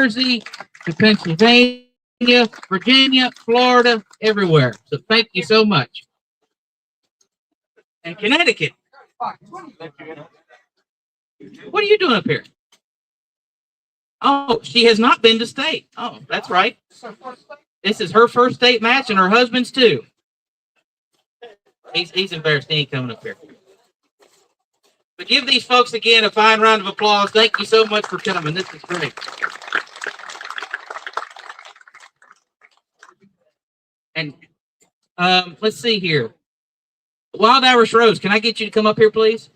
Jersey to Pennsylvania, Virginia, Florida, everywhere. So thank you so much. And Connecticut. What are you doing up here? Oh, she has not been to state. Oh, that's right. This is her first state match and her husband's too. He's embarrassed. He ain't coming up here. But give these folks again a fine round of applause. Thank you so much for coming. This is great. And let's see here. Wild Irish Rose, can I get you to come up here, please?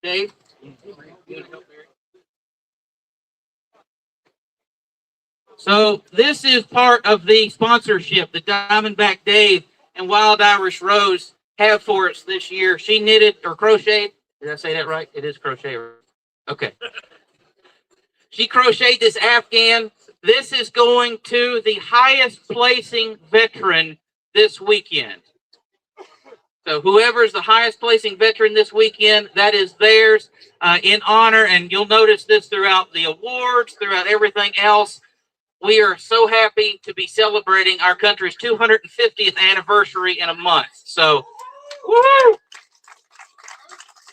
Dave? So this is part of the sponsorship that Diamondback Dave and Wild Irish Rose have for us this year. She knitted or crocheted. Did I say that right? It is crochet. Okay. She crocheted this Afghan. This is going to the highest placing veteran this weekend. So whoever is the highest placing veteran this weekend, that is theirs in honor. And you'll notice this throughout the awards, throughout everything else. We are so happy to be celebrating our country's 250th anniversary in a month. So, woo!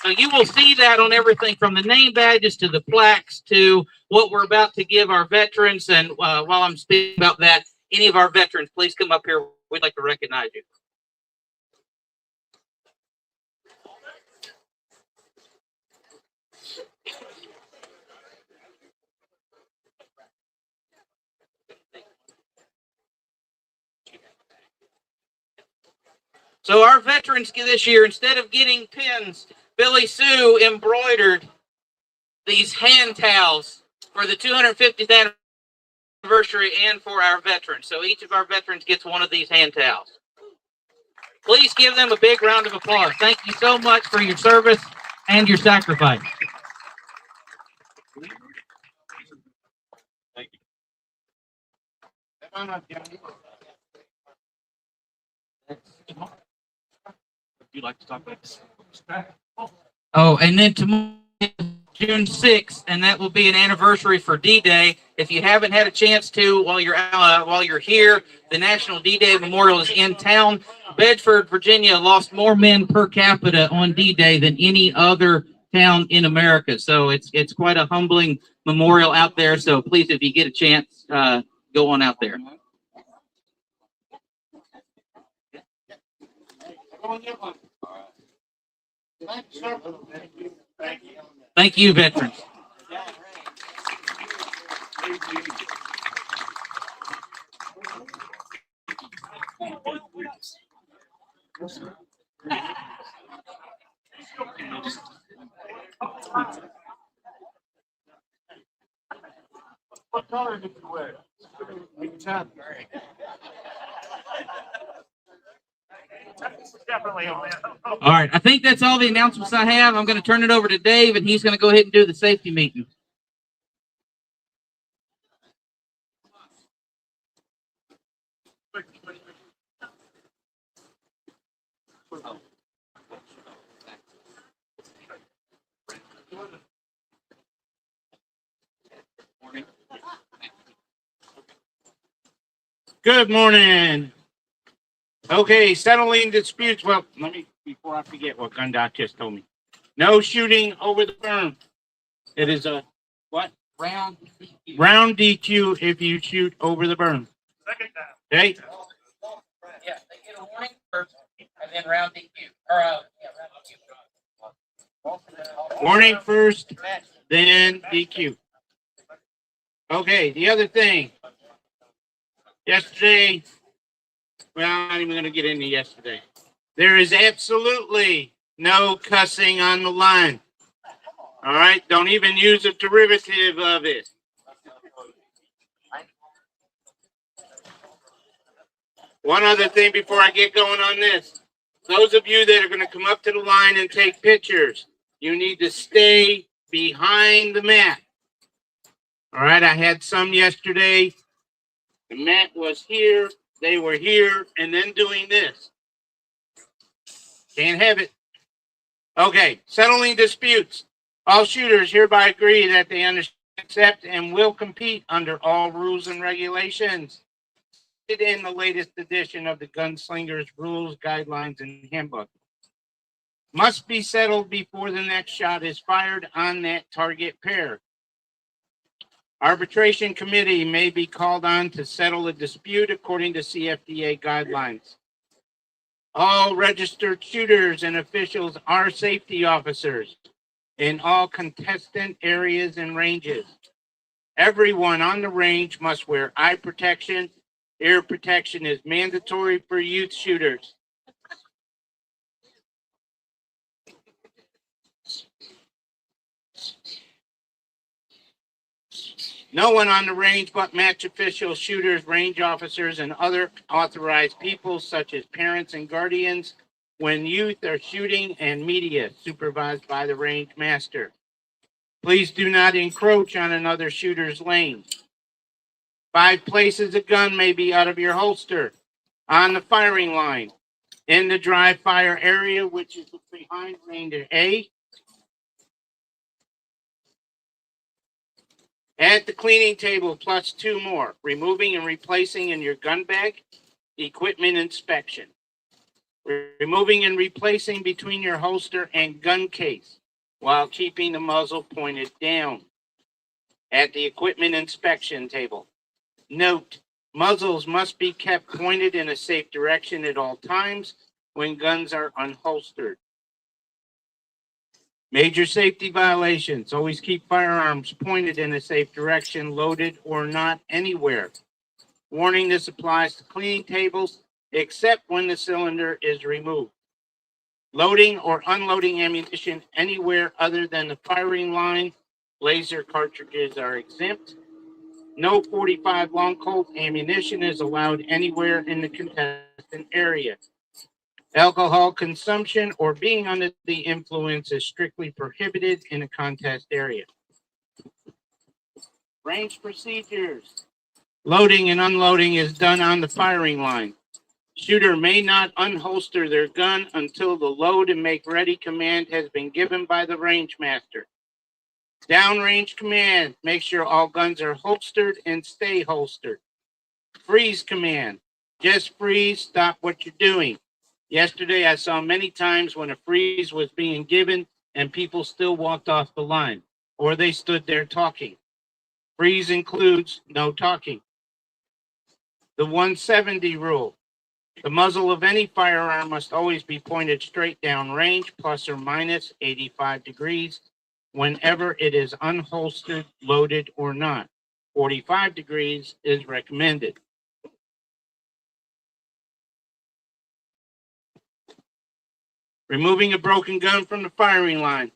So you will see that on everything from the name badges to the plaques to what we're about to give our veterans. And while I'm speaking about that, any of our veterans, please come up here. We'd like to recognize you. So our veterans this year, instead of getting pins, Billy Sue embroidered these hand towels for the 250th anniversary and for our veterans. So each of our veterans gets one of these hand towels. Please give them a big round of applause. Thank you so much for your service and your sacrifice. Thank you. Would you like to talk about this? Oh, and then tomorrow, June 6th, and that will be an anniversary for D-Day. If you haven't had a chance to while you're here, the National D-Day Memorial is in town. Bedford, Virginia lost more men per capita on D-Day than any other town in America. So it's quite a humbling memorial out there. So please, if you get a chance, go on out there. Thank you, veterans. What color did you wear? All right, I think that's all the announcements I have. I'm going to turn it over to Dave, and he's going to go ahead and do the safety meeting. Good morning. Okay, settling disputes. Well, before I forget what Gundoc just told me. No shooting over the berm. It is a, what? Round DQ. Round DQ if you shoot over the berm. Second time. Okay? Yeah, they get a warning first, and then round DQ. Round DQ. Warning first, then DQ. Okay, the other thing. Yesterday, well, I'm not even going to get into yesterday. There is absolutely no cussing on the line. All right? Don't even use a derivative of it. One other thing before I get going on this. Those of you that are going to come up to the line and take pictures, you need to stay behind the mat. All right? I had some yesterday. The mat was here. They were here and then doing this. Can't have it. Okay, settling disputes. All shooters hereby agree that they understand, accept, and will compete under all rules and regulations in the latest edition of the Gunslingers Rules, Guidelines, and Handbook. Must be settled before the next shot is fired on that target pair. Arbitration committee may be called on to settle a dispute according to CFDA guidelines. All registered shooters and officials are safety officers in all contestant areas and ranges. Everyone on the range must wear eye protection. Ear protection is mandatory for youth shooters. No one on the range but match officials, shooters, range officers, and other authorized people such as parents and guardians when youth are shooting, and media supervised by the range master. Please do not encroach on another shooter's lane. 5 places a gun may be out of your holster: on the firing line, in the dry fire area, which is behind range A, at the cleaning table plus 2 more, removing and replacing in your gun bag, equipment inspection. Removing and replacing between your holster and gun case while keeping the muzzle pointed down. At the equipment inspection table. Note, muzzles must be kept pointed in a safe direction at all times when guns are unholstered. Major safety violations: always keep firearms pointed in a safe direction, loaded or not anywhere. Warning, this applies to cleaning tables except when the cylinder is removed. Loading or unloading ammunition anywhere other than the firing line. Laser cartridges are exempt. No .45 long Colt ammunition is allowed anywhere in the contestant area. Alcohol consumption or being under the influence is strictly prohibited in a contest area. Range procedures. Loading and unloading is done on the firing line. Shooter may not unholster their gun until the load and make ready command has been given by the range master. Downrange command: make sure all guns are holstered and stay holstered. Freeze command: just freeze, stop what you're doing. Yesterday, I saw many times when a freeze was being given and people still walked off the line, or they stood there talking. Freeze includes no talking. The 170 rule: the muzzle of any firearm must always be pointed straight down range, plus or minus 85 degrees, whenever it is unholstered, loaded, or not. 45 degrees is recommended. Removing a broken gun from the firing line.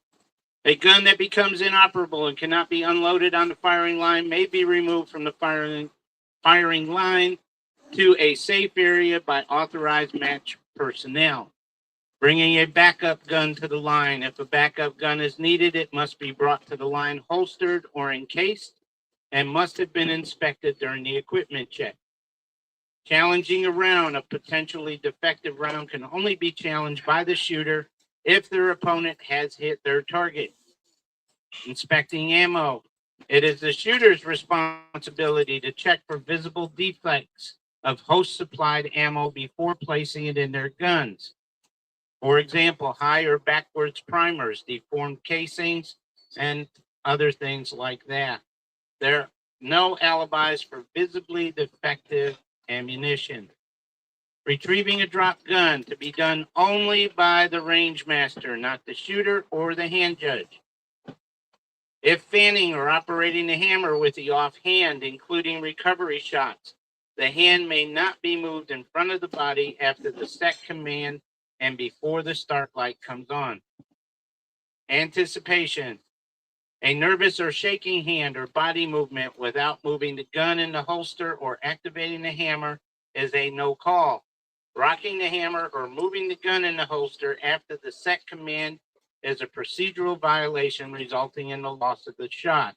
A gun that becomes inoperable and cannot be unloaded on the firing line may be removed from the firing line to a safe area by authorized match personnel. Bringing a backup gun to the line. If a backup gun is needed, it must be brought to the line holstered or encased and must have been inspected during the equipment check. Challenging a round: a potentially defective round can only be challenged by the shooter if their opponent has hit their target. Inspecting ammo. It is the shooter's responsibility to check for visible defects of host supplied ammo before placing it in their guns. For example, high or backwards primers, deformed casings, and other things like that. There are no alibis for visibly defective ammunition. Retrieving a dropped gun to be done only by the range master, not the shooter or the hand judge. If fanning or operating the hammer with the offhand, including recovery shots, the hand may not be moved in front of the body after the set command and before the start light comes on. Anticipation. A nervous or shaking hand or body movement without moving the gun in the holster or activating the hammer is a no call. Rocking the hammer or moving the gun in the holster after the set command is a procedural violation resulting in the loss of the shot.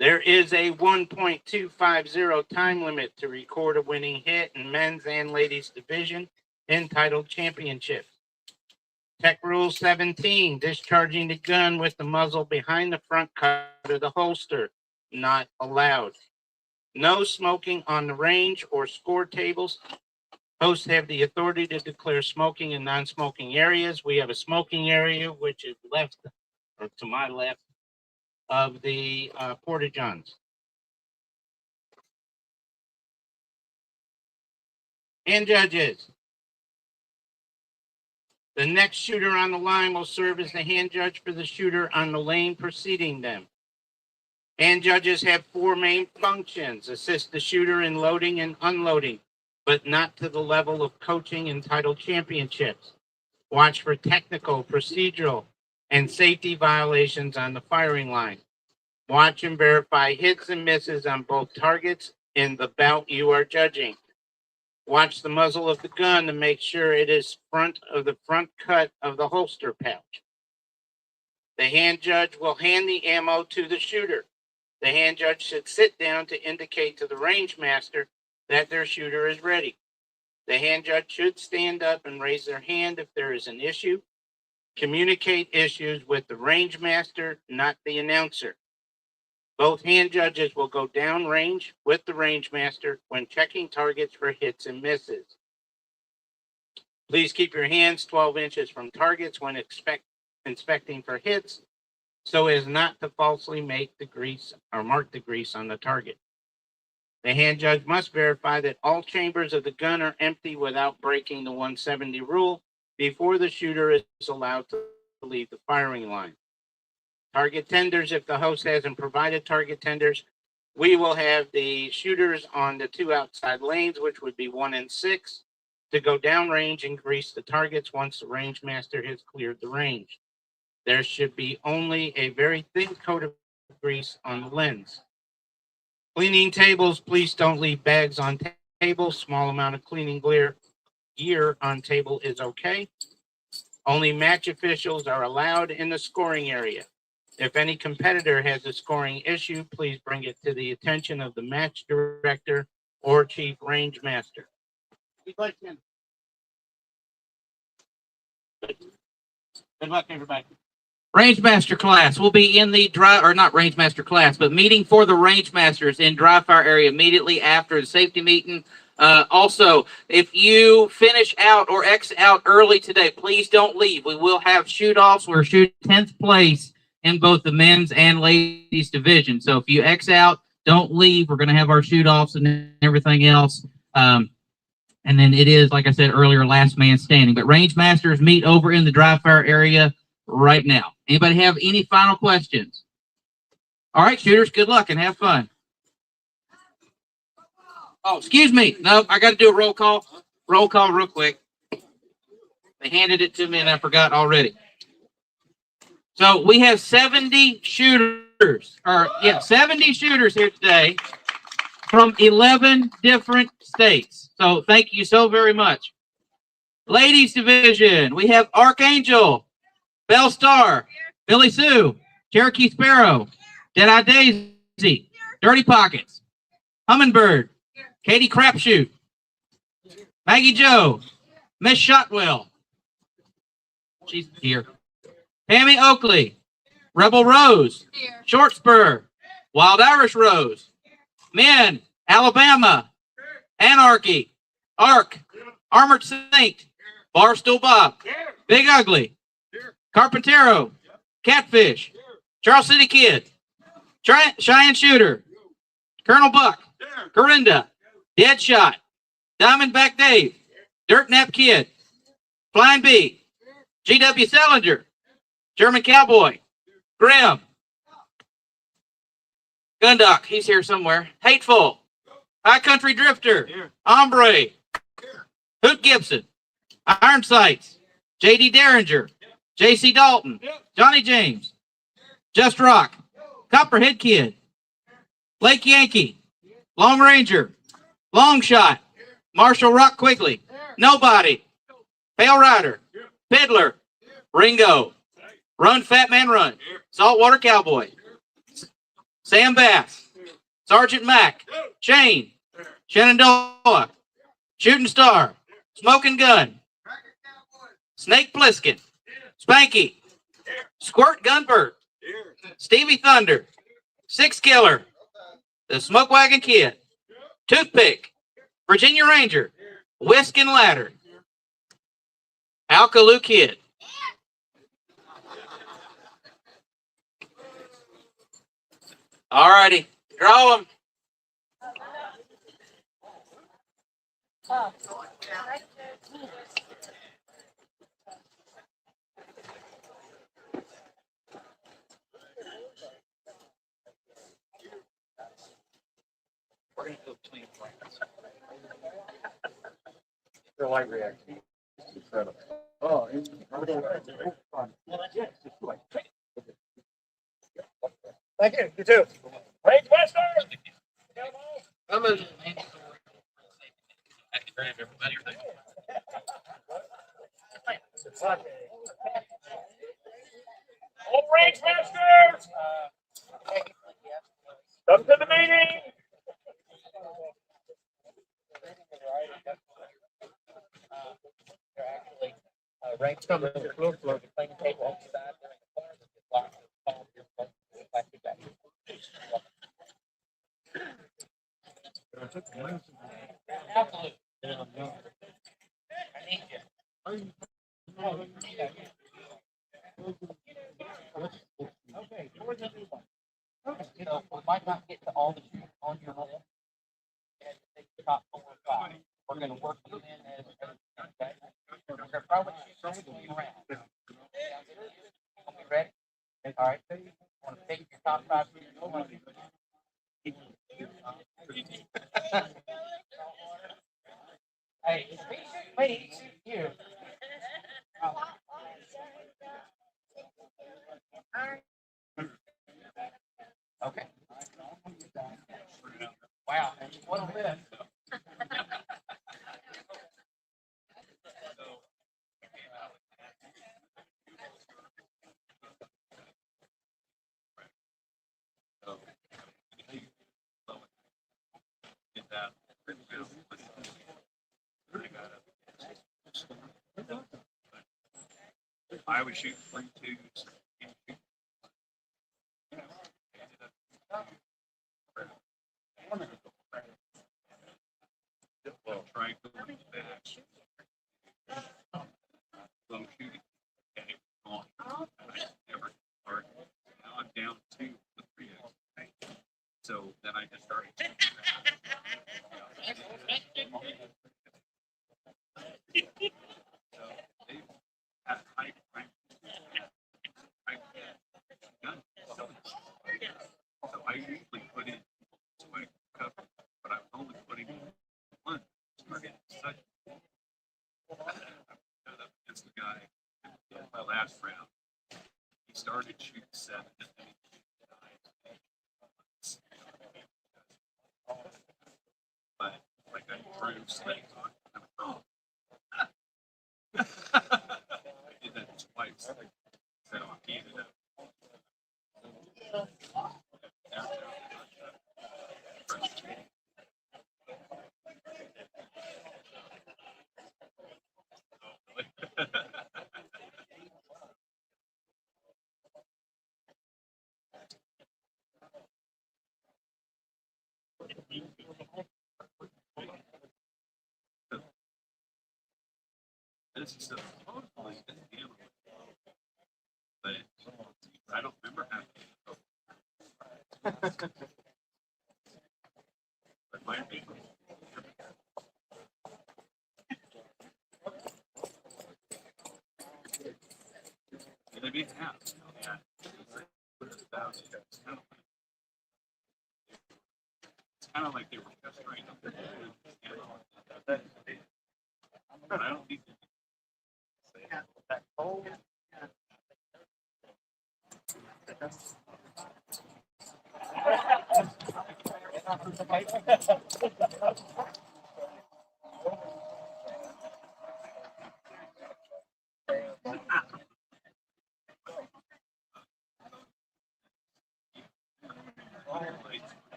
There is a 1.250 time limit to record a winning hit in men's and ladies division entitled championship. Tech Rule 17, discharging the gun with the muzzle behind the front cut of the holster, not allowed. No smoking on the range or score tables. Hosts have the authority to declare smoking in non-smoking areas. We have a smoking area, which is left, or to my left, of the porta-johns. And judges. The next shooter on the line will serve as the hand judge for the shooter on the lane preceding them. Hand judges have four main functions: assist the shooter in loading and unloading, but not to the level of coaching and title championships. Watch for technical, procedural, and safety violations on the firing line. Watch and verify hits and misses on both targets in the bout you are judging. Watch the muzzle of the gun to make sure it is front of the front cut of the holster pouch. The hand judge will hand the ammo to the shooter. The hand judge should sit down to indicate to the range master that their shooter is ready. The hand judge should stand up and raise their hand if there is an issue. Communicate issues with the range master, not the announcer. Both hand judges will go down range with the range master when checking targets for hits and misses. Please keep your hands 12 inches from targets when inspecting for hits, so as not to falsely make the grease or mark the grease on the target. The hand judge must verify that all chambers of the gun are empty without breaking the 170 rule before the shooter is allowed to leave the firing line. Target tenders: if the host hasn't provided target tenders, we will have the shooters on the two outside lanes, which would be 1 and 6, to go down range and grease the targets once the range master has cleared the range. There should be only a very thin coat of grease on the lens. Cleaning tables: please don't leave bags on tables. Small amount of cleaning gear on table is okay. Only match officials are allowed in the scoring area. If any competitor has a scoring issue, please bring it to the attention of the match director or chief range master. Good luck, everybody. Range master class will be in the not range master class, but meeting for the range masters in dry fire area immediately after the safety meeting. Also, if you finish out or X out early today, please don't leave. We will have shoot-offs. We're shooting 10th place in both the men's and ladies division. So if you X out, don't leave. We're going to have our shoot-offs and everything else. And then it is, like I said earlier, last man standing. But range masters meet over in the dry fire area right now. Anybody have any final questions? All right, shooters, good luck and have fun. Oh, excuse me. No, I got to do a roll call. Roll call real quick. They handed it to me and I forgot already. So we have 70 shooters, 70 shooters here today from 11 different states. So thank you so very much. Ladies division, we have Archangel, Belle Star, Billy Sue, Cherokee Sparrow, Deadeye Daisy, Dirty Pockets, Hummingbird, Katie Crapshoot, Maggie Joe, Miss Shotwell, she's here, Tammy Oakley, Rebel Rose, Short Spur, Wild Irish Rose, Men, Alabama, Anarchy, Ark, Armored Saint, Barstool Bob, Big Ugly, Carpintero, Catfish, Charles City Kid, Cheyenne Shooter, Colonel Buck, Corinda, Deadshot, Diamondback Dave, Dirt Nap Kid, Flying Bee, GW Salinger, German Cowboy, Grim, Gundock, he's here somewhere, Hateful, High Country Drifter, Ombre, Hoot Gibson, Iron Sights, J.D. Derringer, J.C. Dalton, Johnny James, Just Rock, Copperhead Kid, Lake Yankee, Long Ranger, Long Shot, Marshall Rock Quigley, Nobody, Pale Rider, Fiddler, Ringo, Run Fat Man Run, Saltwater Cowboy, Sam Bass, Sergeant Mack, Shane, Shenandoah, Shooting Star, Smoking Gun, Snake Plissken, Spanky, Squirt Gunbird, Stevie Thunder, Six Killer, the Smoke Wagon Kid, Toothpick, Virginia Ranger, Whisk and Ladder, Alkaloo Kid. All righty, draw them. We're going to go between plants. The light reaction. Oh, thank you. You too. Great Western. I'm a everybody. All range masters. Come to the meeting. Ranks from the floor to clean the table on the side. Okay, so we might not get to all the shoes on your list. And take the top 4 or 5. We're going to work them in as okay. We're going to probably shoot around. Okay, ready? All right. I want to take your top 5 shoes. Hey, if he shoots me, he shoots you. Okay. Wow, what a lift. I would shoot 3 twos. Triangle back. Low shooting. Okay. On. I never started. Now I'm down 2 with 3 X. So then I just started. So I usually put in so I cover, but I'm only putting in 1. Started such against the guy in my last round. He started shooting 7 and then he shooting 9. But like I threw snake on. I did that twice. So he ended up. This is supposedly this animal, but I don't remember having it. But my people. They may have. Yeah. It's kind of like they were just trying to. But I don't think. That whole.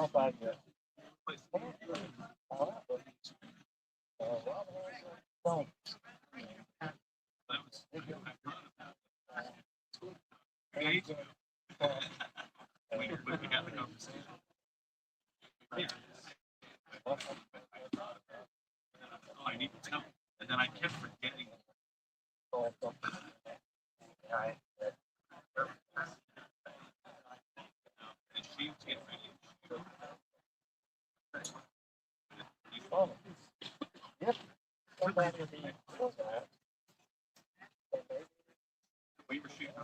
We had the conversation. Yeah. Oh, I need to tell. And then I kept forgetting. And she was getting ready. We were shooting.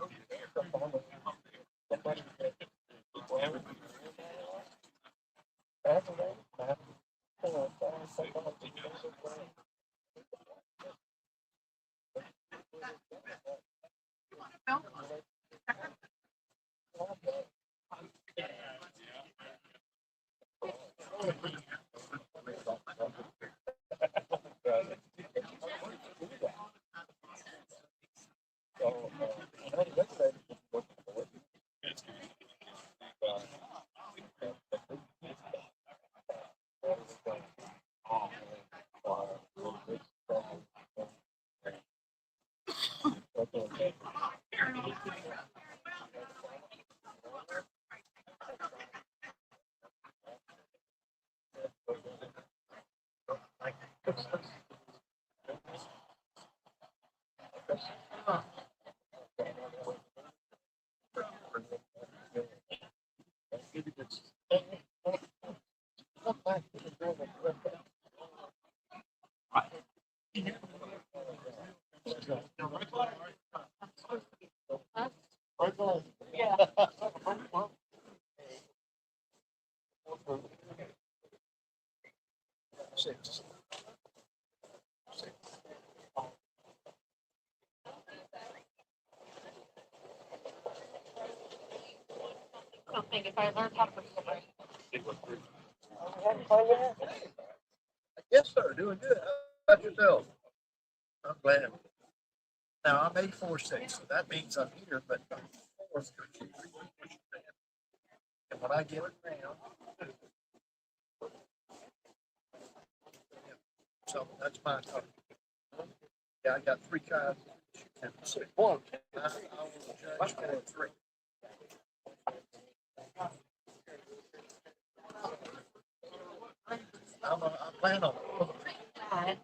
I think if I learned how to read the brain. Yes, sir. Doing good. How about yourself? I'm glad. Now I'm 84.6, so that means I'm here, but I'm fourth. And when I get it down, so that's my target. Yeah, I got 3 kinds. One. I will judge for 3. I plan on it.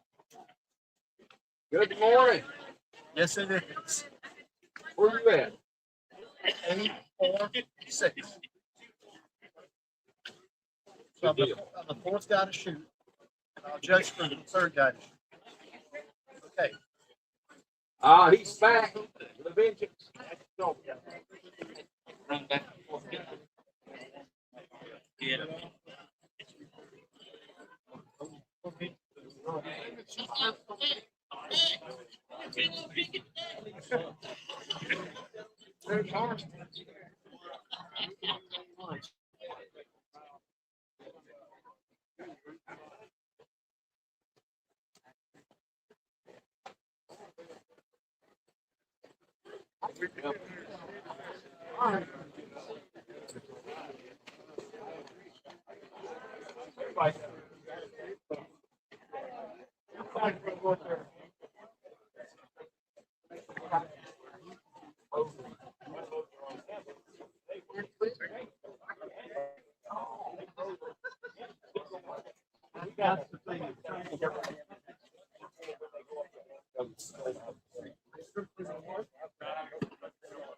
Good morning. Yes, it is. Where you at? 8-4-6. So I'm the 4th guy to shoot. And I'll judge for the 3rd guy to shoot. Okay. He's back. The vengeance. Run back and forth. Yeah.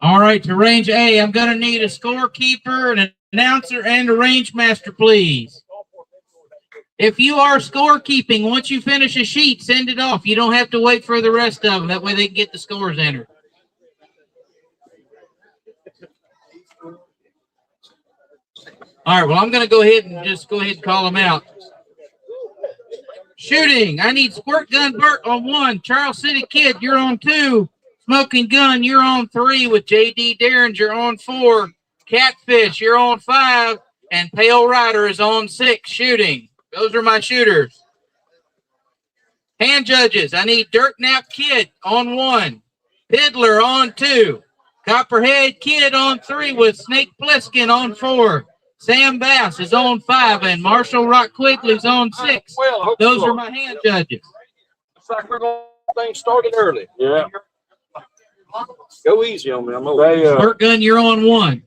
All right, to range A, I'm going to need a scorekeeper, an announcer, and a range master, please. If you are scorekeeping, once you finish a sheet, send it off. You don't have to wait for the rest of them. That way they can get the scores entered. All right, well, I'm going to go ahead and call them out. Shooting, I need Squirt Gun Burt on 1. Charles City Kid, you're on 2. Smoking Gun, you're on 3 with J.D. Derringer on 4. Catfish, you're on 5. And Pale Rider is on 6 shooting. Those are my shooters. Hand judges, I need Dirt Nap Kid on 1. Piddler on 2. Copperhead Kid on 3 with Snake Plissken on 4. Sam Bass is on 5, and Marshall Rock Quigley's on 6. Well, I hope Those so. are my hand judges. Looks like we're going to things started early. Yeah. Go easy on me. I'm over. Squirt gun, you're on 1.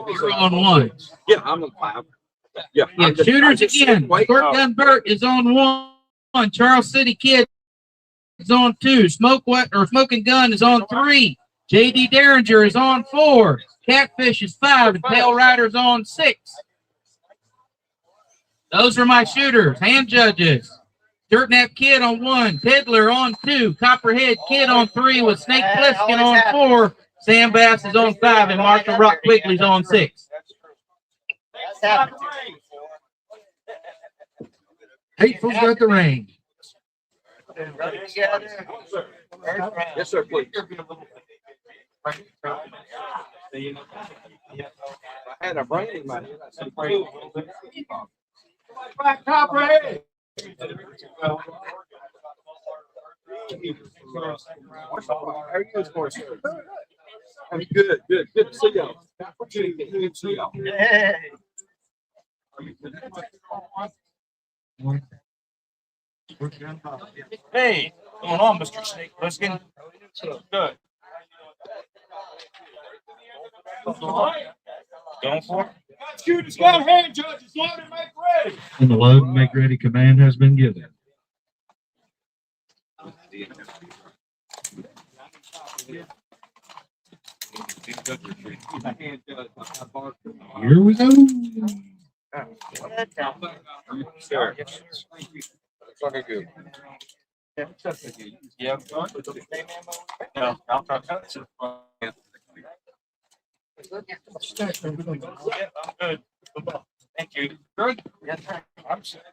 You're on 1. Yeah, I'm on 5. Yeah. Yeah, I'm just- shooters I just again. wait. Squirt gun Burt is on 1. Charles City Kid is on 2. Smoking Gun is on 3. J.D. Derringer is on 4. Catfish is 5, and Tail Rider's on 6. Those are my shooters, hand judges. Dirtnap Kid on 1, Tiddler on 2, Copperhead Kid on 3 with Snake Plissken on 4. Sam Bass is on 5, and Marshall Rock Quigley's on 6. That's happened. Hateful's got the range. Yes, sir, please. I had a brain in my head. I said, Copperhead. How are you, sir? I'm good, good. Good to see y'all. Good to see y'all. Hey, what's going on, Mr. Snake Plissken? Good. Going for it? Shooters got hand judges. Load and make ready. And the load and make ready command has been given. Here we go. Sure. Fucking good. Yeah. No, I'll try to. Yeah, I'm good. Thank you. Good? Yes, sir. I'm set.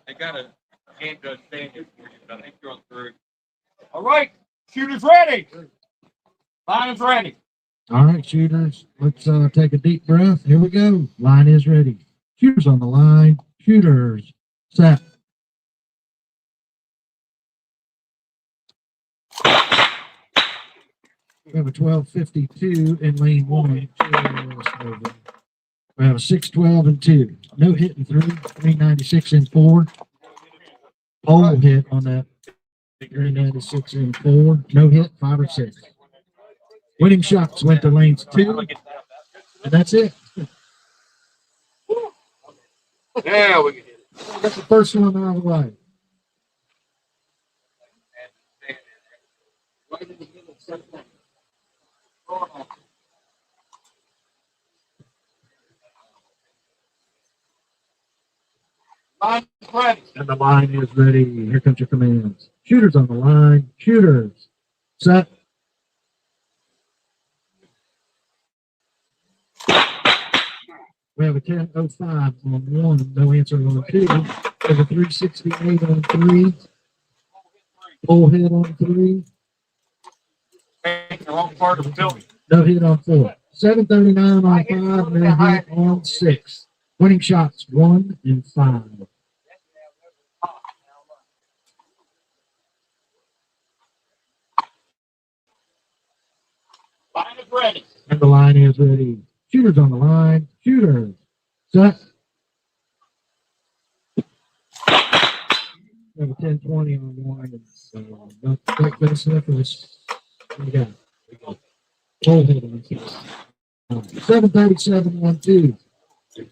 They got a game judge thing here for you, but I think you're on 3. All right, shooters ready. Line is ready. All right, shooters, let's take a deep breath. Here we go. Line is ready. Shooters on the line. Shooters set. We have a 1252 in lane 1. We have a 612 and 2. No hit in 3. 396 in 4. Pole hit on that. 396 in 4. No hit, 5 or 6. Winning shots went to lanes 2. And that's it. Yeah, we can. That's the first one out of the way. Line is ready. And the line is ready. Here comes your commands. Shooters on the line. Shooters. Set. We have a 10:05 on 1. No answer on 2. We have a 368 on 3. Full hit on 3. Hey, the wrong part of the building. No hit on 4. 739 on 5. No hit on 6. Winning shots 1 and 5. Line is ready. And the line is ready. Shooters on the line. Shooters. Set. We have a 1020 on 1. Not quite good enough for this. What we got? Full hit on 6. 737 on 2.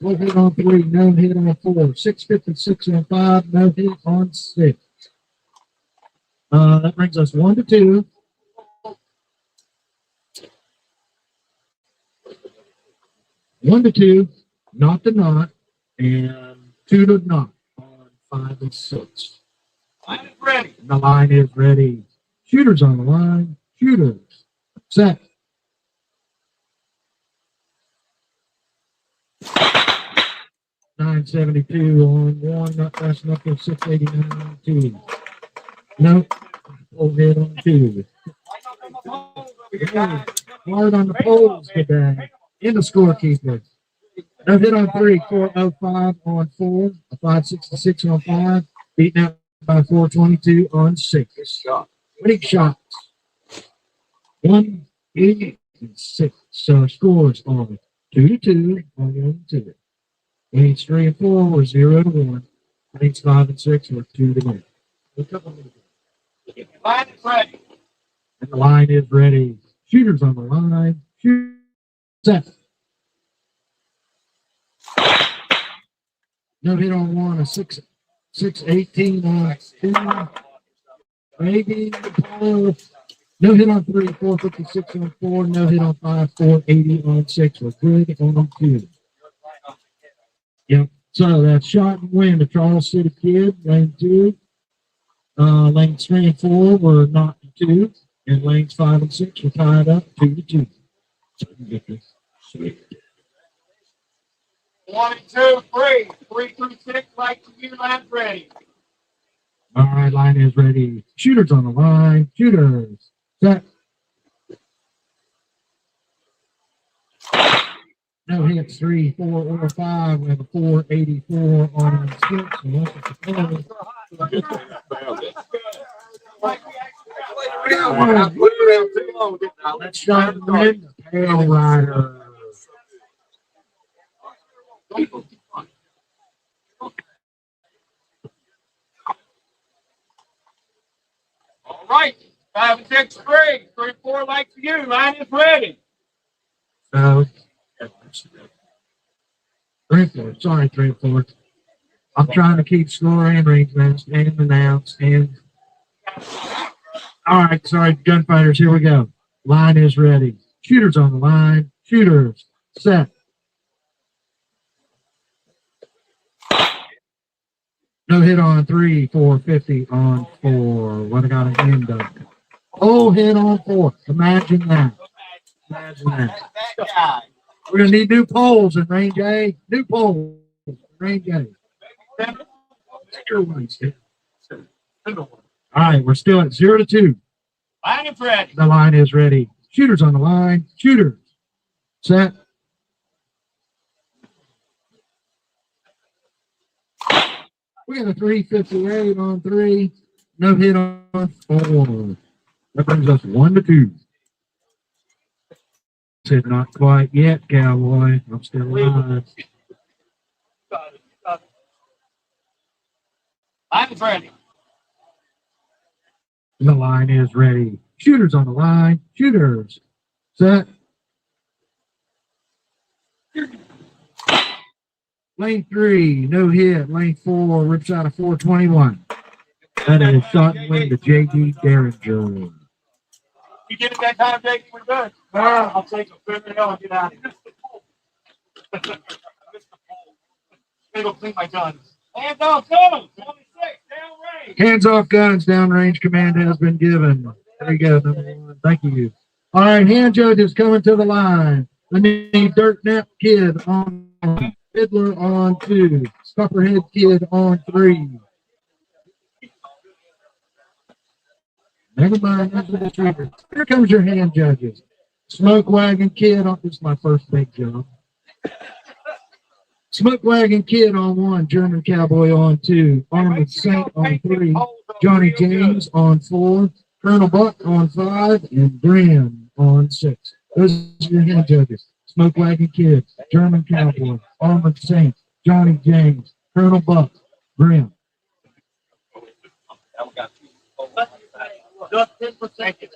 Full hit on 3. No hit on 4. 656 on 5. No hit on 6. That brings us 1 to 2. 1 to 2, not to not, and 2 to not on 5 and 6. Line is ready. And the line is ready. Shooters on the line. Shooters. Set. $972 on 1, not fast enough for 689 on 2. Nope. Full hit on 2. Hard on the poles today. In the scorekeeper. No hit on 3, 405 on 4, a 566 on 5, beaten out by 422 on 6. Winning shots 186. So scores on 2-2 on 1-2. Lanes 3 and 4 were 0-1. Lanes 5 and 6 were 2-1. Line is ready. And the line is ready. Shooters on the line. Shoot. Set. No hit on 1, a 6-18 on 2. Maybe. No hit on 3, 456 on 4. No hit on 5, 480 on 6. We're good on 2. Yep. So that's shot and win the Charles City Kid, lane 2. Lanes 3 and 4 were not 2. And lanes 5 and 6 were tied up 2-2. So we can get this. Sweet. 1 and 2, 3. 3 through 6, like you, line ready. All right, line is ready. Shooters on the line. Shooters. Set. No hits, 3, 4, or 5. We have a 484 on 6. And look at the let's start with the Pale Rider. All right. 5 and 6, 3. 3 and 4, like you, line is ready. So, 3 and 4. Sorry, 3 and 4. I'm trying to keep score and range match and announce and. All right, sorry, gunfighters. Here we go. Line is ready. Shooters on the line. Shooters set. No hit on 3, 450 on 4. What I got a hand up. Oh, hit on 4. Imagine that. Imagine that. That guy. We're gonna need new poles in range A. New poles in range A. All right, we're still at 0-2. Line is ready. The line is ready. Shooters on the line. Shooters. Set. We got a 358 on 3. No hit on 4. That brings us 1-2. Said not quite yet, cowboy. I'm still alive. Line is ready. The line is ready. Shooters on the line. Shooters. Set. Lane 3, no hit. Lane 4, rips out of 421. That is shot and win to J.D. Derringer. You get it that time, Jake, we're good. I'll take a fair hell and get out of here. Go clean my guns. Hands off guns. 26, down range. Hands off guns. Downrange command has been given. There you go, number 1. Thank you. All right, hand judges coming to the line. I need Dirt Nap Kid on 1. Fiddler on 2. Copperhead Kid on 3. Never mind. Here comes your hand judges. Smoke Wagon Kid on. This is my first big job. Smoke Wagon Kid on 1. German Cowboy on 2. Armored Saint on 3. Johnny James on 4. Colonel Buck on 5. And Graham on 6. Those are your hand judges. Smoke Wagon Kid, German Cowboy, Armored Saint, Johnny James, Colonel Buck, Graham. Thank you. Well, thank you.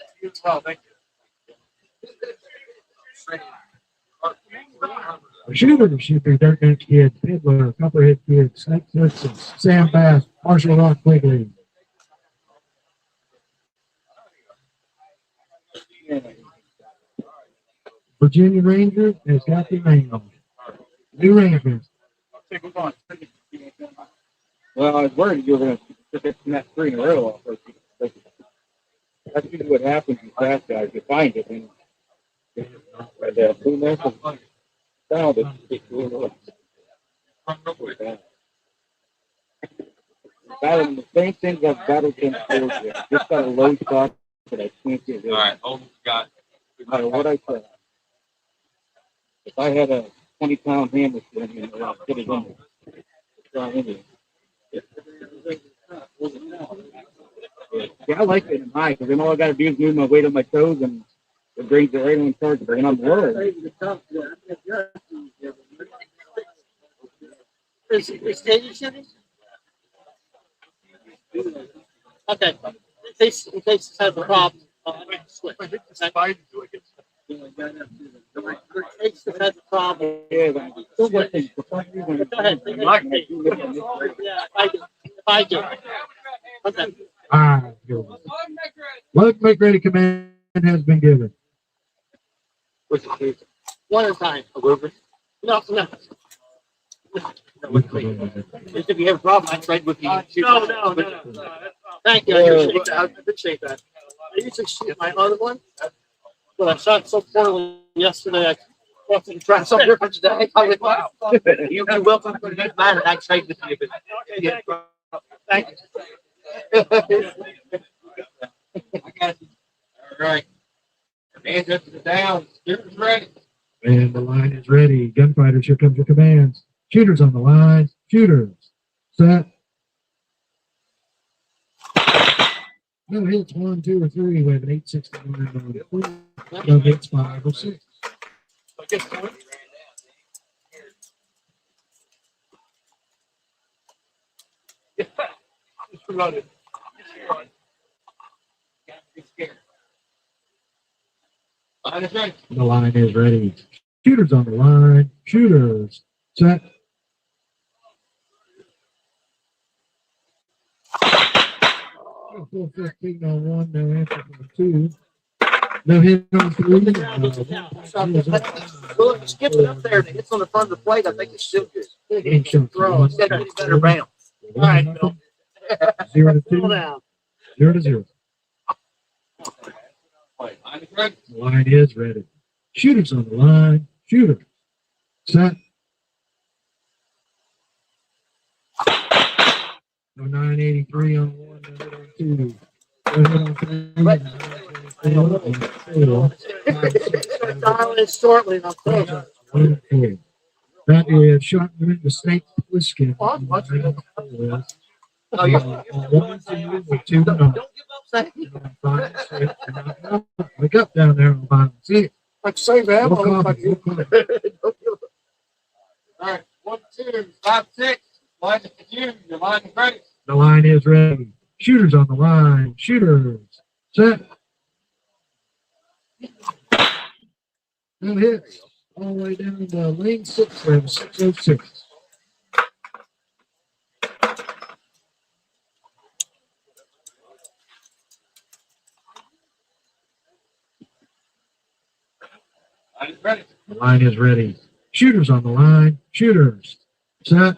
Shooter, Dirt Nap Kid, Fiddler, Copperhead Kid, Snake Nixon, Sam Bass, Marshall Rock Quigley. Virginia Ranger has got the name on it. New Rangers. Well, I was worried you were going to pick that 3 in a row off. That's usually what happens with fast guys. You find it and who knows? Found it. The same thing that battle came forward with. Just got a low shot that I can't get rid of. All right, almost got it. No matter what I said. If I had a 20-pound hammer, I'd put it in there. Yeah, I like it in high because then all I got to do is move my weight on my toes and it brings it right on charge. And I'm low. Is Katie sitting? Okay. In case it's has a problem, switch. In case it has a problem. Yeah, but I'm still working. For some reason, Go ahead. I'm not gonna do it. Yeah, if I do. Okay. All right, good. Let make ready command has been given. One at a time. No. If you have a problem, I trade with you. No. Thank you. I appreciate that. I usually shoot my other one, but I shot so poorly yesterday. I wasn't trying something different today. I was wow. You're welcome for the next man, and I trade with you. Yeah. Thank you. I got you. All right. Hands up to the down. Shooter's ready. And the line is ready. Gunfighters, here comes your commands. Shooters on the line. Shooters. Set. No hits, 1, 2, or 3. We have an 869 on 4. No hits, 5 or 6. The line is ready. Shooters on the line. Shooters. Set. Oh, 415 on 1. No answer on 2. No hit on 3. Well, if you skip it up there and it hits on the front of the plate, I think it's still good. It's Throw. It's got to be better bounce. All right, Bill. 0 to 2. Slow down. 0 to 0. The line is ready. Shooters on the line. Shooter. Set. No 983 on 1. No hit on 2. No hit on 3. Dial in shortly and I'll close it. That is shot in the snake whiskey. Oh, Two to none. Don't give up, say. Wake up down there on the bottom. See it? Like save ammo. No coffee, no coffee. All right. 1, 2, 5, 6. Line is you. Your line is ready. The line is ready. Shooters on the line. Shooters. Set. No hits. All the way down to lane 6 from 606. Line is ready. The line is ready. Shooters on the line. Shooters. Set.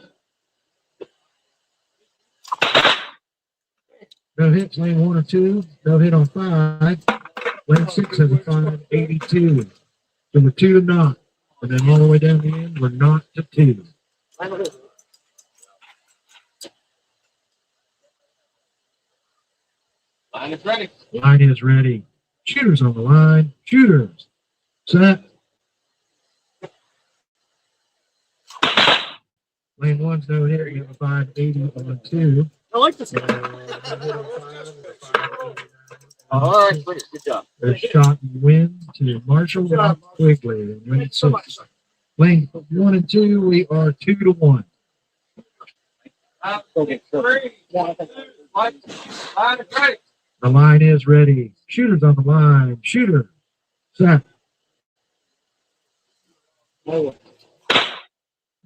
No hits, lane 1 or 2. No hit on 5. Lane 6 has a 582. So we're 2 to 0. And then all the way down the end, we're 0 to 2. Line is ready. Line is ready. Shooters on the line. Shooters. Set. Lane 1's no hit. You have a 580 on 2. I like this guy. All right, please. Good job. A shot and win to Marshall Quigley. In lane 6. Lane 1 and 2, we are 2 to 1. Okay, 3, 1, 2, line is ready. The line is ready. Shooters on the line. Shooter. Set.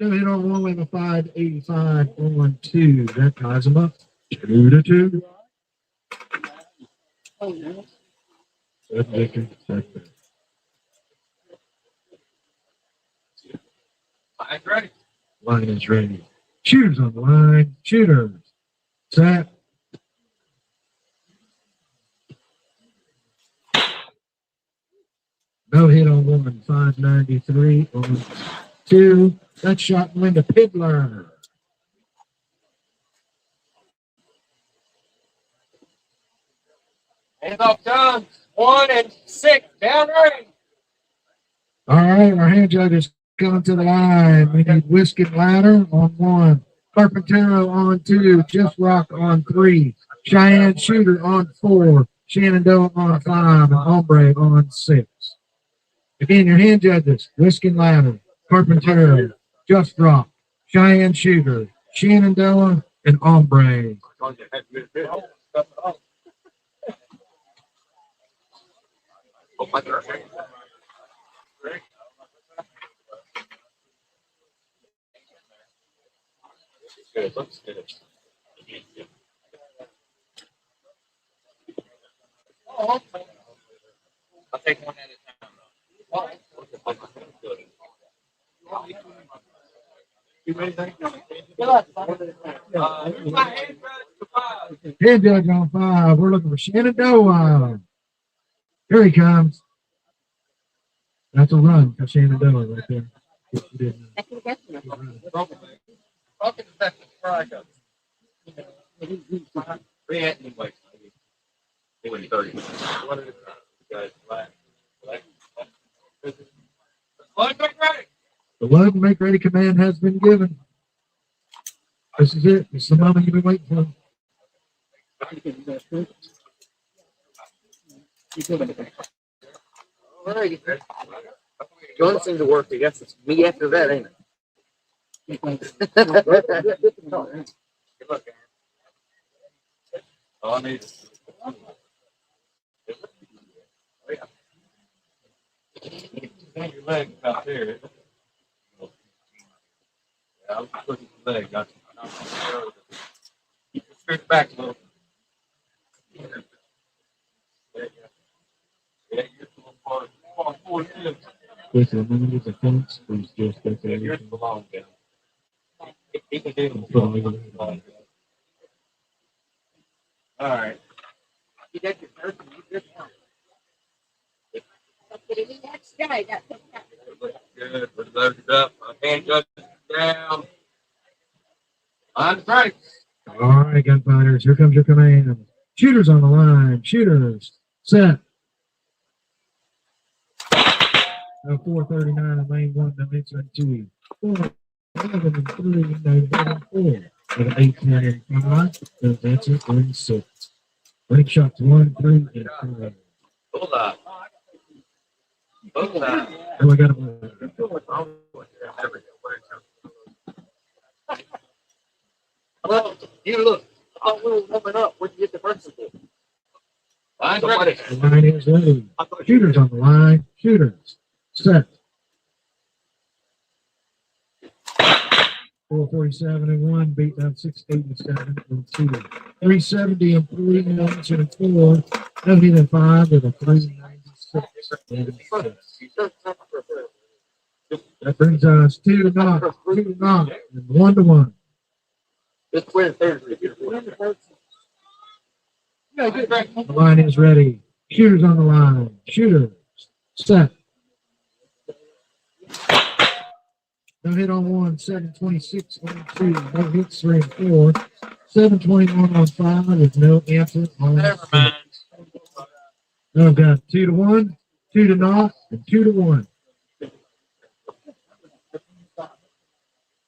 No hit on 1 with a 585 on 2. That ties them up 2 to 2. That's Vicky. Line is ready. Line is ready. Shooters on the line. Shooters. Set. No hit on 1, 593 on 2. That shot went to Pidler. Hands off done. 1 and 6. Down range. All right, our hand judge is coming to the line. We need Whiskey Ladder on 1. Carpintero on 2, Jeff Rock on 3, Cheyenne Shooter on 4, Shenandoah on 5, and Ombre on 6. Again, your hand judges, Whiskin Ladder, Carpintero, Just Rock, Cheyenne Shooter, Shenandoah, and Ombre. Good, looks good. I'll take one at a time. Hand judge on 5. We're looking for Shenandoah. Here he comes. That's a run for Shenandoah right there. The load and make ready command has been given. This is it. It's the moment you've been waiting for. All righty. Gun seemed to work. I guess it's me after that, ain't it? All I need is. Your leg out there. Yeah, I was looking at the leg. Got you. Keep it straight back a little. Yeah, you're a little far. Forward. With the minute of fence, please just get Yeah, there. you're the long down. He can do it. All right. You got your person, you just want. Good. We're loaded up. My hand judges down. On strike. All right, gunfighters, here comes your command. Shooters on the line. Shooters, set. 439 in lane 1, no answering 2. 4, 11 and 3, no hitting 4. With 18 and 5, no answer in 6. Break shots 1, 3, and 4. Hold on. Hold on. Oh, I got him. Well, you look. I thought we were warming up. Where'd you get the person to? Line's ready. The line is ready. Shooters on the line. Shooters, set. 447 and 1, beat down 687 and 2. 370 and 3, no answer and 4. No hit and 5 with a 396 and 6. That brings us 2 to 0, 2 to 0, and 1 to 1. It's where Thursday. The line is ready. Shooters on the line. Shooters, set. No hit on 1, 726 on 2, no hits 3 and 4, 721 on 5 with no answer on 6. No, I've got 2 to 1, 2 to 0, and 2 to 1.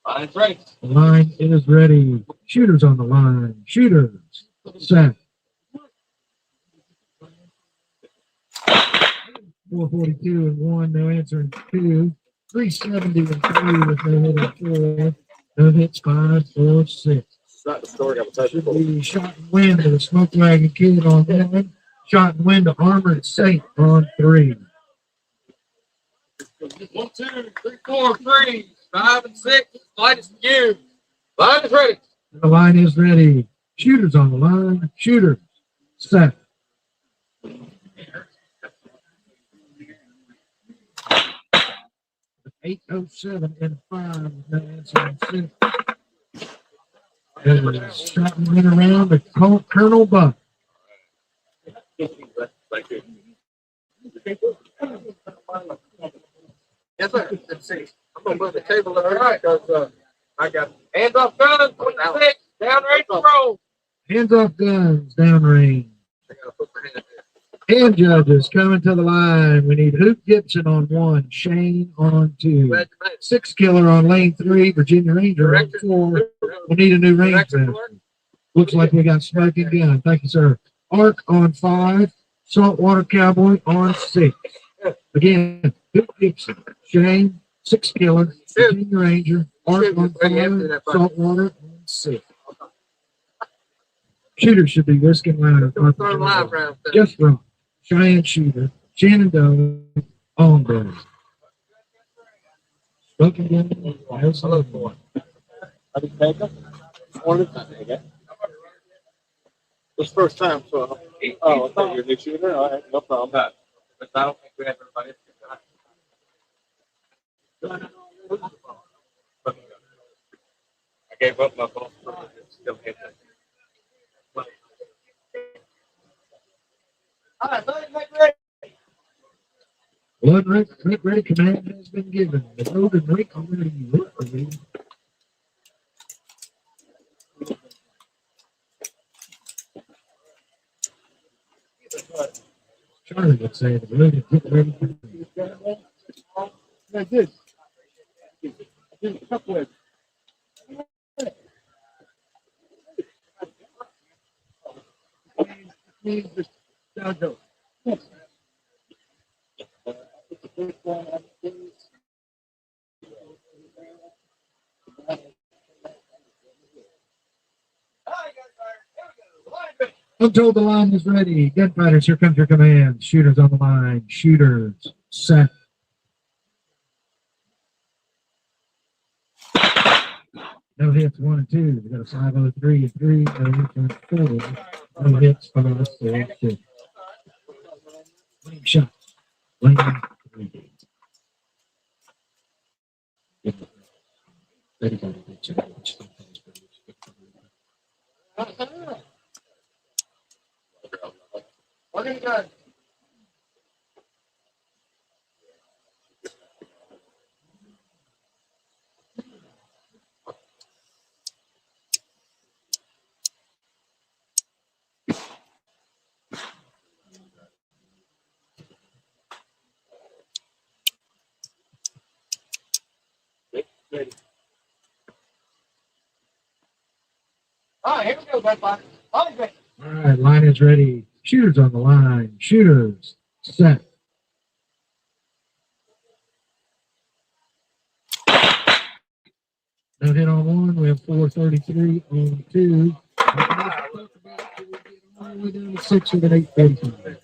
Line's ready. The line is ready. Shooters on the line. Shooters, set. 442 and 1, no answer and 2. 370 and 3 with no hit and 4. No hits 5, 4, 6. Not the story I'm touching. Should be shot and win to the Smoke Wagon Kid on 1. Shot and win to Armored Saint on 3. 1, 2, 3, 4, 3, 5, and 6. Light is you. Line is ready. The line is ready. Shooters on the line. Shooters, set. 807 and 5, no answer and 6. It was shot and went around to Colonel Buck. Yes, sir. Let's see. I'm gonna move the table over here because I got Hands off guns. 26. Down range roll. Hands off guns, downrange. I gotta put my hand there. And judges coming to the line. We need Hoop Gibson on 1, Shane on 2, 6 Killer on lane 3, Virginia Ranger on 4. We need a new range master. Looks like we got Smoking Gun. Thank you, sir. Arc on 5, Saltwater Cowboy on 6. Again, Hoop Gibson, Shane, 6 Killer, Virginia Ranger, Arc on 5, Saltwater on 6. Shooter should be risking louder. Just wrong. Cheyenne Shooter, Shannon Doe, on Doe. Smoking Gun, hello for it. I didn't make them. Wanted to make it. This first time, so. Oh, I thought you were a new shooter. All right, no problem. But I don't think we have everybody. I gave up my phone. Still hit that. Blood ready command has been given. The golden rake already lit for me. Charlie would say the blood is getting ready for me. I did. I did a couple of. Downhill. I'm told the line is ready. Gunfighters, here comes your command. Shooters on the line. Shooters set. No hits 1 and 2. We got a 503 and 3. No hits on 4. No hits 5, 6. Lane shot. Lane 3. What are you doing? All right, here we go, Red Box. All right, line is ready. Shooters on the line. Shooters set. No hit on 1. We have 433 on 2. All the way down to 6 with an 845.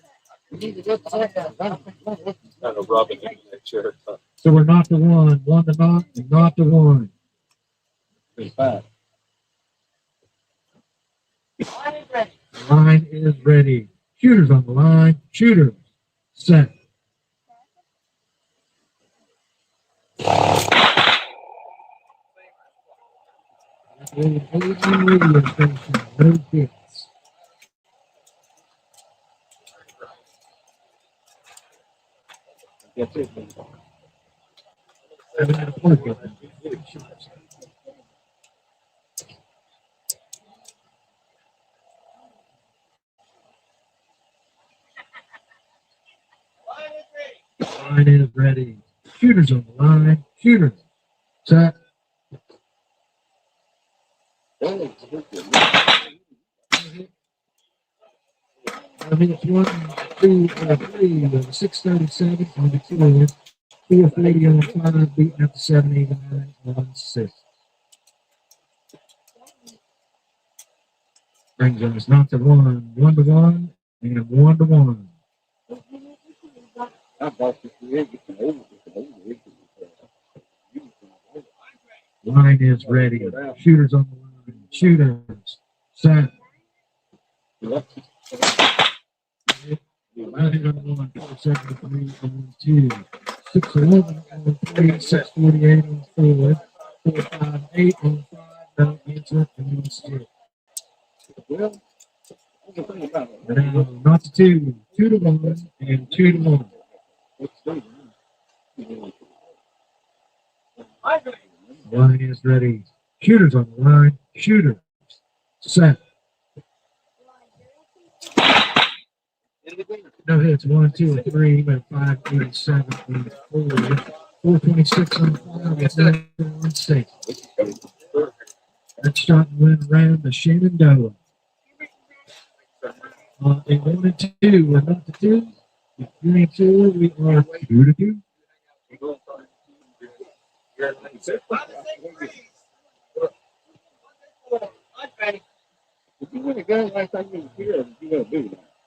Kind of rubbing in that chair. So we're not to 1. 1 to not, and not to 1. Line is ready. Shooters on the line. Shooters set. Radio station. No hits. That's it. Haven't had a point yet. Line is ready. Shooters on the line. Shooters set. I mean, it's 1, 2, 3, 637 on the 4, 440 on 5, beating up the 789 on 6. Brings us not to 1, 1 to 1, and 1 to 1. Line is ready. Shooters on the line. Shooters set. Line on 1, 473 on 2, 611 on 3, 648 on 4, 458 on 5, no answer, and on 6. Now, not to 2, 2 to 1, and 2 to 1. Line is ready. Shooters on the line. Shooters set. No hits, 1, 2, and 3, but 587, 84, 426 on 5, with 916. Next shot and win around the Shenandoah. A 1 and 2, we're not to 2. 3 and 2, we are 2 to 2.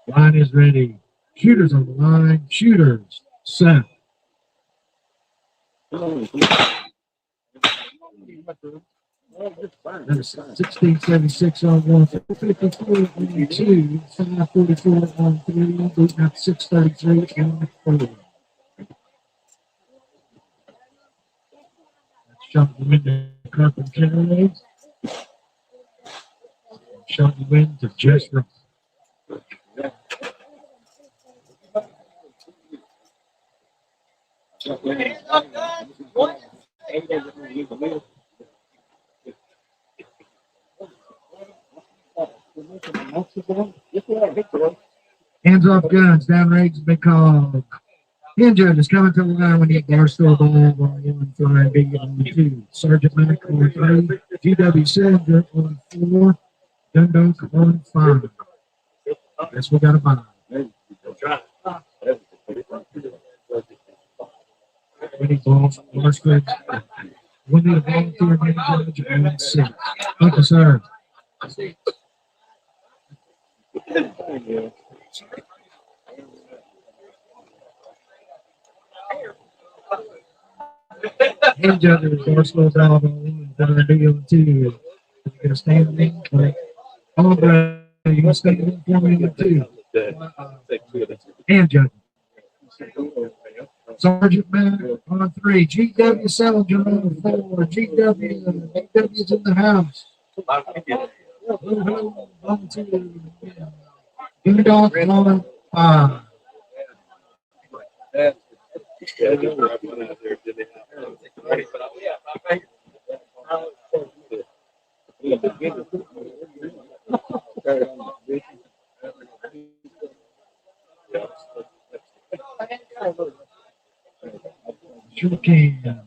Line is ready. Shooters on the line. Shooters set. 1676 on 1, 454 on 2, 544 on 3, beating up 633 on 4. Shot the win to Carpenter. Shot the win to Jesper. Hands off guns, down range, big call. Hand judges coming to the line. We need Barstow Ball on 1, 5, B on 2. Sergeant Mack on 3. GW Cylinder on 4. Dundalk on 5. Guess we got a buy. We need balls from Barstow. We need a volunteer hand judge on 6. Thank you, sir. Hand judges, Barstow Ball on 1, 5, B on 2. You gonna stand in? All right, you gonna stand in for me on 2. Hand judge. Sergeant Mack on 3. GW Salinger on 4. GW's in the house. On 2. Dundalk on 5. Sure can.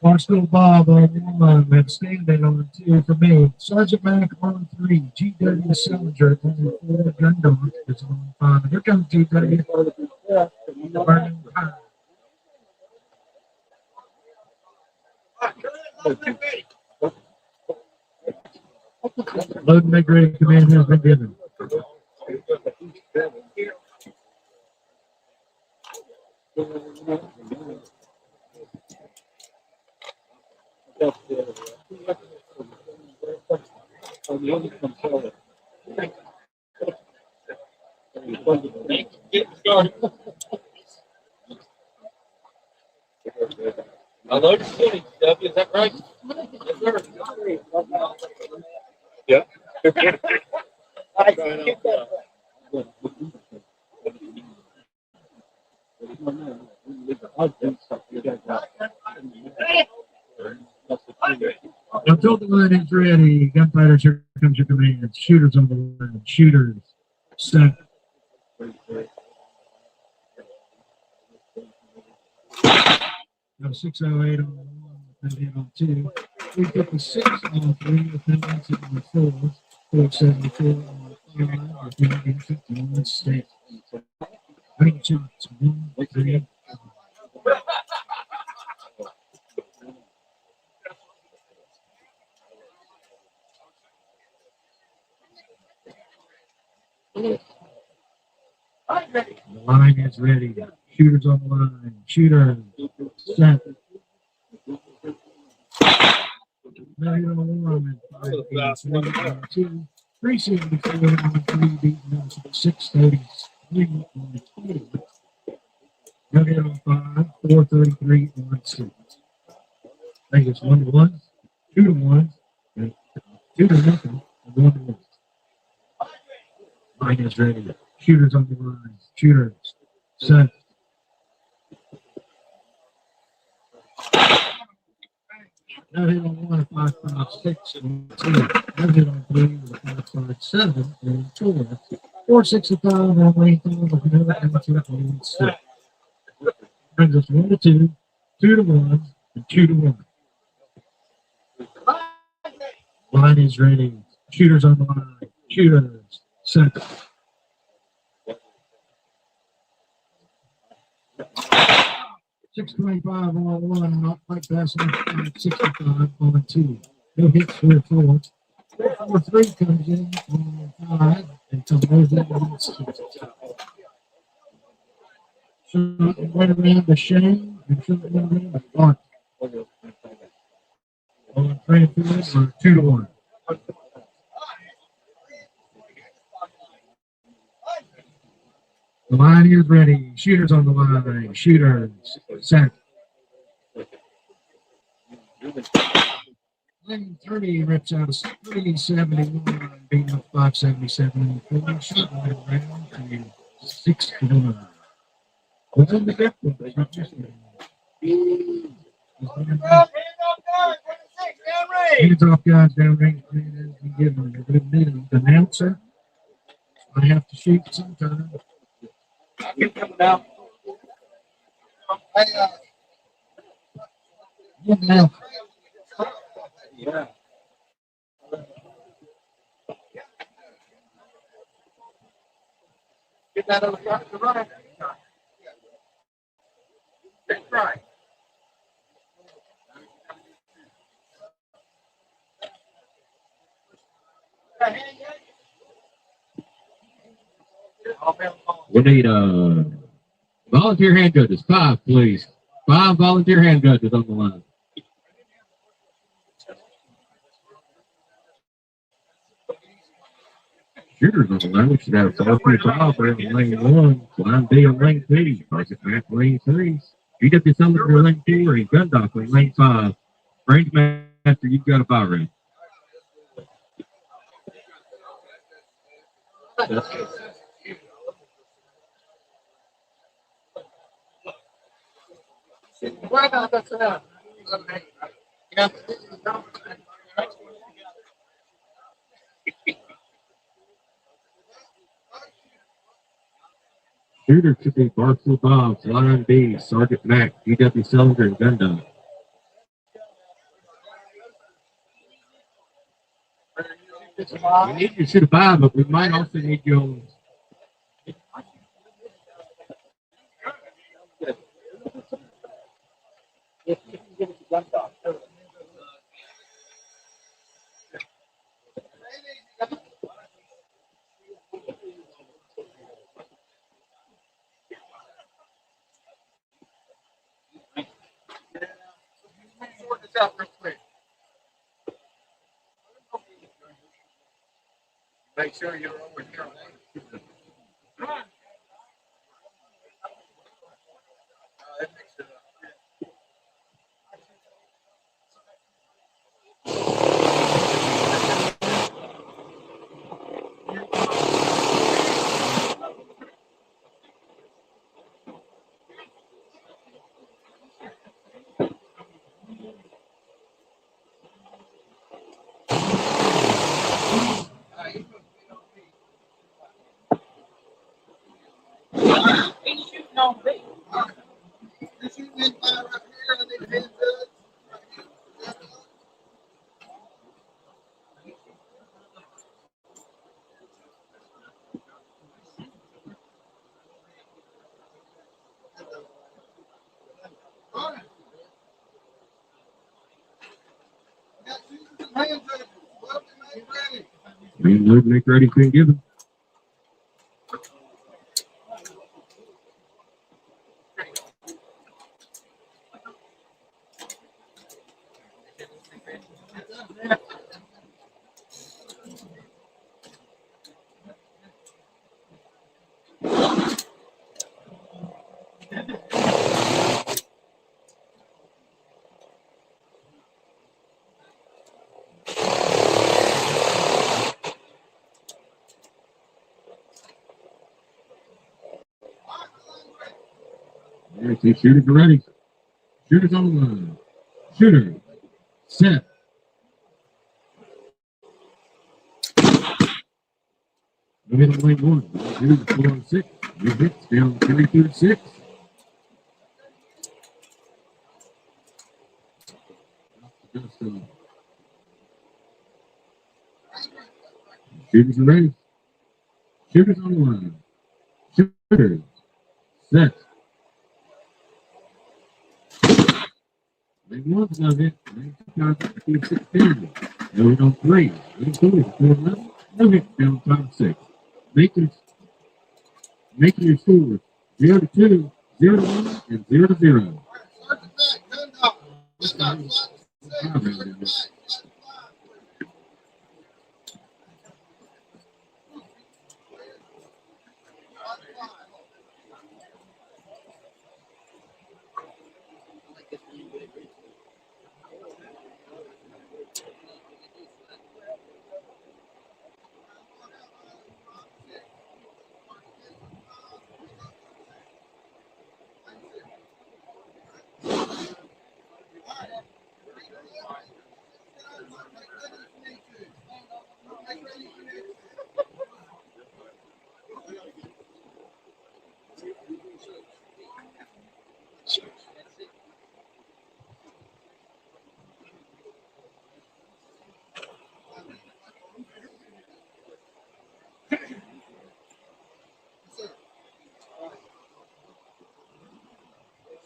Barstow Bob on 1. We have standing on 2 for me. Sergeant Mack on 3. GW Salinger on 4. Dundalk is on 5. Here comes GW. Burning high. Load and make ready command has been given. Get started. I loaded 20 stuff, is that right? Yes, sir. Yeah. Until the line is ready, gunfighters, here comes your command. Shooters on the line. Shooters set. Now 608 on 1, 38 on 2, 356 on 3, with 9 on 4, 474 on 5, with 950 on 6. Running shots 1, 3. The line is ready. Shooters on the line. Shooters set. Now you're on 1 and 5, 2, 374 on 3, beating up 633 on 2. Now you're on 5, 433 on 6. I think it's 1 to 1, 2 to 1, 2 to nothing, and 1 to 1. Line is ready. Shooters on the line. Shooters set. No hit on 1, 5, 5, 6, and 2. No hit on 3 with a 5, 5, 7, and 4. 465 on lane 5 of Miller into lane 6. Brings us 1-2, 2-1, and 2-1. Line is ready. Shooters on the line. Shooters. Set. .625 on 1, not quite fast enough. 565 on 2. No hits for 4. 4-3 comes in on 5 and comes in on 6. Shot right around the Shane and shot right around the Clark. On Cranfield are 2-1. The line is ready. Shooters on the line. Shooters. Set. Lane 30 rips out a 371, beating up 577. Shot right around to 6-1. What's in the gap? Hands off guys downrange. Give them a good minute. Announcer. I have to shoot sometime. Keep coming out. Yeah, now. Yeah. Get that over to the right. That's right. We need volunteer hand judges. 5, please. 5 volunteer hand judges on the line. Shooters on the line. We should have 4-5 for lane 1. Line B on lane 2. Target back lane 3. GW Summit for lane 4 and Gundock on lane 5. Range master, you've got a 5 range. What about that? Shooter should be Barkley Bobs, line B, Sergeant Mack, GW Cylinder, and Gundam. We need you to shoot a 5, but we might also need you on. Sort this out real quick. Make sure you're over here. Green Blue, make ready, Queen Gibbon. There's the shooters are ready. Shooters on the line. Shooter. Set. No hit on lane 1. Lane 2 is 4 on 6. No hits down 3 through 6. Justin. Shooters are ready. Shooters on the line. Shooters. Set. Lane 1's no hit. Lane 2 contact 16. No hit on 3. Lane 4 is 4-11. No hit down 5-6. Making your scores 0-2, 0-1, and 0-0.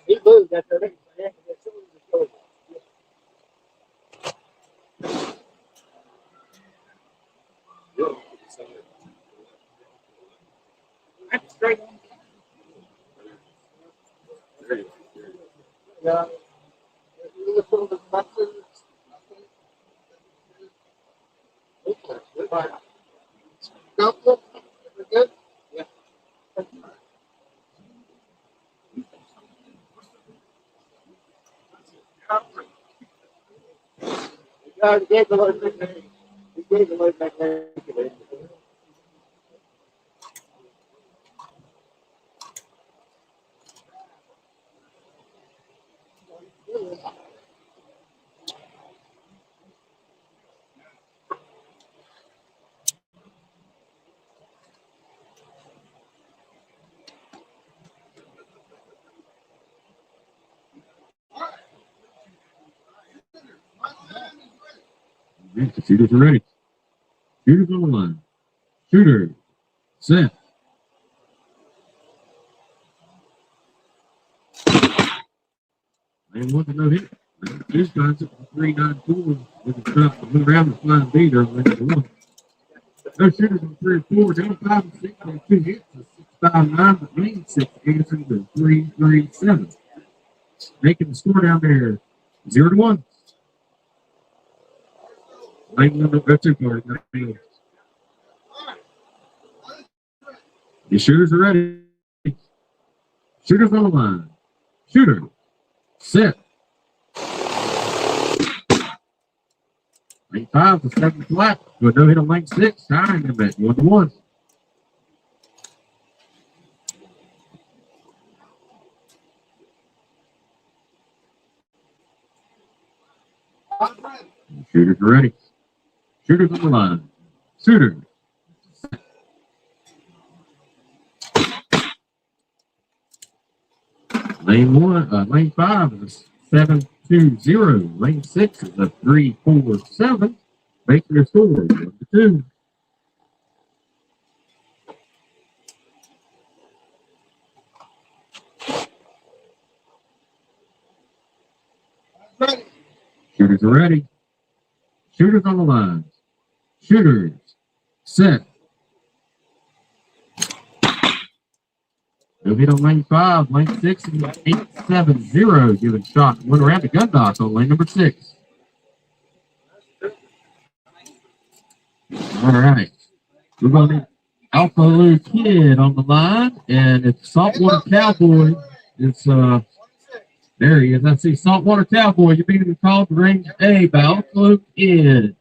He moved after that. Yeah. Couple, we're good? Yeah. No, he gave the load back. He gave the load back there. The shooters are ready. Shooters on the line. Shooter. Set. Lane 1 to no hit. Lane 2 finds it for 3-9-4 with a shot to move around the flying beater on lane 1. No shooters on 3 and 4, down 5 and 6 on 2 hits, a 6-5-9, but lane 6 answering to 3-3-7. Making the score down there 0-1. Lane 1 don't go too far. The shooters are ready. Shooters on the line. Shooter. Set. Lane 5 to 7 flat. With no hit on lane 6. Tying them at 1-1. Shooters are ready. Shooters on the line. Shooter. Lane 5 is a 7-2-0. Lane 6 is a 3-4-7. Making your score 1-2. Shooters are ready. Shooters on the line. Shooters. Set. No hit on lane 5. Lane 6 is 8-7-0. Giving shot. Went around the gun dock on lane number 6. All right. We're going to Alpha Lou Kid on the line. And if Saltwater Cowboy is, there he is. I see Saltwater Cowboy. You're being called to range A by Alpha Lou Kid.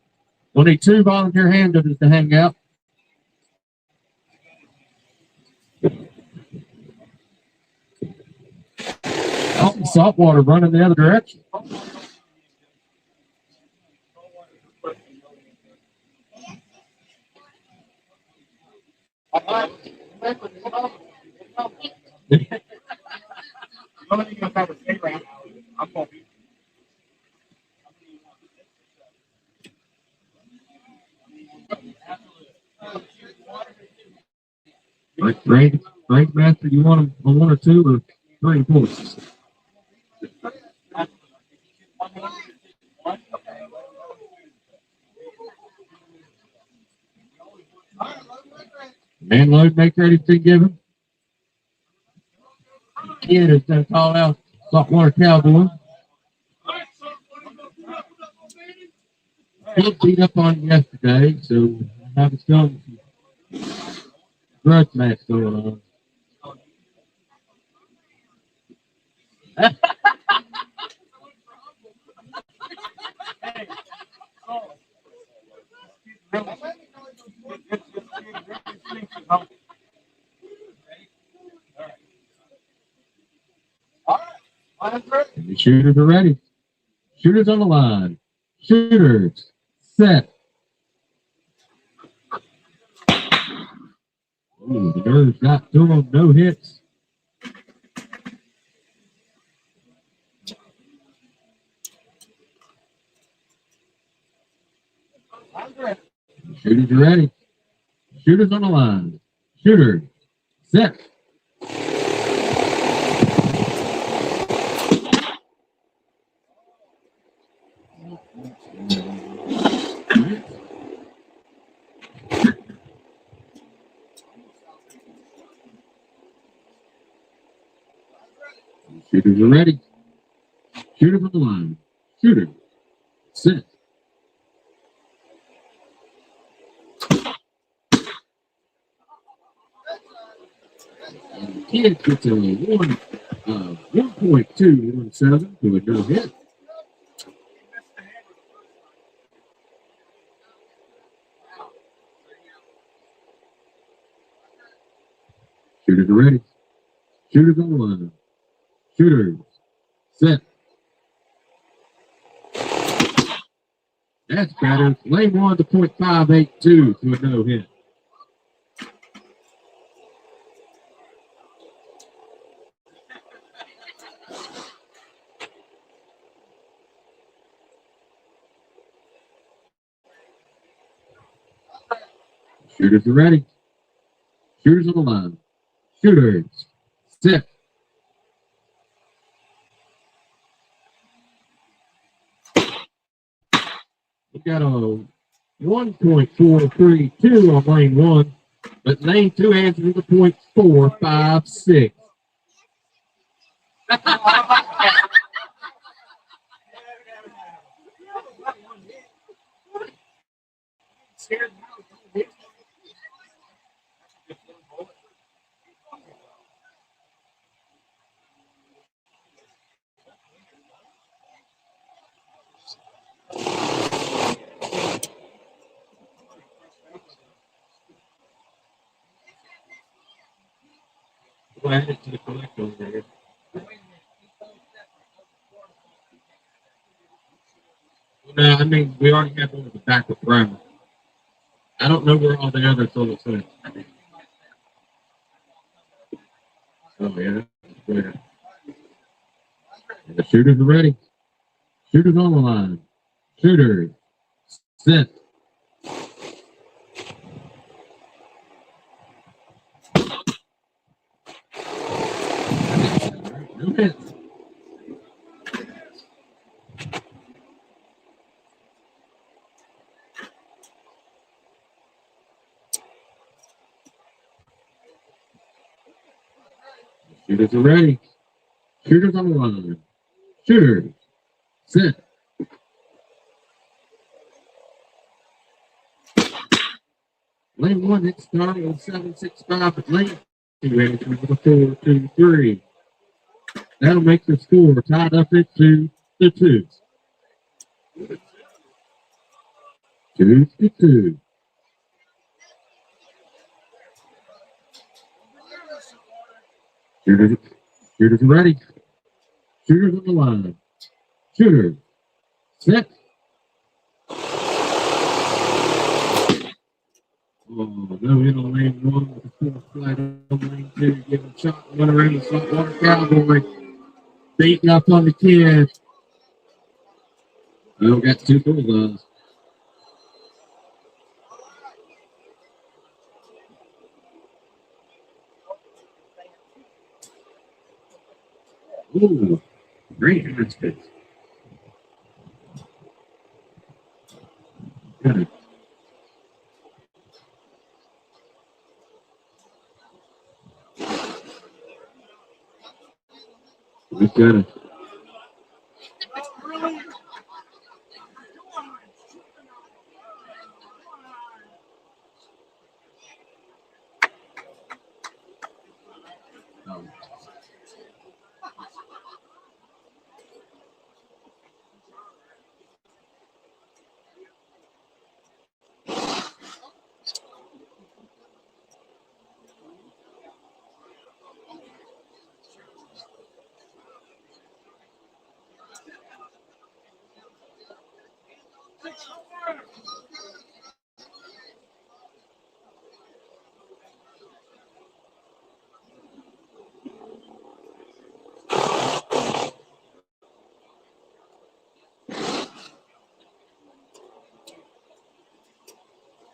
We'll need 2 volunteer handlers to hang out. Saltwater running the other direction. Rank master, you want them on 1 or 2 or 3 points? Man load, make ready to give him. Kid is going to call out saltwater cowboy. He beat up on him yesterday, so I have some grudge match going on. And the shooters are ready. Shooters on the line. Shooters set. Ooh, the nerves got to them. No hits. Shooters are ready. Shooters on the line. Shooters set. Shooters are ready. Shooters on the line. Shooter set. Kid gets a 1.217 to a no hit. Shooters are ready. Shooters on the line. Shooters set. That's better. Lane 1 to .582 to a no hit. Shooters are ready. Shooters on the line. Shooters set. We got a 1.432 on lane 1, but lane 2 answers with a .456. We'll add it to the collector there. No, I mean, we already have one at the back of Brown. I don't know where all the other toilets are. Oh, yeah. Yeah. And the shooters are ready. Shooters on the line. Shooters set. No hits. Shooters are ready. Shooters on the line. Shooters set. Lane 1 hit starting on 765, but lane 2 answers with a 4-2-3. That'll make the score tied up at 2-2. 2-2. Shooters are ready. Shooters on the line. Shooters set. Oh, no hit on lane one with the fourth flag on lane two. Giving a shot one around the Saltwater Cowboy. Beating up on the kid. Oh, got two bulldogs. Ooh, great handspin. Good. We got it.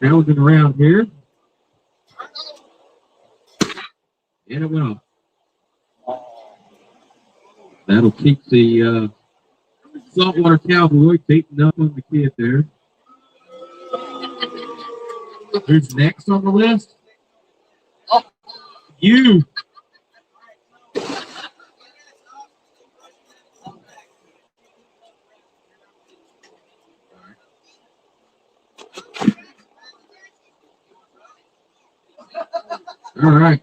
Now we're going around here. And it went off. That'll keep the Saltwater Cowboy beating up on the kid there. Who's next on the list? You. All right.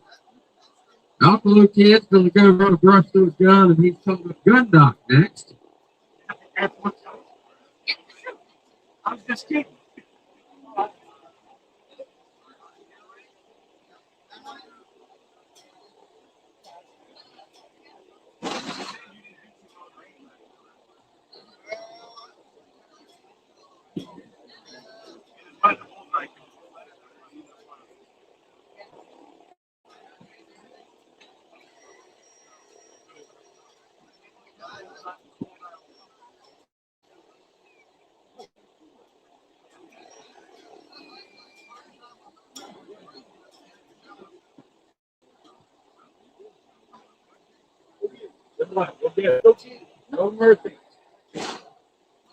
Alpha kid's going to go run a brush to his gun, and he's coming with gun knock next. I was just kidding. No mercy.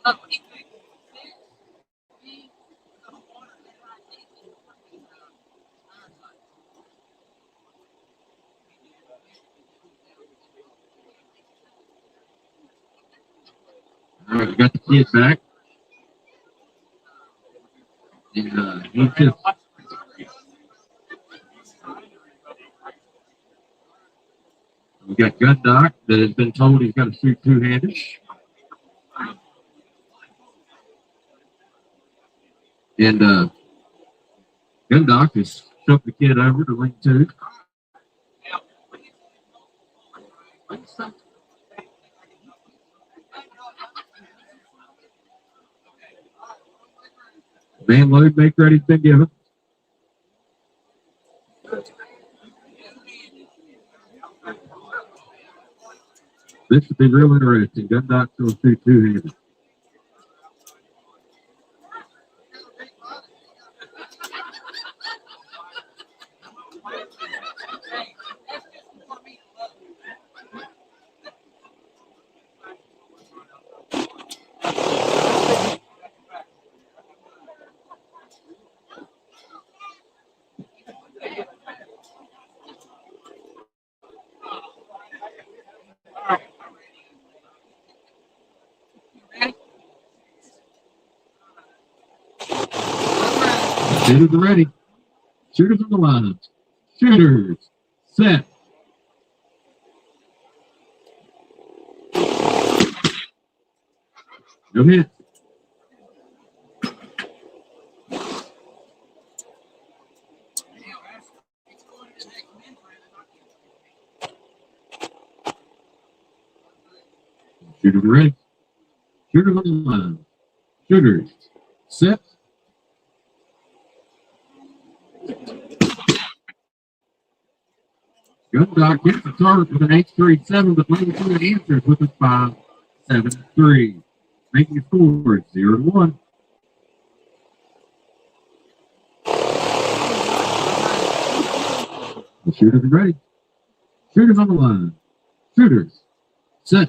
All right, we got the kid back. And he just. We got gun knock that has been told he's got to shoot two-handed. And gun knock has shoved the kid over to lane two. Man load, make ready's been given. This should be real interesting. Gun knock's going to shoot two-handed. Shooters are ready. Shooters on the line. Shooters. Set. No hit. Shooters are ready. Shooters on the line. Shooters. Set. Gundock gets the target with an 8.37, but Lane 2 answers with a 5.73. Making the score 0-1. The shooters are ready. Shooters on the line. Shooters. Set.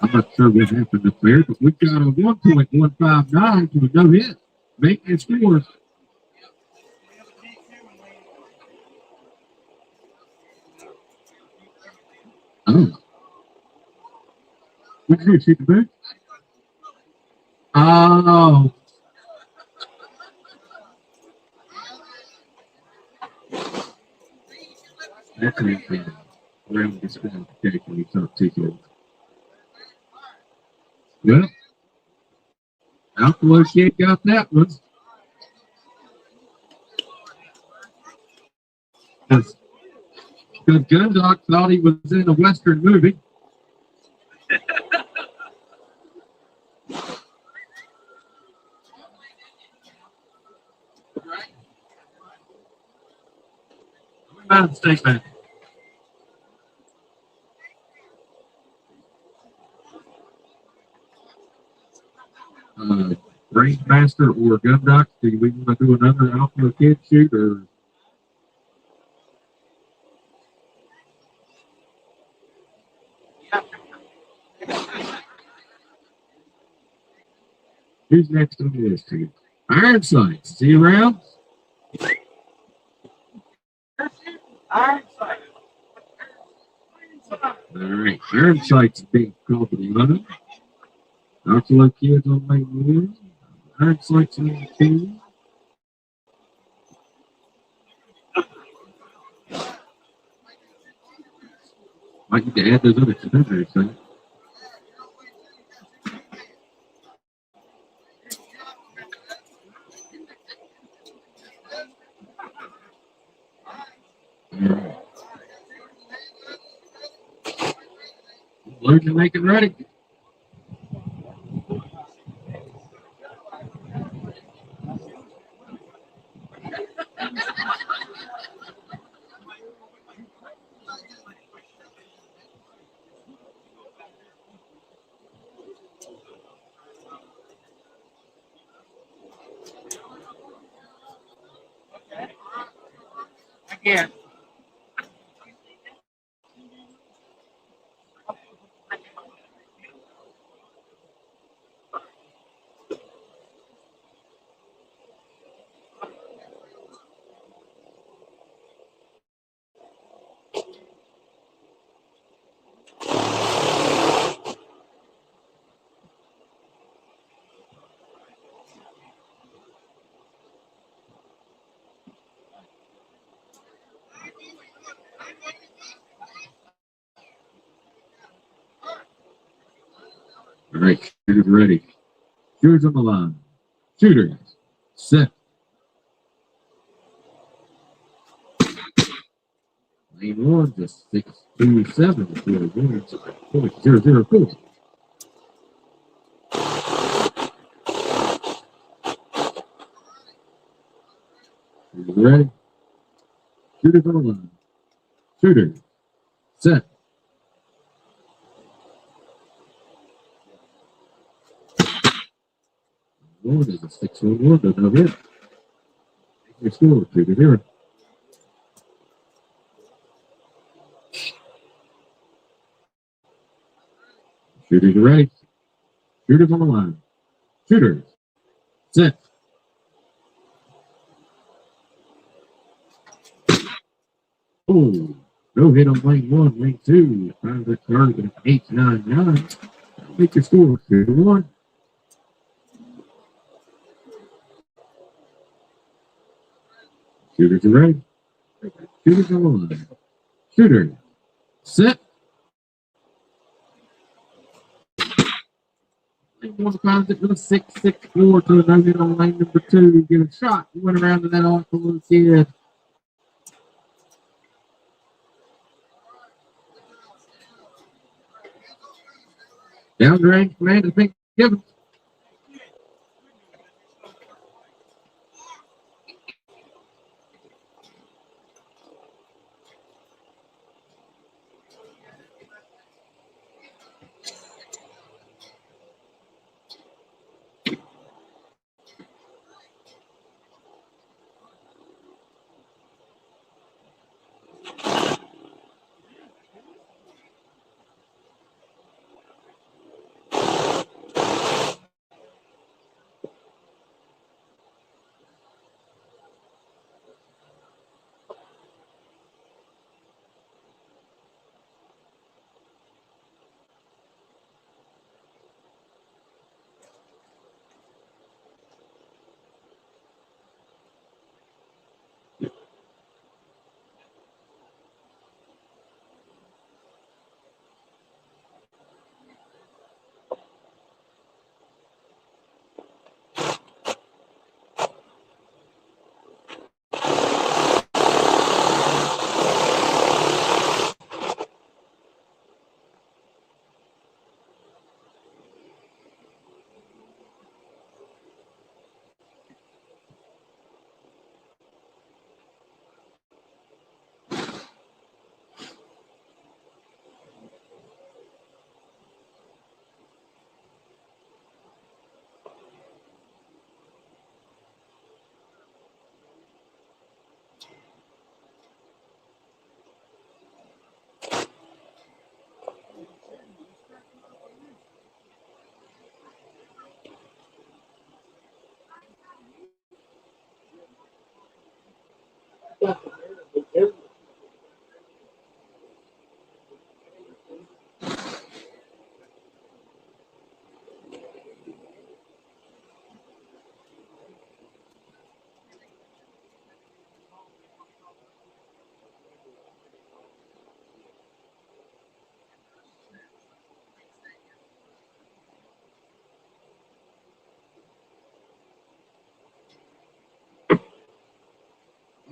I'm not sure what happened up there, but we've got a 1.159 to a no hit. Making it scores. Oh. What did you shoot the boot? Oh. That's an interesting round disqualification. He's not too good. Well, Alpha Kid got that one. Because Gundock thought he was in a Western movie. Bad statement. Range Master or Gundock, do we want to do another Alpha Kid shoot or? Who's next on the list here? Iron Sights. See you around? All right. Iron Sights is being called to the 11. Alpha Kids on lane 1. Iron Sights on the 2. Might need to add those other competitors, huh? Loading and making ready. Again. All right, shooters ready. Shooters on the line. Shooters. Set. Lane 1, just 6.27. 0.004. Shooters ready. Shooters on the line. Shooters. Set. One is a 6-1-1, doesn't have it. Your score, 2-0. Shooters are ready. Shooters on the line. Shooters. Set. Oh, no hit on lane 1, lane 2. Finds the target at 8.99. Make your score 2-1. Shooters are ready. Shooters on the line. Shooter. Set. One finds it with a 6.64 to a no hit on lane number 2. Get a shot. He went around to that awful kid. Down the range, Commander Pink Gibbons.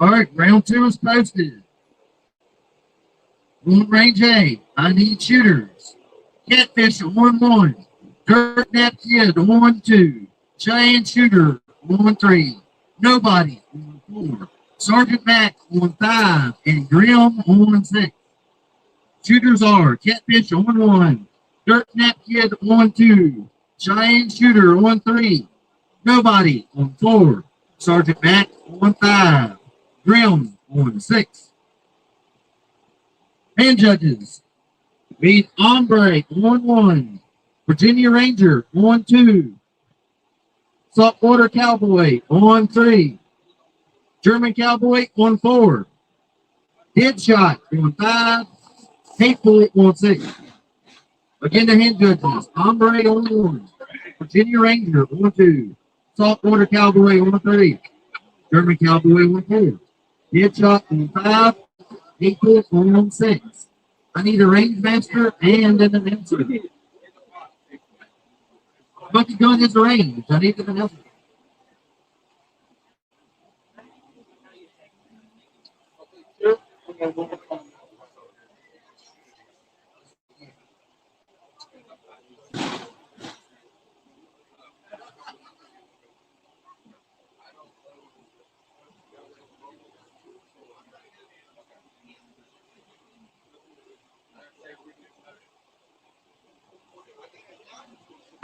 All right, round 2 is posted. On range A, I need shooters. Catfish on 1. Dirt Nap Kid on 2. Giant Shooter on 3. Nobody on 4. Sergeant Mac on 5. And Grim on 6. Shooters are Catfish on 1. Dirt Nap Kid on 2. Giant Shooter on 3. Nobody on 4. Sergeant Mac on 5. Grim on 6. And judges. Meet Ombre on 1. Virginia Ranger on 2. Saltwater Cowboy on 3. German Cowboy on 4. Deadshot on 5. Hateful on 6. Again, the hand judges. Ombre on 1. Virginia Ranger on 2. Saltwater Cowboy on 3. German Cowboy on 4. Deadshot on 5. Hateful on 6. I need a range master and an announcer. Bucky Gun is range. I need an announcer.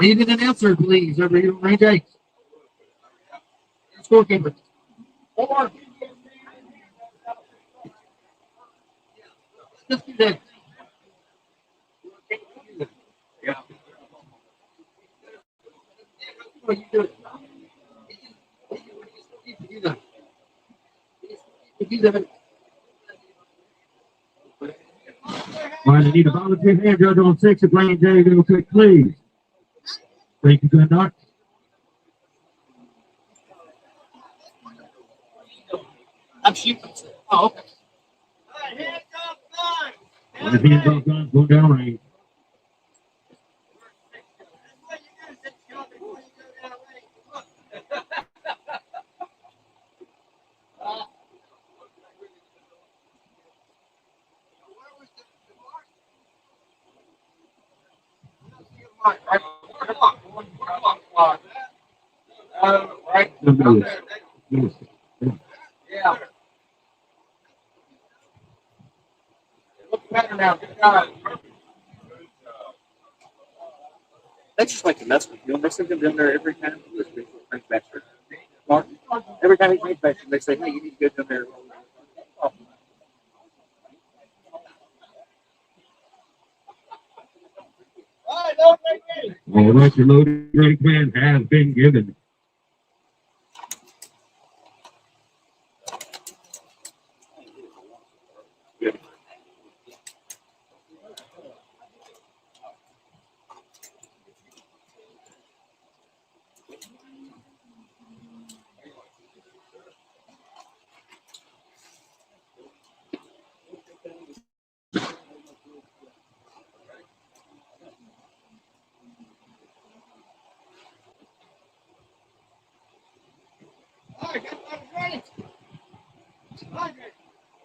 Need an announcer, please, over here on range 8. Scorekeeper. 4. Just do that. Yeah. What you doing? All right, I need a volunteer hand judge on 6 at range 8 real quick, please. Thank you, good night. I'm shooting. Oh, okay. Well, the hands off guns going down range. Right. Yeah. Looks better now. Good job. That's just like the mess with you. They send them down there every time. Mark, every time he comes back, they say, hey, you need to go down there. All right, your loading ready plan has been given.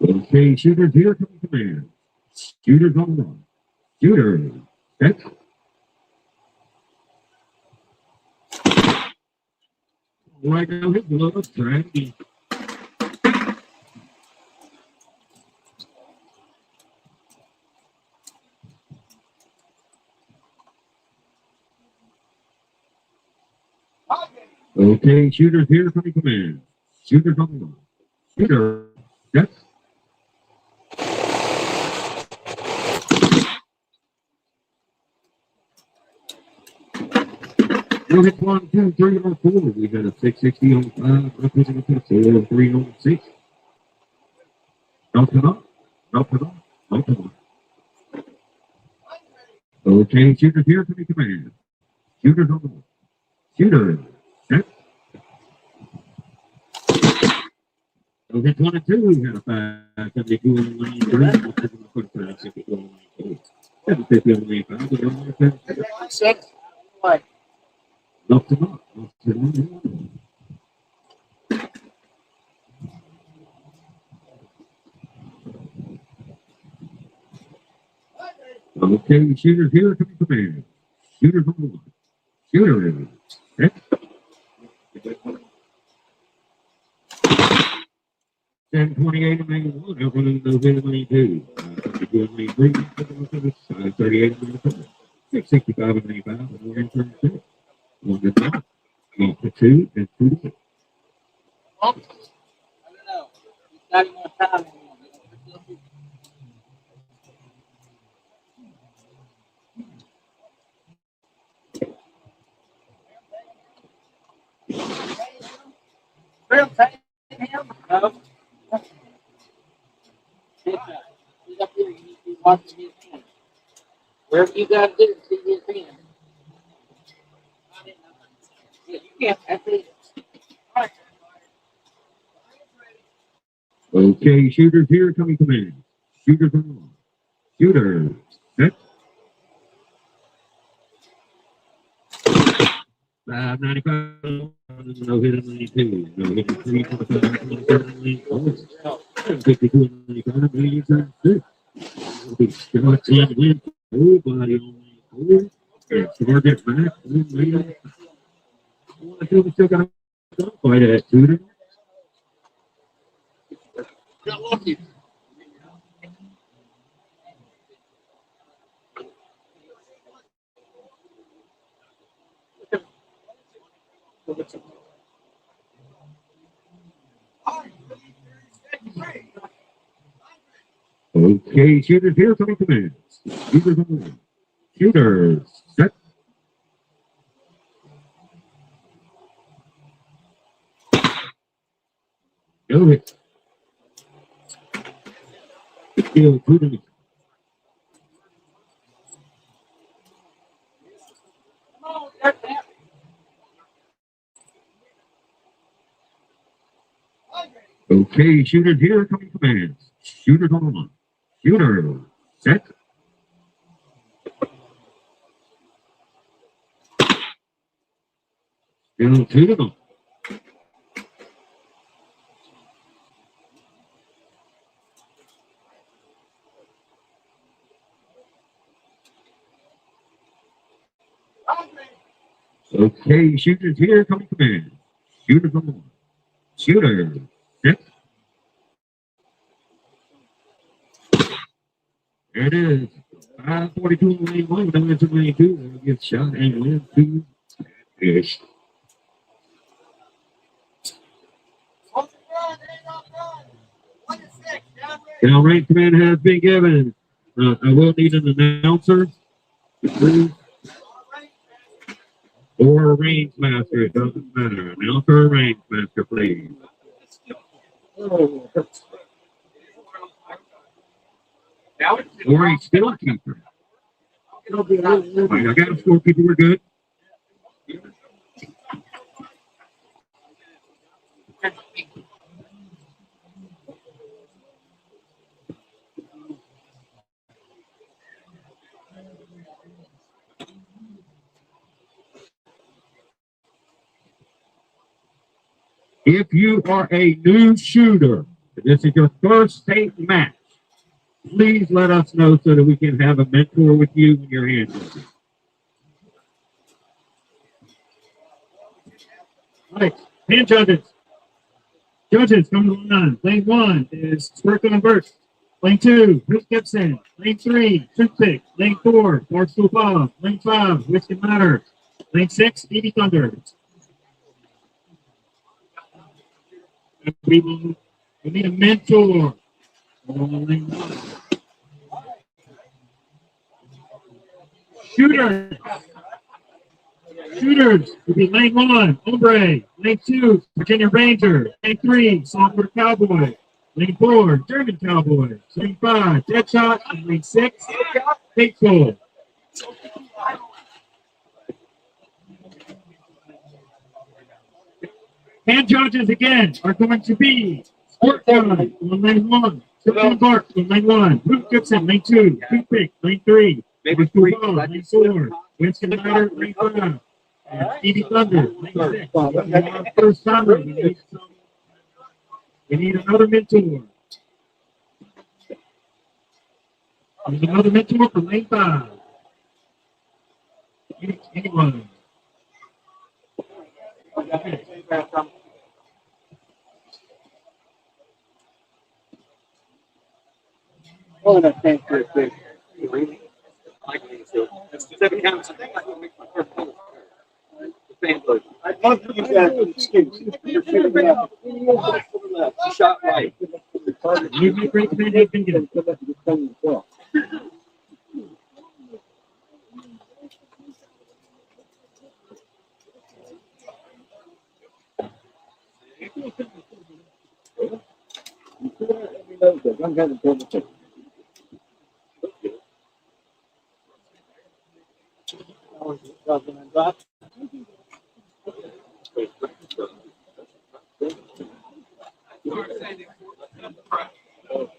Okay, shooters here come command. Shooters on 1. Shooter. Set. Right now, his gloves tracking. Okay, shooters here from command. Shooters on 1. Shooter. Set. We'll hit 1, 2, 3 on 4. We got a 660 on 5, representing a 4, 3 on 6. Open up. Open up. Open up. Okay, shooters here to be command. Shooters on the wall. Shooter. Set. So hit 1 and 2. We had a 572 on the lane 3. 572 on the lane 2. 750 on the lane 5. But on the lane 5. 6. What? Knocked him up. Knocked him up. Okay, shooters here to be command. Shooters on the line. Shooter is set. 728 in lane 1. Opening those in lane 2. 52 in lane 3. 38 in lane 4. 665 in lane 5. And we're in turn 6. 1 to 9. Off to 2 and 2 to 6. I don't know. He's got more time. Real take him? No. He's up here. You need to be watching his hand. Wherever you got to do, see his hand. Yeah, you can't. That's it. All right. Okay, shooters here coming command. Shooters on the line. Shooter set. 595. No hit in lane 2. No hit in 3. 27 in lane 4. 52 in lane 5. Lane turn 6. Big starts in lane 4. Body on lane 4. And start it back. Lane 1 2. We still got a fight at shooter. Got lucky. Okay, shooters here coming command. Shooters on the line. Shooters set. Go hit. Still 2 to 9. Okay, shooters here coming commands. Shooters on the line. Shooter set. Still 2 to 9. Okay, shooters here coming command. Shooters on the line. Shooter set. There it is. 542 in lane 1. No answer in lane 2. That'll get shot and win 2 fish. Now, rank command has been given. I will need an announcer, please, or a range master. It doesn't matter. Announcer or range master, please. Or a still keeper. All right, I got a scorekeeper. We're good. If you are a new shooter, this is your first state match, please let us know so that we can have a mentor with you when you're handling. All right, hand judges. Judges, come to the line. Lane 1 is Squircle and Burst. Lane 2, Bruce Gibson. Lane 3, Toothpick. Lane 4, Barstool Bob. Lane 5, Whiskey Matter. Lane 6, Stevie Thunder. We need a mentor. Shooter. Shooters will be lane 1, Ombre. Lane 2, Virginia Ranger. Lane 3, Saltwater Cowboy. Lane 4, German Cowboys. Lane 5, Deadshot. And lane 6, Hateful. Hand judges again are going to be Sport Gun on lane 1, Silver Bark on lane 1, Luke Gibson, lane 2, Toothpick, lane 3, Maybe 3, lane 4, Winston Ryder, lane 5, and Stevie Thunder, lane 6. First timer, we need another mentor. There's another mentor for lane 5. Anyone? Oh, that thank you. Seven counts. I'd love to use that as an excuse. You're figuring out. You shot right. Movement break command has been given.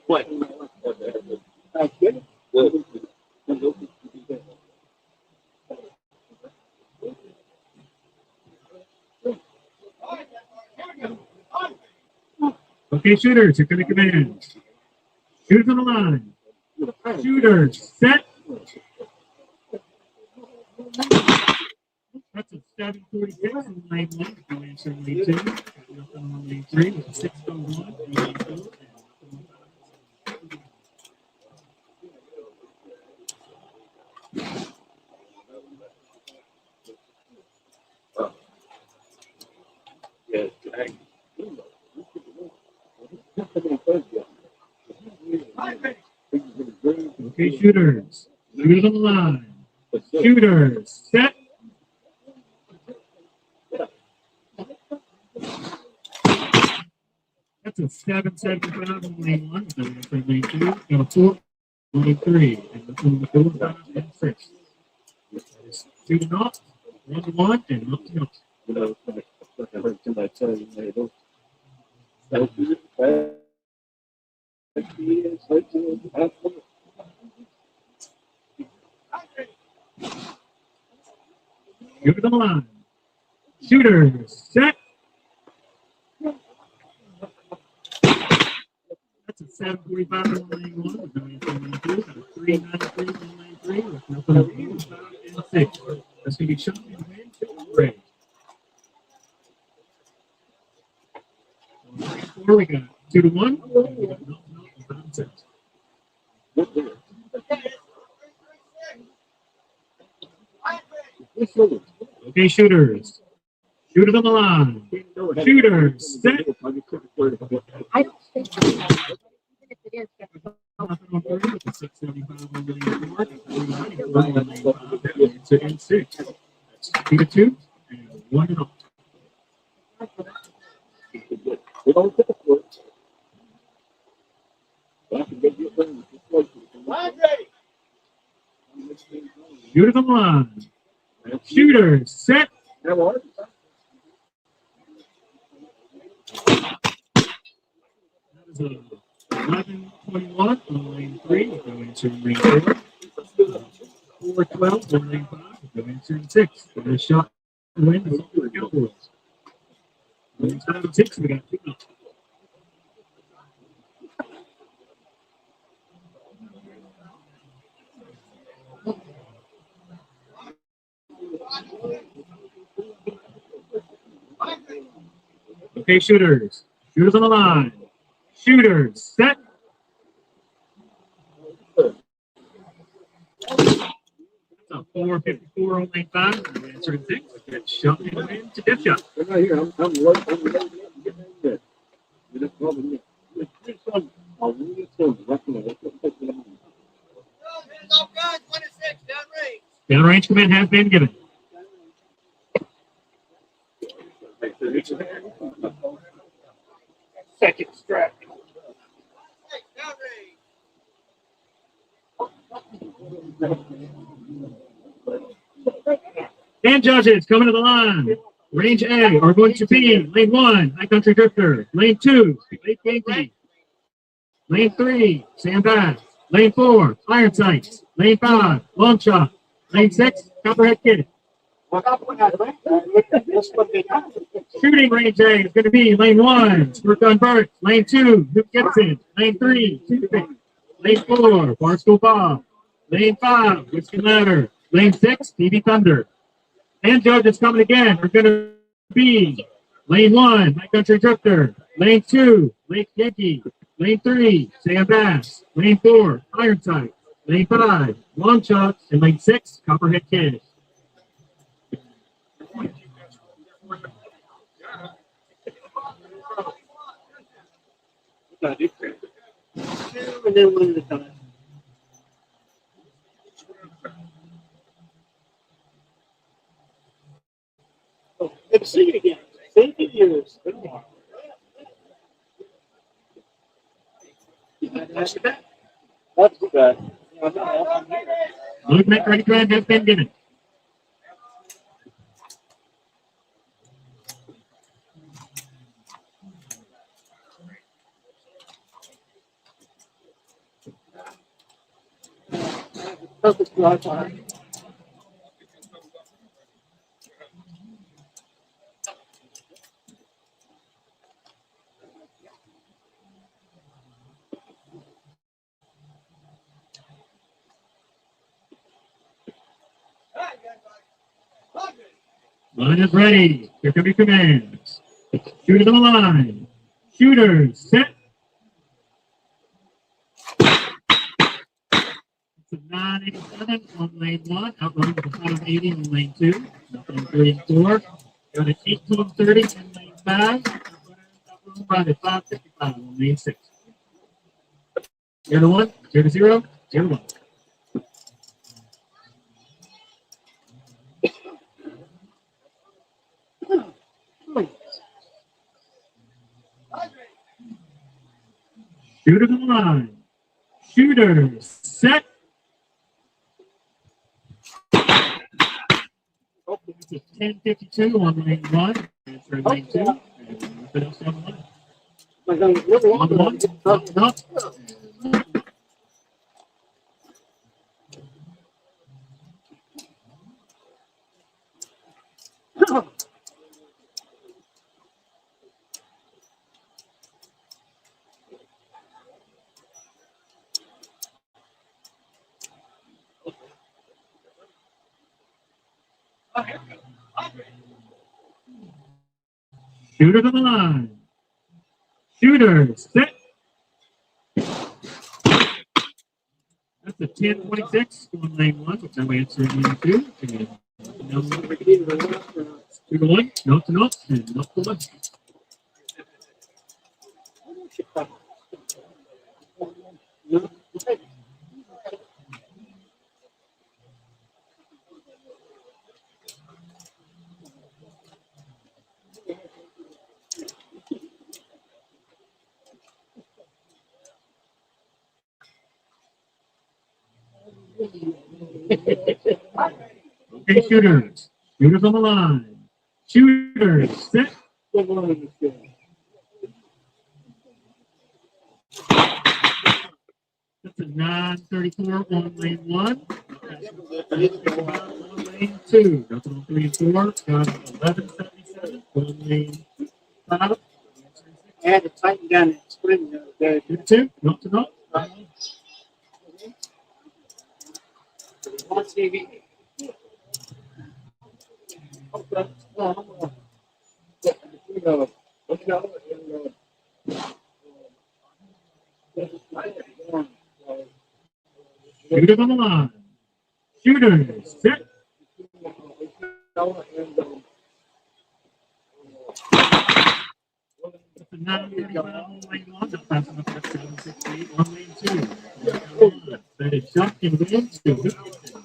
What? Okay, shooters, you're going to come in. Shooters on the line. Shooters, set. That's a 746 on lane 1. No answer on lane 2. Nothing on lane 3. With a 601 on lane 4. Okay, shooters. Shooters on the line. Shooters, set. That's a 775 on lane 1. No answer on lane 2. Got a 4 on lane 3. And on the 4, 5, and 6. That is 2 to naught, 1 to 1, and not to naught. Go to the line. Shooters, set. That's a 745 on lane 1 with no answer on lane 2. Got a 393 on lane 3 with nothing on lane 5 and 6. That's going to be shot in the wind to break. On lane 4, we got 2 to 1. And we got nothing else on 6. Okay, shooters. Shooters on the line. Shooters, set. I don't think so. Even if it is, Nothing on 3 with a 675 on lane 4. 394 on lane 5 and 6. That's 2 to 2 and 1 to 0. Shooters on the line. Shooters, set. That is a 1121 on lane 3. Go into lane 4. 412 on lane 5. Go into 6. Got a shot to win the Silver Cowboys. Lane 5 and 6, we got 2 0. Okay, shooters. Shooters on the line. Shooters, set. That's a 454 on lane 5. No answer in 6. Get shot in the wind to death shot. I'm not here. I'm late. Downrange command has been given. Second strap. And judges coming to the line. Range A are going to be lane 1, High Country Drifter. Lane 2, Lake Yankee. Lane 3, Sam Bass. Lane 4, Iron Sights. Lane 5, Long Shot. Lane 6, Copperhead Kid. Shooting range A is going to be lane 1, Squirt Gun Burt. Lane 2, Luke Gibson. Lane 3, Toothpick. Lane 4, Barstool Bob. Lane 5, Whiskey Ladder. Lane 6, TV Thunder. And judges coming again are going to be lane 1, High Country Drifter. Lane 2, Lake Yankee. Lane 3, Sam Bass. Lane 4, Iron Sight. Lane 5, Long Shots. And lane 6, Copperhead Kid. And then one at a time. Oh, good to see you again. Thank you. Years. Good one. That's too bad. That's too bad. Movement ready plan has been given. Perfect drive time. Line is ready. Here come your commands. Shooters on the line. Shooters, set. It's a 987 on lane 1, outrunning with a 580 on lane 2, nothing on 3 and 4. Got an 1830 in lane 5, outrunning by the 555 on lane 6. 0 to 1, 0 to 0, 0 to 1. Shooters on the line. Shooters, set. Oh, it's a 1052 on lane 1. Transfer lane 2. And nothing else on the line. On the 1. Up. Shooters on the line. Shooters, set. That's a 1026 on lane 1, which I'm answering lane 2. And number 2 to 1, not to not, and not to 1. Okay, shooters. Shooters on the line. Shooters, set. That's a 934 on lane 1. On lane 2. Nothing on 3 and 4. Got 1177 on lane 5. I had to tighten down that spring the other day. 2, not to not. On TV. Okay. Shooters on the line. Shooters, set. That's a 935 on lane 1. That's passing up at 768 on lane 2. That is shot and wins to Wilkinson.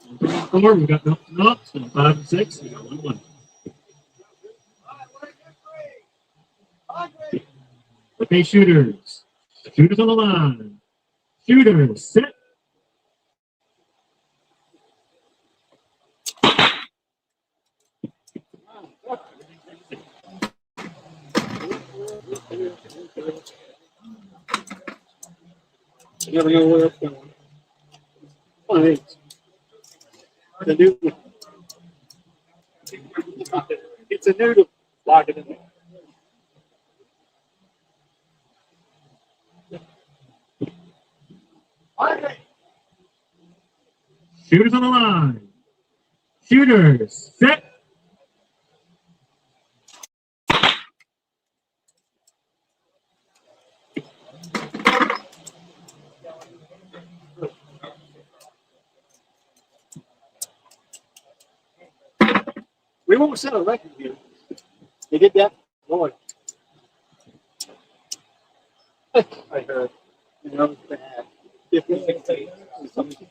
On 3 and 4, we got nothing knots. On 5 and 6, we got 1-1. Okay, shooters. Shooters on the line. Shooters, set. You never know where it's going. Oh, hey. The new. It's a new to lock it in there. Shooters on the line. Shooters, set. We won't set a record here. They did that. Lord. I heard. You know, it's bad. 50, 60, something.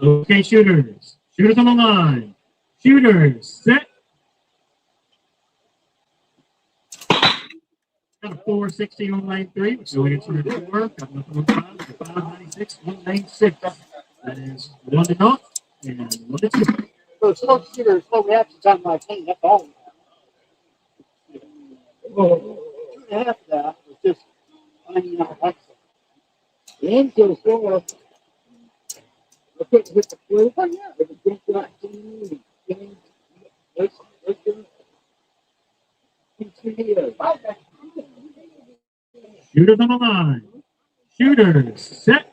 Okay, shooters. Shooters on the line. Shooters, set. Got a 460 on lane 3. Going into the 4. Got nothing on 5. 596, 196. That is 1-0 and 1-2. So slow shooters, slow reactions on my team. That's all. 2.5 of that was just finding out excellent. Into 4. I couldn't hit the blue. Oh, yeah. It was just not team. Shooters on the line. Shooters, set.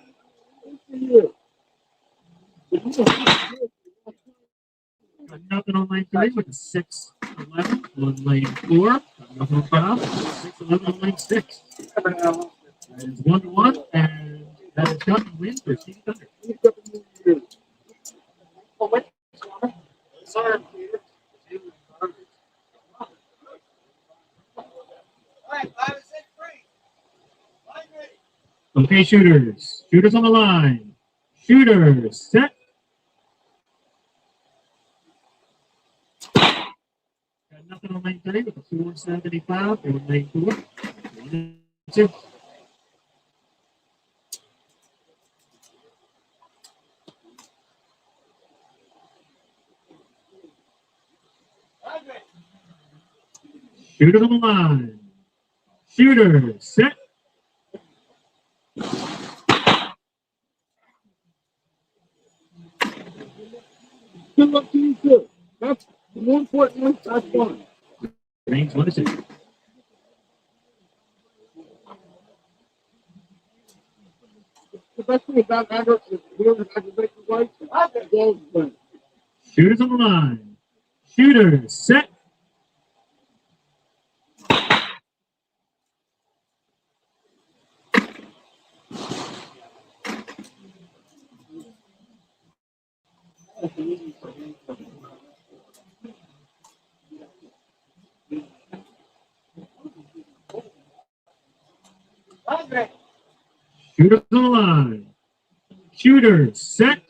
Got nothing on lane 3 with a 6-11 on lane 4. Got nothing on 5. 6-11 on lane 6. That is 1-1, and that is Chuck and win for Steve Thunder. Okay, shooters. Shooters on the line. Shooters, set. Got nothing on lane 3 with a 475 on lane 4. 1-2. Shooters on the line. Shooters, set. Good luck to you, too. That's the more important one. That's one. Range 1-2. The best thing about Maddox is whoever has the best lights, I got goals win. Shooters on the line. Shooters, set. Shooters on the line. Shooters, set.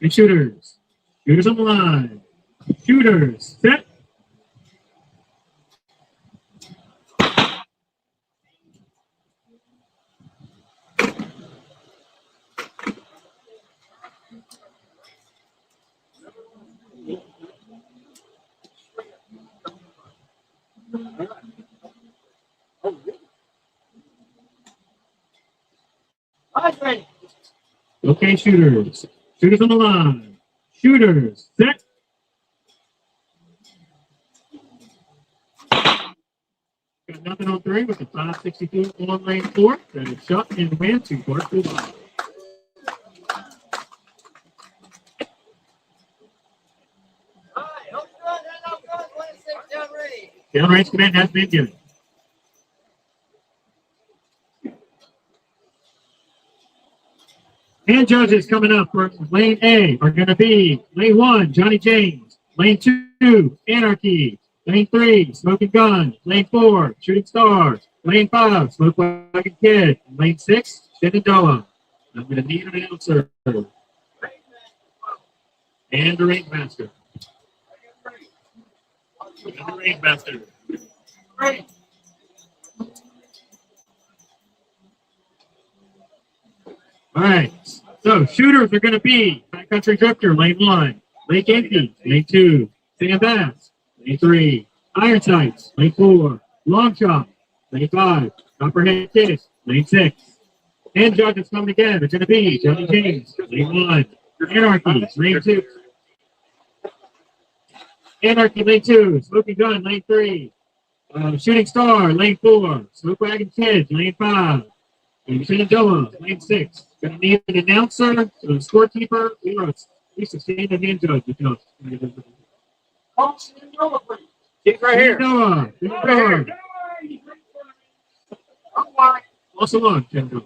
And shooters. Shooters on the line. Shooters, set. Okay, shooters. Shooters on the line. Shooters, set. Got nothing on 3 with the 562 on lane 4. That is shot and win to Barstool Ball. Downrange command has been given. And judges coming up for lane A are going to be lane 1, Johnny James. Lane 2, Anarchy. Lane 3, Smoking Gun. Lane 4, Shooting Stars. Lane 5, Smoke Like a Kid. Lane 6, Shenandoah. I'm going to need an answer. And the ring master. And the ring master. All right. So shooters are going to be Backcountry Drifter, lane 1. Lake Yankee, lane 2. Sam Bass, lane 3. Iron Sights, lane 4. Long Shot, lane 5. Copperhead Kiss, lane 6. And judges coming again. It's going to be Johnny James, lane 1. Anarchy, lane 2. Anarchy, lane 2. Smoking Gun, lane 3. Shooting Star, lane 4. Smoke Wagon Kids, lane 5. And Shenandoah, lane 6. Going to need an announcer, a scorekeeper, or at least a stand-in hand judge. If you know. Keep right here. Shenandoah, Shenandoah. Also on, Shenandoah.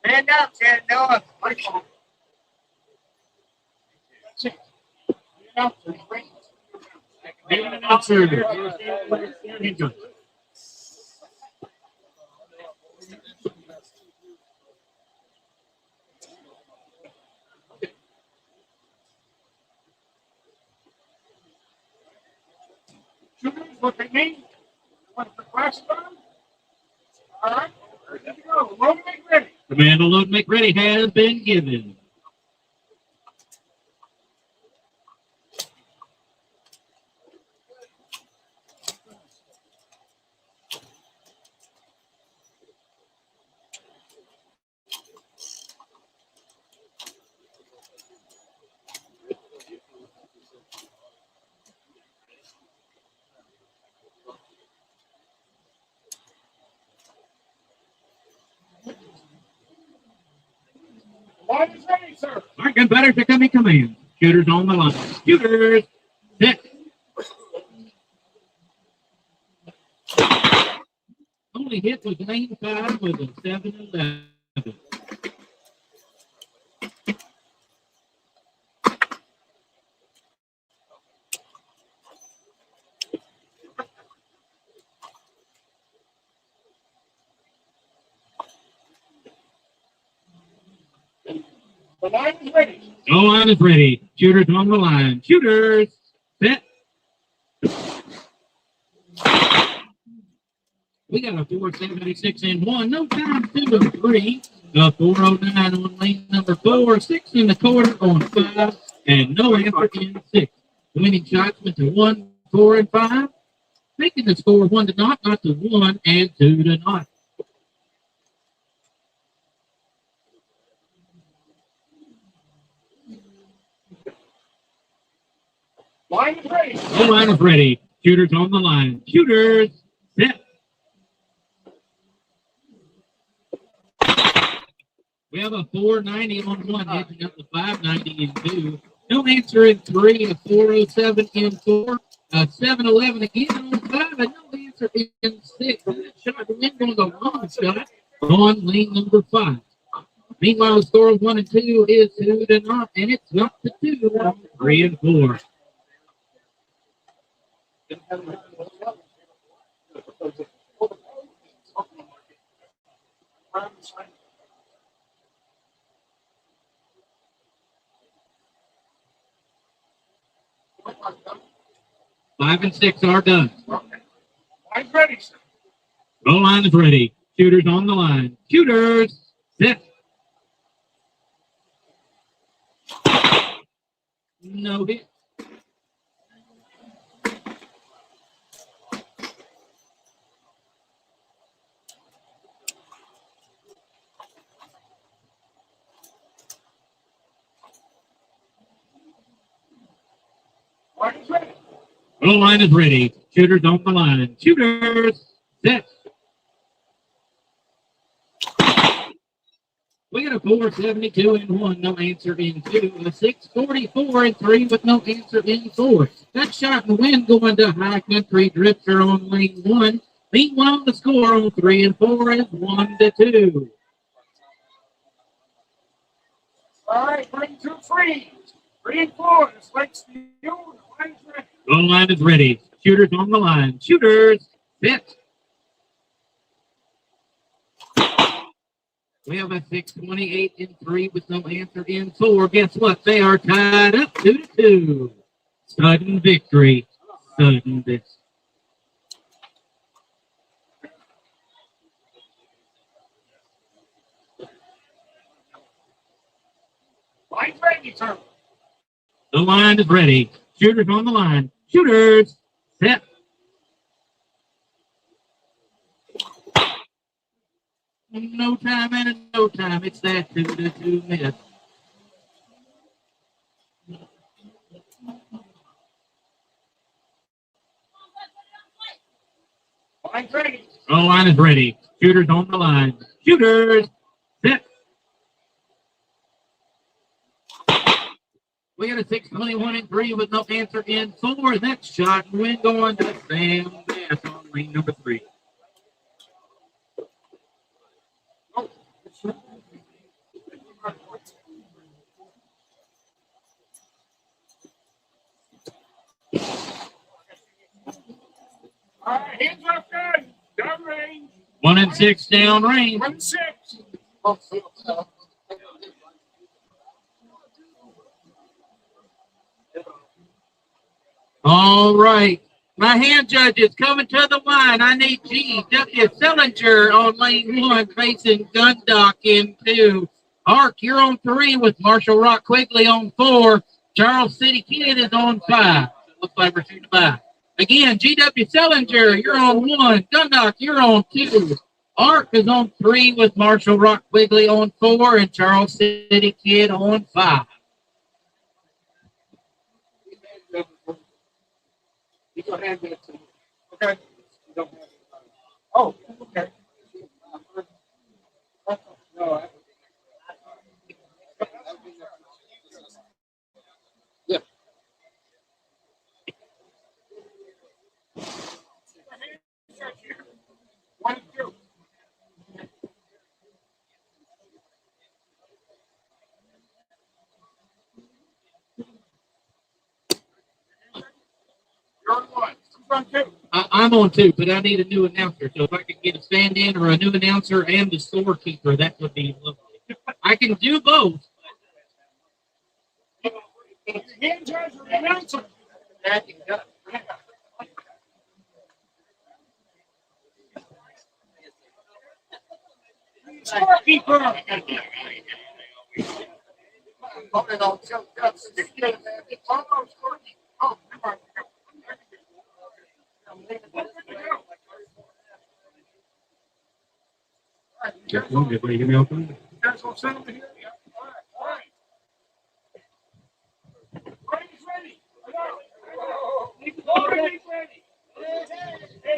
Stand up, Shenandoah. Need an announcer. Hand judge. Look at me. Want the flash on? All right. There you go. Load make ready. Command to load make ready has been given. Line is ready, sir. All right, good better to come in command. Shooters on the line. Shooters. Set. Only hit was lane 5 with a 7-11. The line is ready. The line is ready. Shooters on the line. Shooters. Set. We got a 476 and 1. No time, 2 and 3. A 409 on lane number 4. 6 in the quarter on 5. And no answer in 6. Winning shots went to 1, 4, and 5. Making the score 1 to 0, not to 1 and 2 to 0. Line is ready. The line is ready. Shooters on the line. Shooters. Set. We have a 490 on 1, edging up to 590 in 2. No answer in 3, a 407 in 4, a 711 again on 5, and no answer in 6. That shot went on the long shot on lane number 5. Meanwhile, the score of 1 and 2 is 2 to 0, and it's up to 2, 3 and 4. Five and 6 are done. Line's ready, sir. The line is ready. Shooters on the line. Shooters. Set. No hit. Line is ready. The line is ready. Shooters on the line. Shooters. Set. We got a 472 in 1, no answer in 2. A 644 in 3 with no answer in 4. That shot in the wind going to High Country Drifter on lane 1. Meanwhile, the score on 3 and 4 is 1 to 2. All right, bring to freeze. 3 and 4. This makes the line is ready. The line is ready. Shooters on the line. Shooters. Set. We have a 628 in 3 with no answer in 4. Guess what? They are tied up 2-2. Sudden victory. Sudden victory. Line's ready, sir. The line is ready. Shooters on the line. Shooters. Set. No time and no time. It's that 2-2 miss. Line's ready. The line is ready. Shooters on the line. Shooters. Set. We got a 621 in 3 with no answer in 4. That shot and win going to Sam Bass on lane number 3. All right, hands up, guys. Down range. 1 and 6 down range. 1 and 6. All right. My hand judges coming to the line. I need G.W. Sellinger on lane 1 facing Gundock in 2. Ark, you're on 3 with Marshall Rock Quigley on 4. Charles City Kid is on 5. Looks like we're shooting by. Again, G.W. Sellinger, you're on 1. Gundock, you're on 2. Ark is on 3 with Marshall Rock Quigley on 4 and Charles City Kid on 5. You go ahead and get it to me. Okay. You don't have it. Oh, okay. No, yeah. One, two. You're on 1. Who's on 2? I'm on 2, but I need a new announcer. So if I could get a stand-in or a new announcer and the scorekeeper, that would be lovely. I can do both. Hand judge or announcer? Scorekeeper. Everybody hear me okay? You guys all set over here? Yeah. All right. Ready's ready. Ready's ready.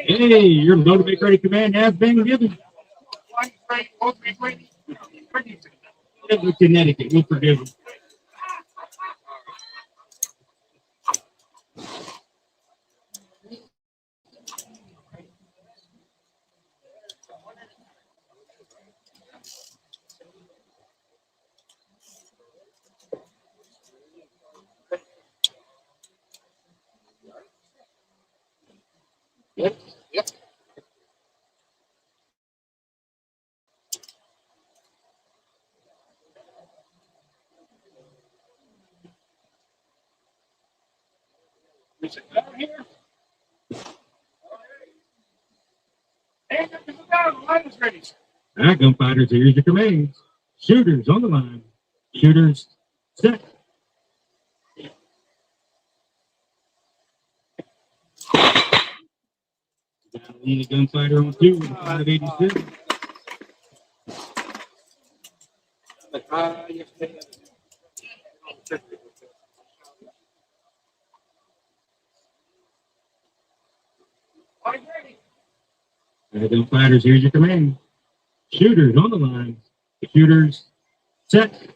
Hey, your load make ready command has been given. Line's ready. Both be ready. Ready. Live with Connecticut. We'll forgive them. Yep. Is it down here? Hands up to the down. The line is ready. All right, gunfighters, here's your commands. Shooters on the line. Shooters set. Only gunfighter on 2 with 587. Line ready. All right, gunfighters, here's your command. Shooters on the line. Shooters set.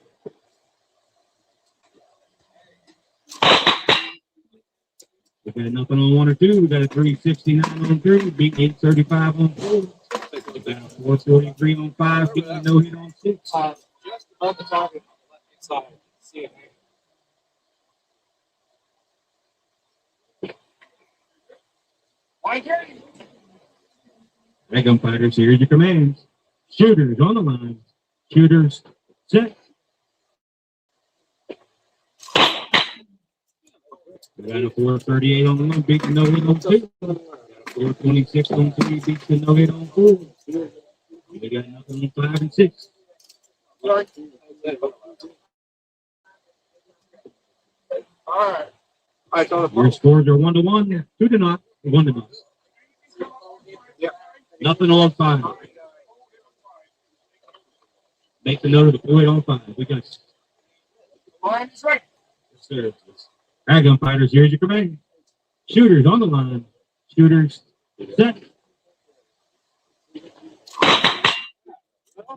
We got nothing on 1 or 2. We got a 369 on 3. Beat 835 on 4. We got a 443 on 5. Beat no hit on 6. Just above the target. Inside. See it. Line ready. Ag umpires, here's your commands. Shooters on the line. Shooters set. We got a 438 on the one, beats the no hit on two. 426 on three, beats the no hit on four. We got nothing on 5 and 6. All right. I thought Your scores are 1-1, 2-0, 1-0. Nothing on 5. Make the note of the 4 on 5. We got line is right. sir. Ag umpires, here's your command. Shooters on the line. Shooters set.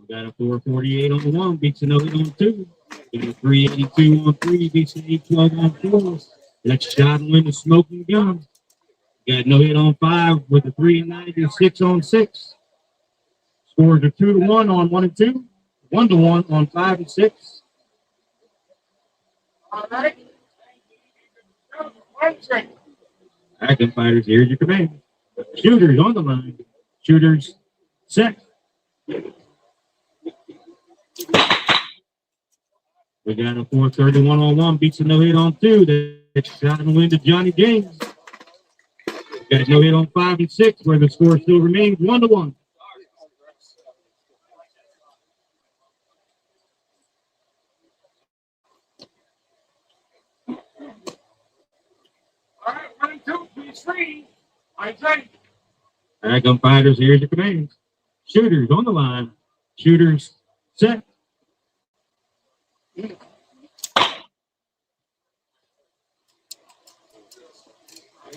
We got a 448 on the one, beats the no hit on 2. We got a 382 on 3, beats the 812 on 4. Next shot and win the smoking gun. Got no hit on 5 with a 3 and 9 and 6 on 6. Scores are 2-1 on 1 and 2, 1-1 on 5 and 6. All right. Line is right. Ag fighters, here's your command. Shooters on the line. Shooters set. We got a 431 on 1, beats a no hit on 2. That shot and win to Johnny James. Got no hit on 5 and 6, where the score still remains 1-1. All right, 1 and 2, please free. Line's right. Ag fighters, here's your command. Shooters on the line. Shooters set.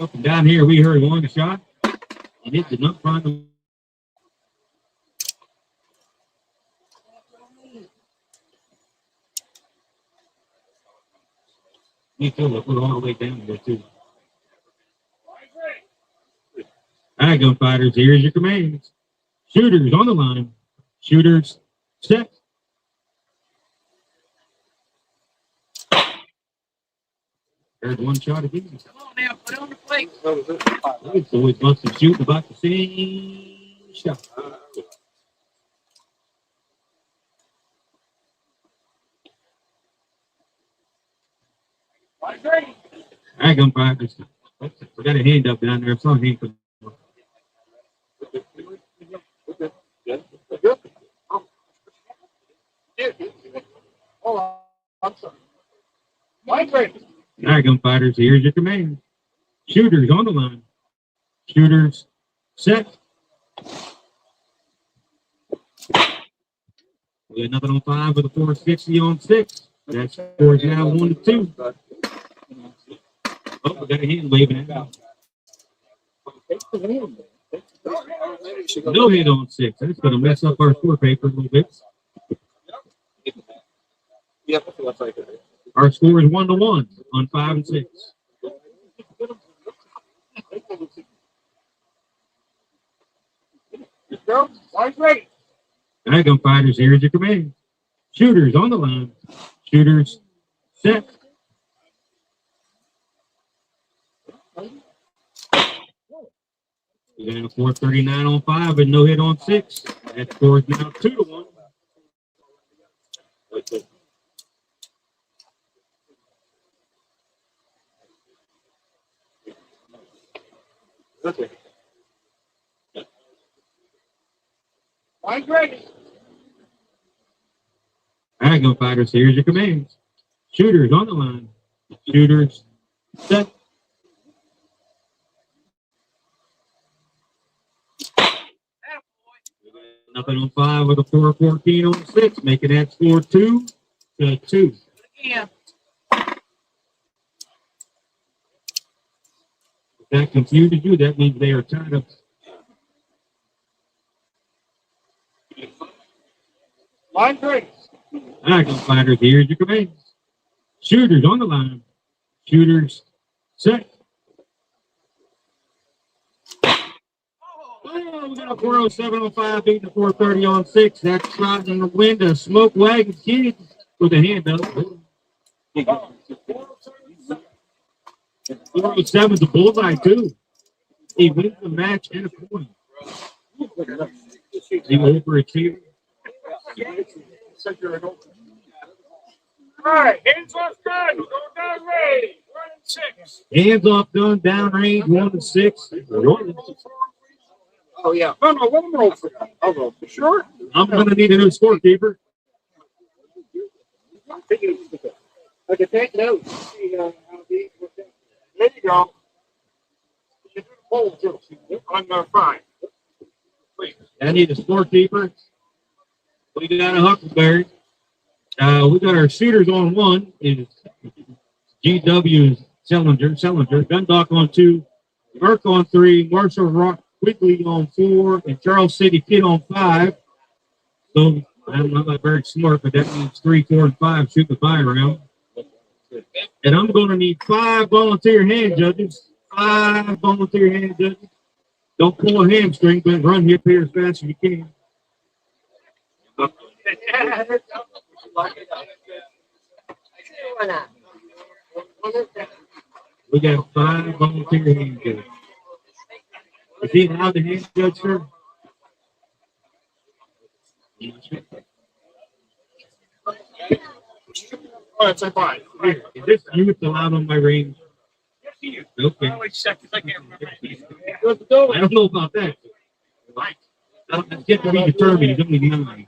Up and down here, we heard one shot, and it did not find the. Me too. I put it all the way down there too. Ag fighters, here's your commands. Shooters on the line. Shooters set. There's one shot again. Come on now, put it on the plate. It's always must have shooting about the same shot. Line's right. Ag umpires. I got a hand up down there. I saw a hand. Hold on. I'm sorry. Line's right. Ag umpires, here's your command. Shooters on the line. Shooters set. We got nothing on 5 with a 460 on 6. That scores now 1-2. Oh, we got a hand waving it out. No hit on 6. That's going to mess up our score paper a little bit. Our score is 1-1 on 5 and 6. Go. Line's right. Ag fighters, here's your command. Shooters on the line. Shooters set. We got a 439 on 5 and no hit on 6. That score is now 2-1. Line's right. Ag fighters, here's your commands. Shooters on the line. Shooters set. Nothing on 5 with a 414 on 6, making that score 2-2. Yeah. If that confuses you, that means they are tied up. Line's right. Ag fighters, here's your commands. Shooters on the line. Shooters set. Oh, we got a 407 on 5, beating a 430 on 6. That's shot in the wind. A smoke wagon kid with a hand up. 407 is a bullseye, too. He wins the match and a point. The overachiever. All right, hands off gun, go down range, 1 and 6. Hands off gun, down range, 1 to 6. Rolling. Oh, yeah. No, let him roll for that. I'll roll for sure. I'm gonna need a new scorekeeper. Okay, take notes. There you go. You do the poll too. On 5. Please. I need a scorekeeper. We got a Huckleberry. We got our shooters on 1. Is GW's Sellinger, Gundock on 2, Burke on 3, Marshall Rock Quigley on 4, and Charles City Kid on 5. So I'm not very smart, but that means 3, 4, and 5 shoot the fire around. And I'm going to need 5 volunteer hand judges. 5 volunteer hand judges. Don't pull a hamstring, but run here as fast as you can. We got 5 volunteer hand judges. Is he allowed to hand judge, sir? Oh, that's a 5. Is this youth allowed on my range? Okay. I don't know about that. That's yet to be determined. He's only 9.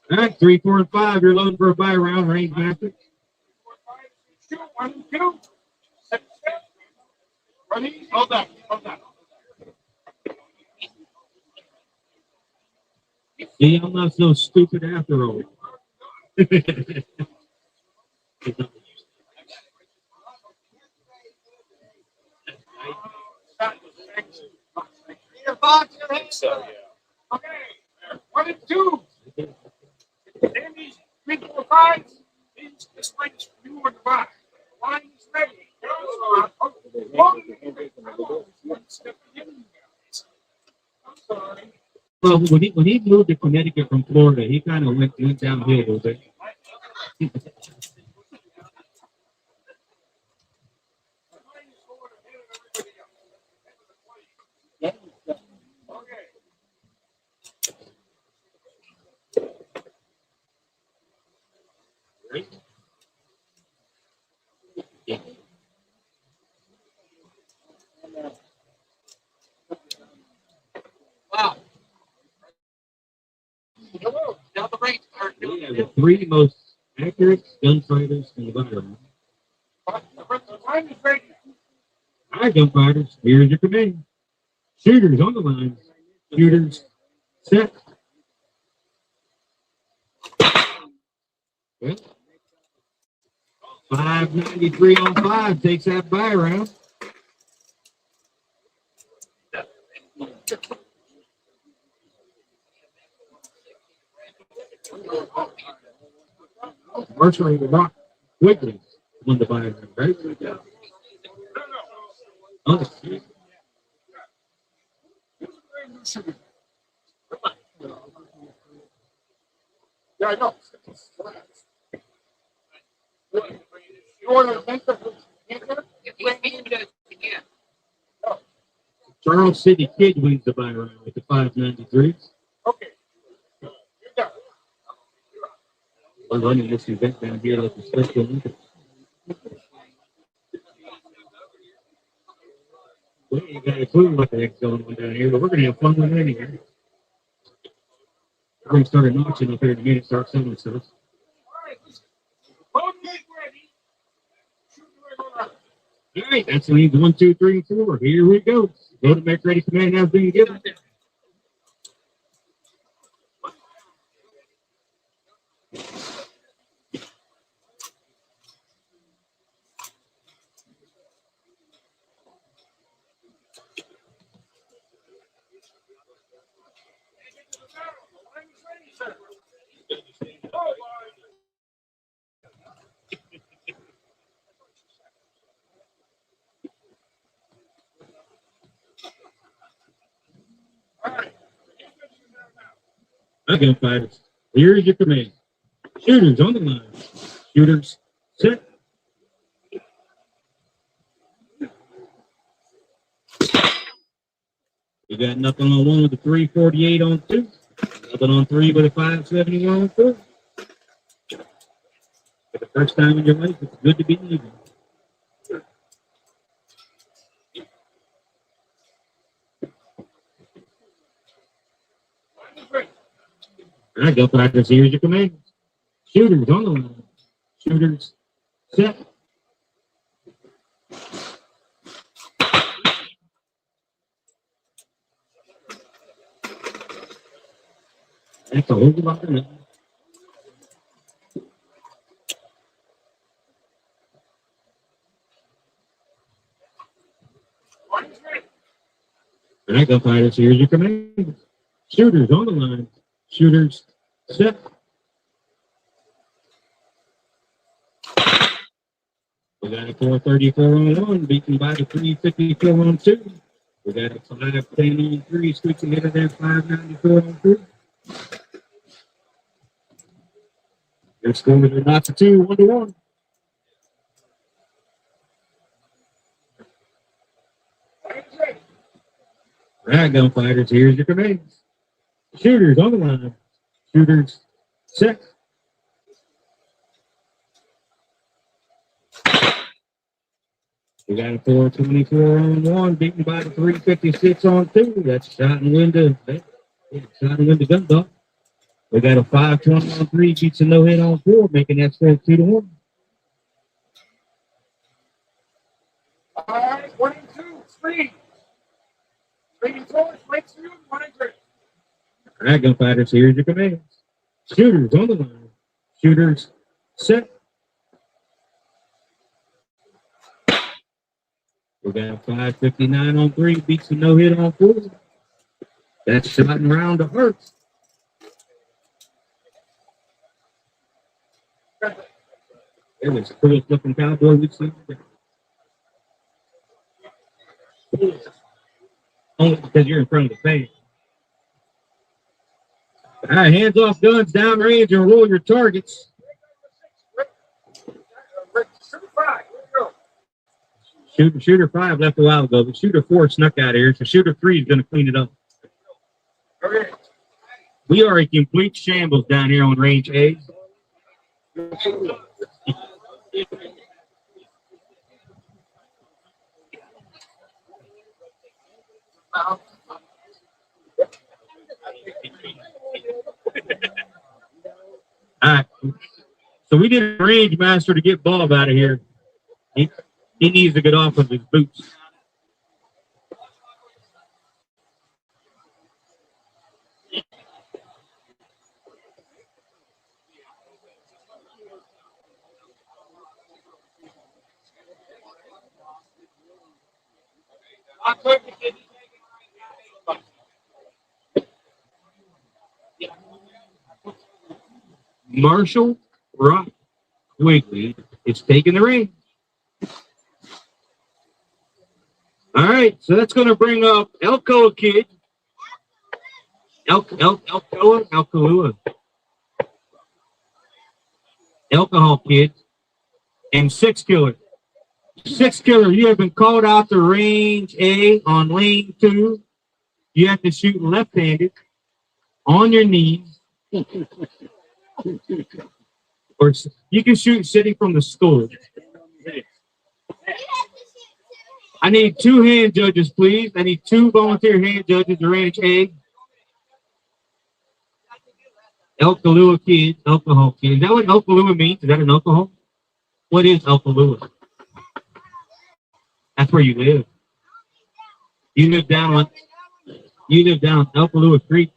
All right, 3, 4, and 5. You're loading for a bye round, range master. 1 and 2. Ready? Hold on. See, I'm not so stupid after all. Okay. 1 and 2. Then these 3, 4, 5. This line is for you on the back. Line is ready. I'm sorry. Well, when he moved to Connecticut from Florida, he kind of went downhill a little bit. Wow. Now the range start We doing have it. the 3 most accurate gunfighters in the battle. The line is ready. All right, gunfighters, here's your command. Shooters on the line. Shooters set. Well, 593 on 5 takes that bye round. Marshall Rock Quigley won the bye round, right? Oh, Yeah, I know. You want to think of Charles City Kid wins the bye round with the 593. Okay. You got it. We're running this event down here like the Special Olympics. We ain't got a clue what the heck's going on down here, but we're going to have fun with it anyway. We're going to start notching up here in a minute, start selling stuff. All right, listen. Both get ready. Shoot your way around. All right, that's leads 1, 2, 3, and 4. Here we go. Go to make ready command has been given. Okay, fighters. Here's your command. Shooters on the line. Shooters set. We got nothing on one with a 348 on two. Nothing on three with a 571 on four. For the first time in your life, it's good to be even. All right, go practice. Here's your command. Shooters on the line. Shooters set. That's a whole lot of nothing. All right, go fighters. Here's your command. Shooters on the line. Shooters set. We got a 434 on one, beaten by the 354 on two. We got a 510 on three, switching into that 594 on three. Your scores are not to two, 1-1. All right, gunfighters, here's your commands. Shooters on the line. Shooters set. We got a 424 on one, beaten by the 356 on two. That's shot and window. Shot and window gun dog. We got a 520 on three, beats a no hit on four, making that score 2-1. All right, 1 and 2, 3. 3 and 4, straight through, 1 and 3. All right, gunfighters, here's your commands. Shooters on the line. Shooters set. We got a 559 on three, beats a no hit on four. That's shot and round to Hurts. It was the coolest looking cowboy we've seen. Only because you're in front of the fan. All right, hands off guns, down range, and roll your targets. Shooter 5 left a while ago, but shooter 4 snuck out of here, so shooter 3 is going to clean it up. Okay. We are a complete shambles down here on range A. All right. So we did a range master to get Bob out of here. He needs to get off of his boots. Marshall Rock Wiggly is taking the ring. All right, so that's going to bring up Elko Kid. Alcoa. Alcohol Kid. And Six Killer. Six Killer, you have been called out to range A on lane 2. You have to shoot left-handed on your knees. Or you can shoot sitting from the stool. I need 2 hand judges, please. I need 2 volunteer hand judges to range A. Alcoa Kid, alcohol kid. Is that what alcoa means? Is that an alcohol? What is alcoa? That's where you live. You live down on Alcoa Creek.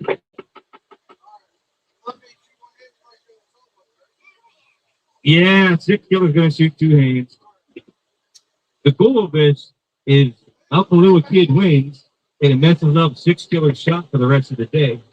Yeah, Six Killer's gonna shoot 2 hands. The goal of this is Alcoa Kid wins, and it messes up Six Killer's shot for the rest of the day.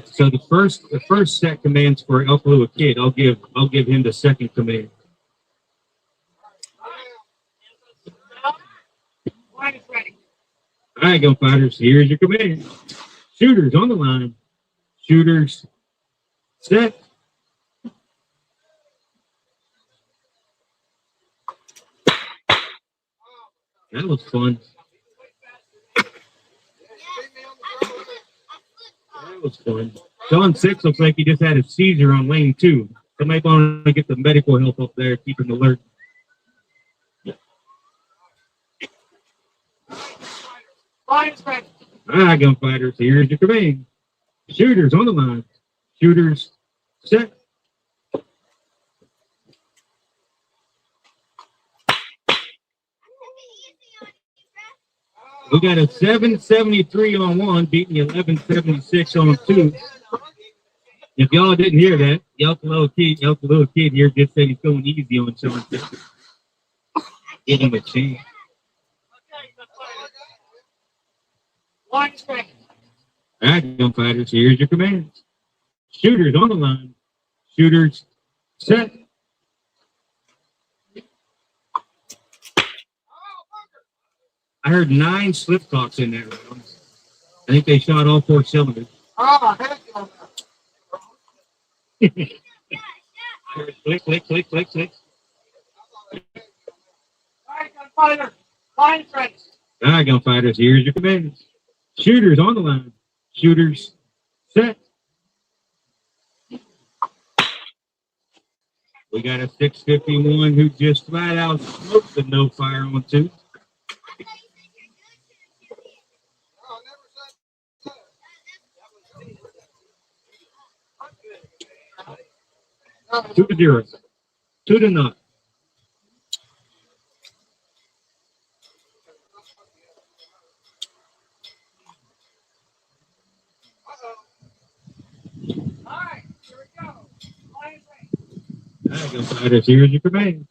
So the first set commands for Alcoa Kid. I'll give him the second command. All right, gunfighters, here's your command. Shooters on the line. Shooters set. That was fun. That was fun. John 6 looks like he just had a seizure on lane 2. Somebody want to get the medical help up there, keep him alert. All right, gunfighters, here's your command. Shooters on the line. Shooters set. We got a 773 on 1, beating 1176 on 2. If y'all didn't hear that, y'all little kid here just said he's going easy on Sean. Give him a chance. All right, gunfighters, here's your command. Shooters on the line. Shooters set. I heard 9 slip cocks in there. I think they shot all 4 cylinders. Oh, heck no. Click, click, click, click, click. All right, gunfighter. Line friends. All right, gunfighters, here's your command. Shooters on the line. Shooters set. We got a 651 who just flat out smoked the no fire on 2. Two to 0. 2 to 0. All right, here we go. Line friends. All right, gunfighters, here's your command.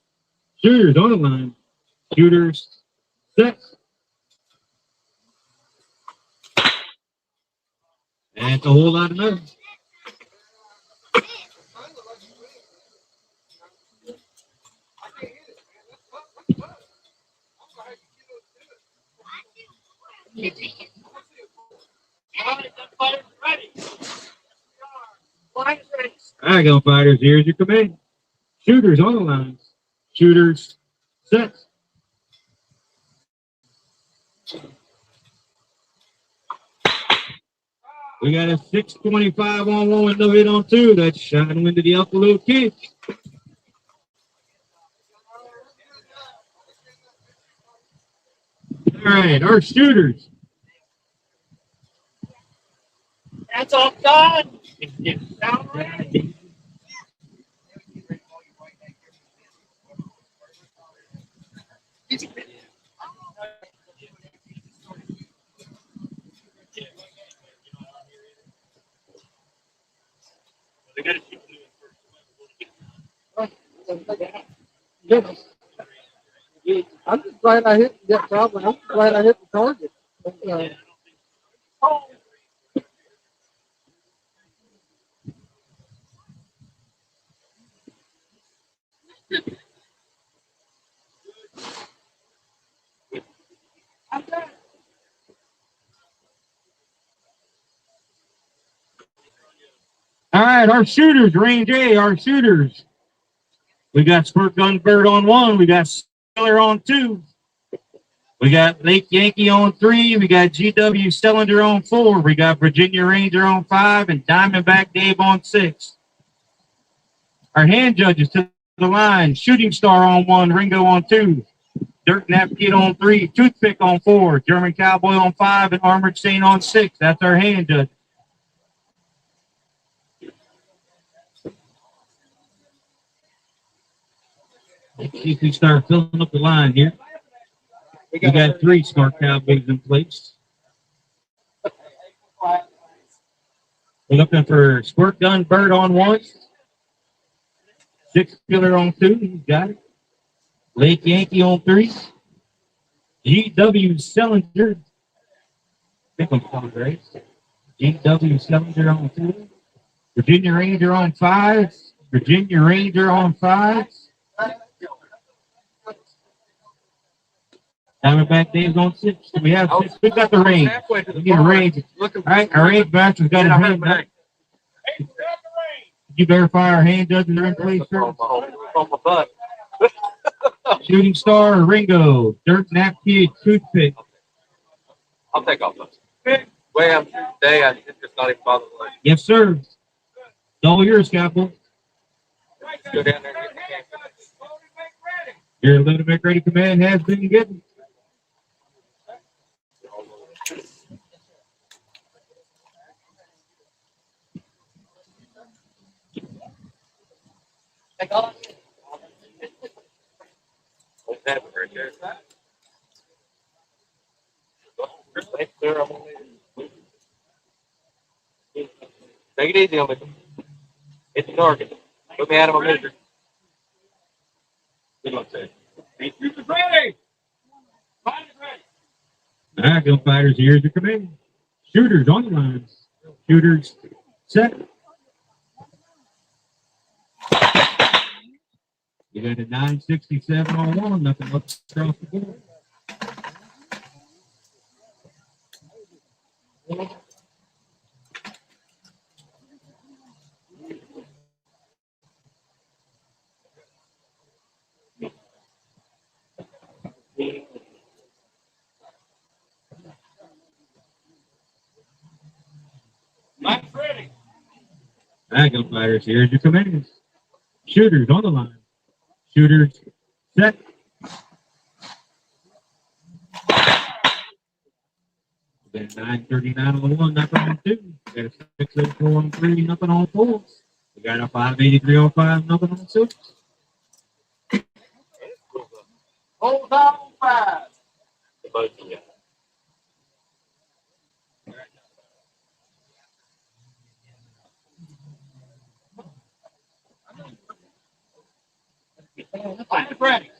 Shooters on the line. Shooters set. That's a whole lot of nothing. Line friends. All right, gunfighters, here's your command. Shooters on the line. Shooters set. We got a 625 on 1 with no hit on 2. That's shining into the upper little kid. All right, our shooters. That's all done. Down ready. I'm just glad I hit that problem. I'm glad I hit the target. All right, our shooters, range A, our shooters. We got Squirt Gun Bird on 1. We got Sailor on 2. We got Lake Yankee on 3. We got GW Cylinder on 4. We got Virginia Ranger on 5 and Diamondback Dave on 6. Our hand judges to the line. Shooting Star on 1. Ringo on 2. Dirt Nap Kid on 3. Toothpick on 4. German Cowboy on 5 and Armored Saint on 6. That's our hand judge. Let's see if we start filling up the line here. We got 3 Smart Cowboys in place. We're looking for Squirt Gun Bird on 1. 6 Killer on 2. He's got it. Lake Yankee on 3. GW Cylinder. I think I'm calling right. GW Cylinder on 2. Virginia Ranger on 5. Virginia Ranger on 5. Diamondback Dave's on 6. We have 6. We've got the range. We need a range. All right, our range master's got his hand up. Hey, grab the range. Did you verify our hand judges are in place, sir? On my butt. Shooting Star, Ringo, Dirt Nap Kid, Toothpick. I'll take off those. The way I'm shooting today, I just not even bother. Like, Yes, sir. It's all yours, Scalpel. Right go there. down there and get the Right camera. hand, just slowly make ready. Your limit make ready command has been given. Take off. What's happening right there? Thanks, sir. I'm gonna leave it. Take it easy on me. Hit the target. Put me out of my misery. Good luck, sir. Shooters ready. Line is ready. All right, gunfighters, here's your command. Shooters on the line. Shooters set. You got a 967 on 1, nothing up across the board. Line is ready. All right, gunfighters, here's your commands. Shooters on the line. Shooters set. We got a 939 on 1, nothing on 2. We got a 604 on 3, nothing on 4. We got a 583 on 5, nothing on 6. Hold on 5. The both of you. Line is ready.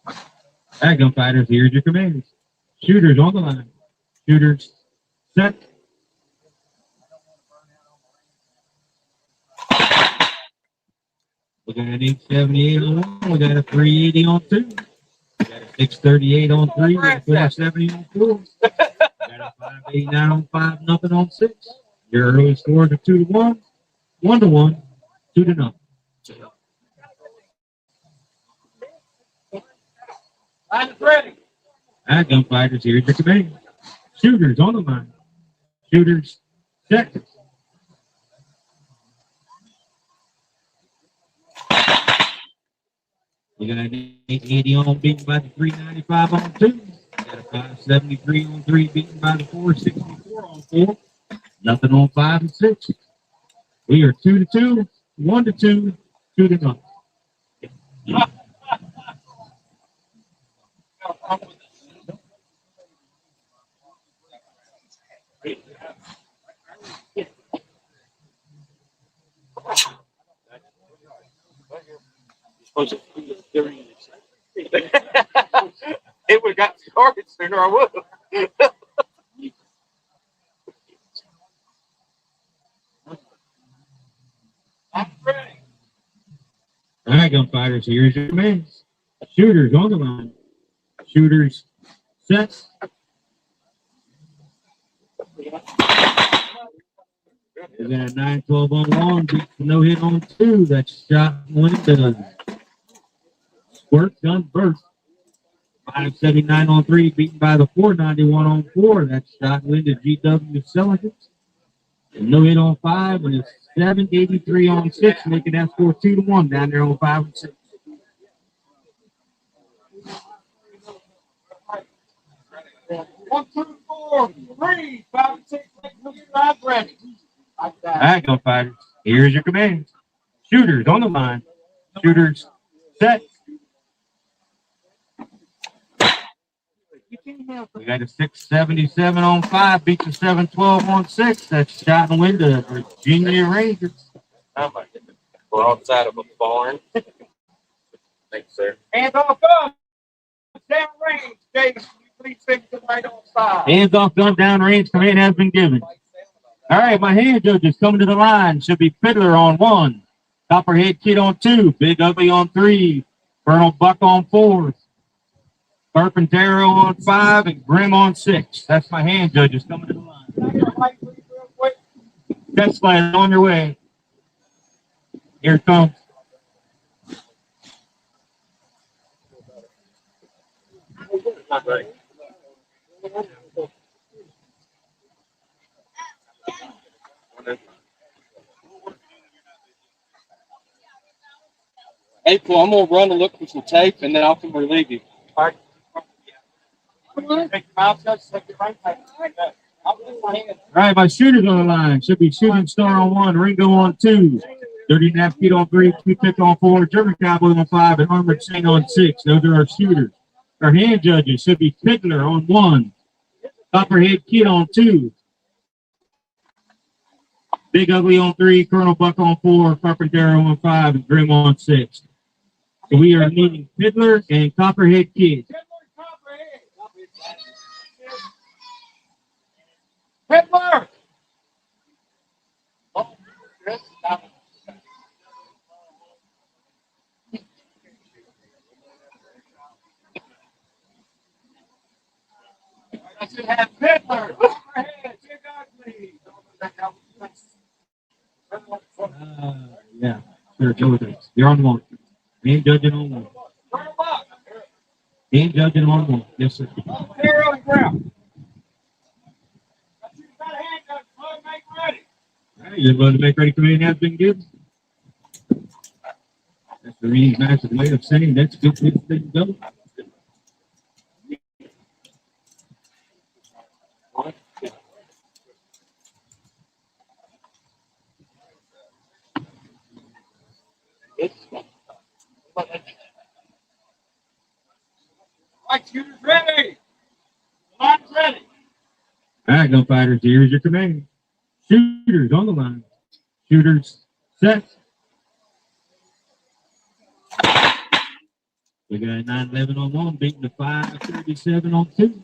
All right, gunfighters, here's your commands. Shooters on the line. Shooters set. We got an 878 on 1. We got a 380 on 2. We got a 638 on 3. We got a 470 on 4. We got a 589 on 5, nothing on 6. Your early scores are 2-1, 1-1, 2-0. Line is ready. All right, gunfighters, here's your command. Shooters on the line. Shooters set. We got an 880 on, beaten by the 395 on 2. We got a 573 on 3, beaten by the 464 on 4. Nothing on 5 and 6. We are 2-2, 1-2, 2-0. Supposed to be during it would have got started sooner, I would have. Line is ready. All right, gunfighters, here's your commands. Shooters on the line. Shooters set. We got a 912 on 1, beats the no hit on 2. That's shot when it does. Squirt done first. 579 on 3, beaten by the 491 on 4. That's shot win to GW Celicans. No hit on 5, and it's 783 on 6, making that score 2-1 down there on 5 and 6. One, two, 4, 3, 5, and 6. Line ready. Like All that. right, gunfighters, here's your commands. Shooters on the line. Shooters set. We got a 677 on 5, beats a 712 on 6. That's shot and win to Virginia Rangers. I'm like broadside of a barn. Thanks, sir. Hands off gun. Down range. Jason, you please fix it right on 5. Hands off gun down range, command has been given. All right, my hand judges coming to the line. Should be Fiddler on 1, Copperhead Kid on 2, Big Ugly on 3, Colonel Buck on 4. Carpintero on 5 and Grimm on 6. That's my hand judges coming to the line. Test flight on your way. Here it comes. April, I'm gonna run and look for some tape, and then I'll come relieve you. All right. Take your mouth shut, take your right hand. I'll put my hand. All right, my shooters on the line. Should be Shooting Star on 1, Ringo on 2, Dirty Napkid on 3, Q-Tip on 4, German Cowboy on 5, and Armored Saint on 6. Those are our shooters. Our hand judges should be Fiddler on 1, Copperhead Kid on 2, Big Ugly on 3, Colonel Buck on 4, Carpintero on 5, and Grim on 6. So we are needing Fiddler and Copperhead Kid. Hitler! I should have Hitler. Overhead, Big Ugly. Yeah, sure, go with it. You're on 1. Hand judging on 1. Hand judging on 1. Yes, sir. Here on the ground. You got a hand up, bud, make ready. All right, you're going to make ready command has been given. That's the reading master's way of saying that's good to go. Right, shooters ready. Line's ready. All right, gunfighters, here's your command. Shooters on the line. Shooters set. We got 9-11 on 1, beating the 537 on 2.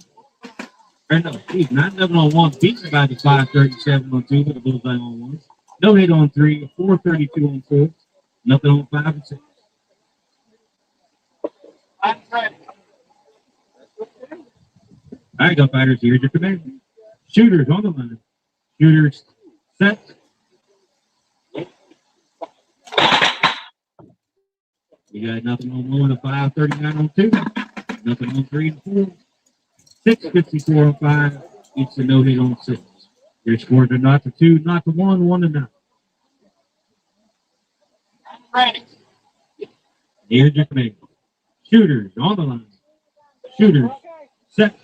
Or no, geez, 9-11 on 1, beaten by the 537 on 2, with a bullseye on 1. No hit on 3, 432 on 4. Nothing on 5 and 6. Line's ready. All right, gunfighters, here's your command. Shooters on the line. Shooters set. We got nothing on 1, a 539 on 2. Nothing on 3 and 4. 654 on 5. It's a no hit on 6. Your scores are not to 2, not to 1, 1 to 9. Ready. Here's your command. Shooters on the line. Shooters set.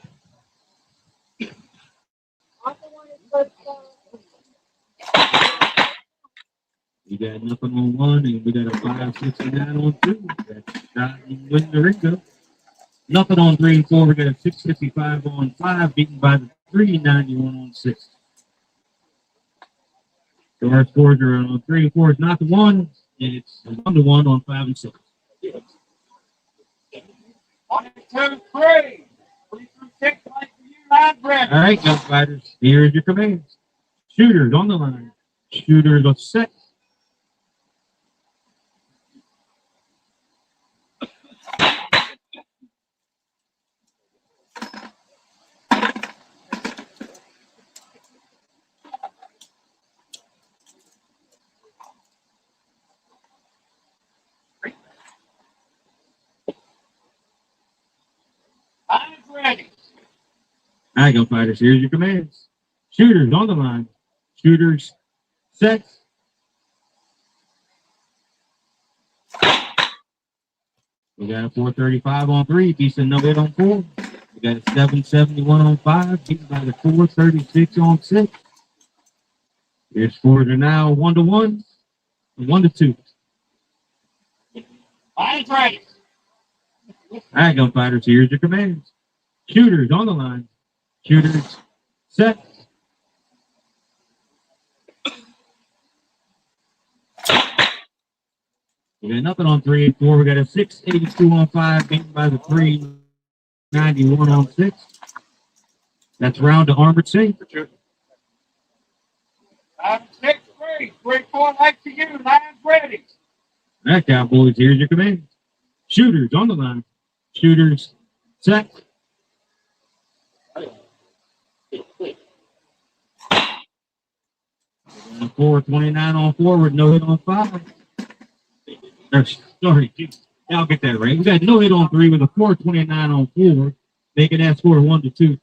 We got nothing on 1, and we got a 569 on 2. That's not winning the Ringo. Nothing on 3 and 4. We got a 655 on 5, beaten by the 391 on 6. So our scores are on 3 and 4 is not the 1, and it's 1 to 1 on 5 and 6. 1, 2, 3. 3 through 6, like for you, line's ready. All right, gunfighters, here's your commands. Shooters on the line. Shooters are set. Line's ready. All right, gunfighters, here's your commands. Shooters on the line. Shooters set. We got a 435 on 3, decent no hit on 4. We got a 771 on 5, beaten by the 436 on 6. Your scores are now 1 to 1 and 1 to 2. Line's ready. All right, gunfighters, here's your commands. Shooters on the line. Shooters set. We got nothing on 3 and 4. We got a 682 on 5, beaten by the 391 on 6. That's round to Armored Saint. 5, 6, 3. 3, 4, like to you. Line's ready. All right, Cowboys, here's your command. Shooters on the line. Shooters set. 429 on forward, no hit on 5. Sorry, I'll get that right. We got no hit on 3 with a 429 on 4, making that score 1-2.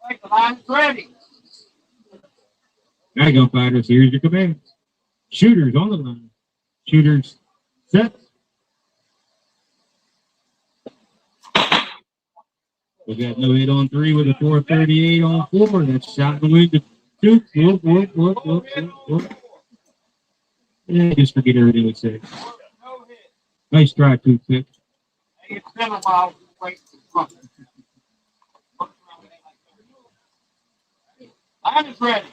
Like the line's ready. There you go, fighters. Here's your commands. Shooters on the line. Shooters set. We got no hit on 3 with a 438 on 4. That's shot in the wind to 2. Whoop. Yeah, just forget everything we said. No hit. Nice try, Toothpick. Hey, it's been a while. Wait for front. Line is ready.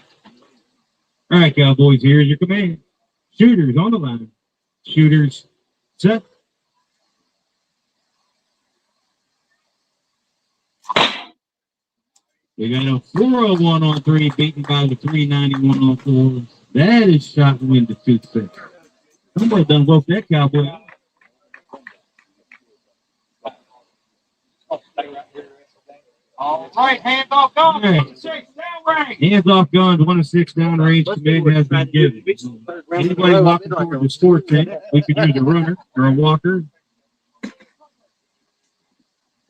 All right, Cowboys, here's your command. Shooters on the line. Shooters set. We got a 401 on 3, beaten by the 391 on 4. That is shot in the Toothpick. Somebody done woke that cowboy up. All right, hands off guns. All right. 6 down range. Hands off guns, 1-6 down range command has been given. Anybody walking toward the score tent, we could use a runner or a walker.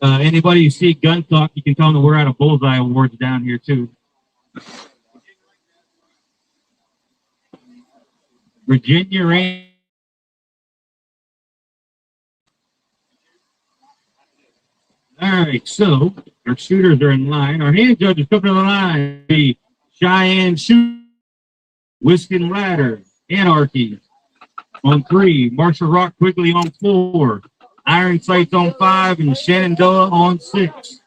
Anybody you see gun talk, you can tell them we're out of bullseye awards down here too. Virginia Range. All right, so our shooters are in line. Our hand judges coming to the line. The Cheyenne Shoot, Wisconsin Ladder, Anarchy on 3. Marshall Rock quickly on 4. Iron Sights on 5 and Shenandoah on 6.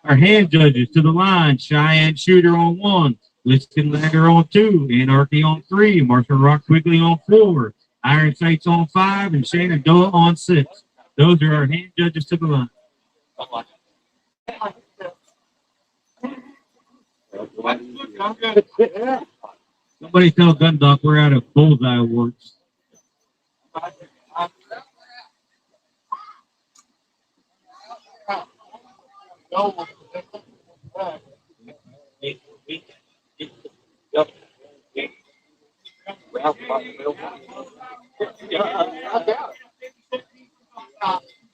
Our hand judges to the line. Cheyenne Shooter on 1. Wisconsin Ladder on 2. Anarchy on 3. Marshall Rock quickly on 4. Iron Sights on 5 and Shenandoah on 6. Those are our hand judges to the line. Somebody tell Gundock we're out of bullseye awards. All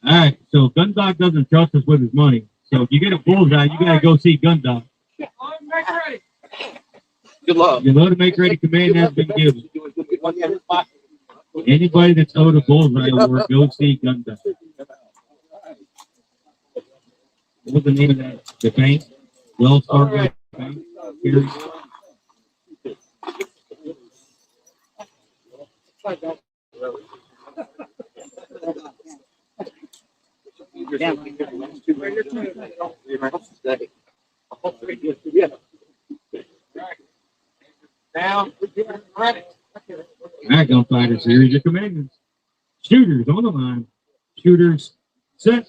right, so Gundock doesn't trust us with his money. So if you get a bullseye, you gotta go see Gundock. Good luck. Your load to make ready command has been given. Anybody that's owed a bullseye award, go see Gundock. What was the name of that? The bank? Wells Fargo Bank? Here. Down. Ready. All right, gunfighters, here's your commanders. Shooters on the line. Shooters set.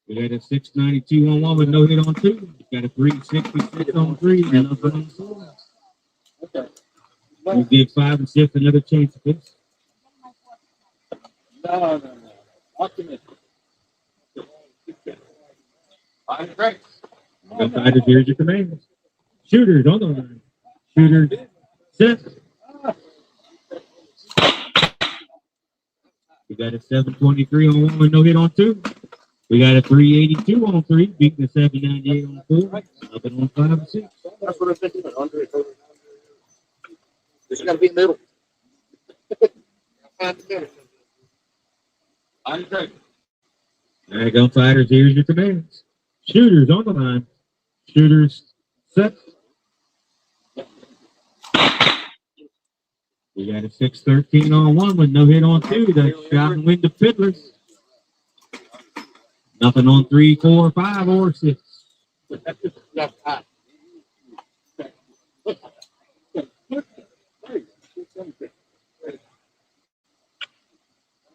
We got a 692 on 1 with no hit on 2. We got a 366 on 3 and nothing on 4. We did 5 and 6, another chance of this. No. Optimistic. Gunfighters, here's your commanders. Shooters on the line. Shooters set. We got a 723 on 1 with no hit on 2. We got a 382 on 3, beating the 798 on 4, nothing on 5 and 6. That's what I'm thinking. It's got to be in the middle. Find the middle. All right, gunfighters, here's your commands. Shooters on the line. Shooters set. We got a 613 on 1 with no hit on 2. That's shot and win to Fiddlers. Nothing on 3, 4, 5, or 6. All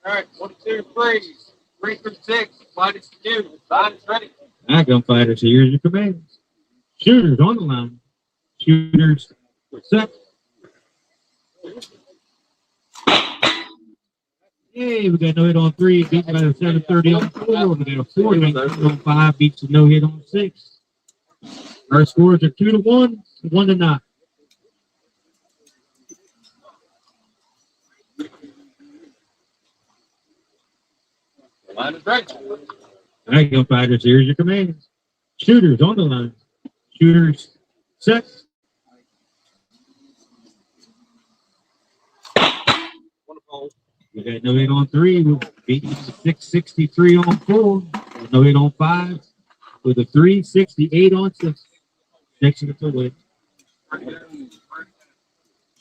right, 1, 2, 3. 3 through 6. Line is due. Line is ready. All right, gunfighters, here's your commands. Shooters on the line. Shooters set. Hey, we got no hit on 3, beats by a 730 on 4. We got a 4 on 5, beats a no hit on 6. Our scores are 2-1, 1-0. Line is ready. All right, go fighters. Here's your commands. Shooters on the line. Shooters set. We got no hit on 3. We're beating 663 on 4. No hit on 5. With a 368 on 6. 6 to the win.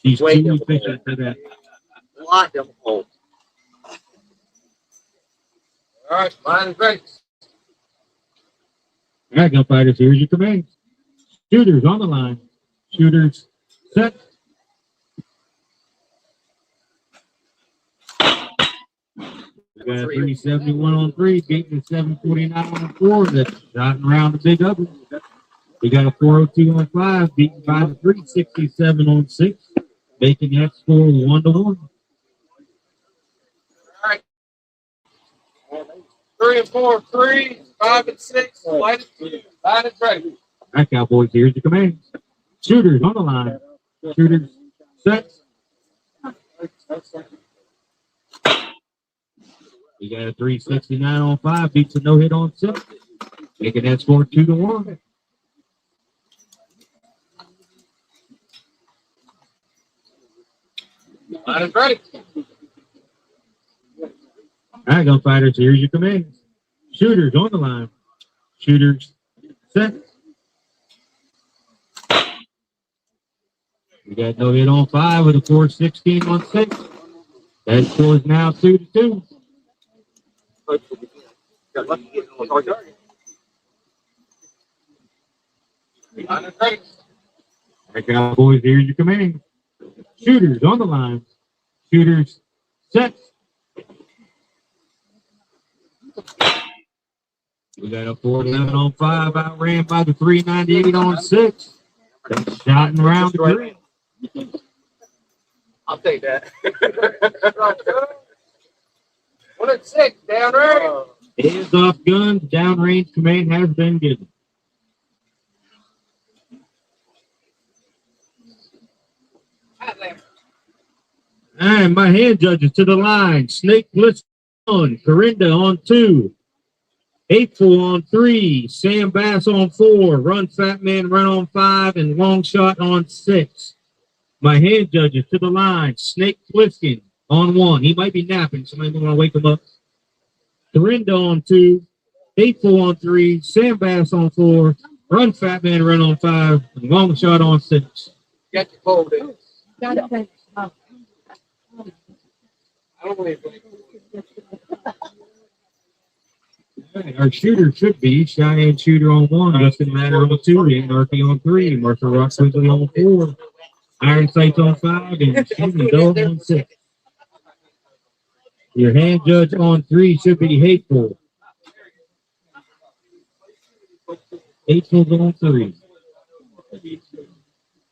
She's too efficient for that. Lot of holes. All right, line is ready. All right, gunfighters, here's your commands. Shooters on the line. Shooters set. We got 371 on 3, beating 749 on 4. That's shot around the big oven. We got a 402 on 5, beaten by the 367 on 6, making that score 1-1. 3 and 4, 3, 5 and 6, line is ready. All right, Cowboys, here's your commands. Shooters on the line. Shooters set. We got a 369 on 5, beats a no hit on 6, making that score 2-1. Line is ready. All right, gunfighters, here's your commands. Shooters on the line. Shooters set. We got no hit on 5 with a 416 on 6. That score is now 2-2. Line is ready. All right, Cowboys, here's your commands. Shooters on the line. Shooters set. We got a 411 on 5, outran by the 398 on 6. That's shot and round the grid. I'll take that. 1 and 6, down range. Hands off guns, downrange command has been given. And my hand judges to the line. Snake Blitz on, Corinda on 2. Hateful on 3, Sam Bass on 4, Run Fat Man Run on 5, and Long Shot on 6. My hand judges to the line. Snake Plissken on 1. He might be napping. Somebody want to wake him up. Corinda on 2, Hateful on 3, Sam Bass on 4, Run Fat Man Run on 5, and Long Shot on 6. Got your cold in. Got it, thanks. I don't believe it. Our shooter should be Cheyenne Shooter on 1, Justin Matter on 2, Anarchy on 3, Martha Rock Swizzle on 4, Iron Sights on 5, and Shooting Dove on 6. Your hand judge on 3 should be Hateful. Hateful's on 3.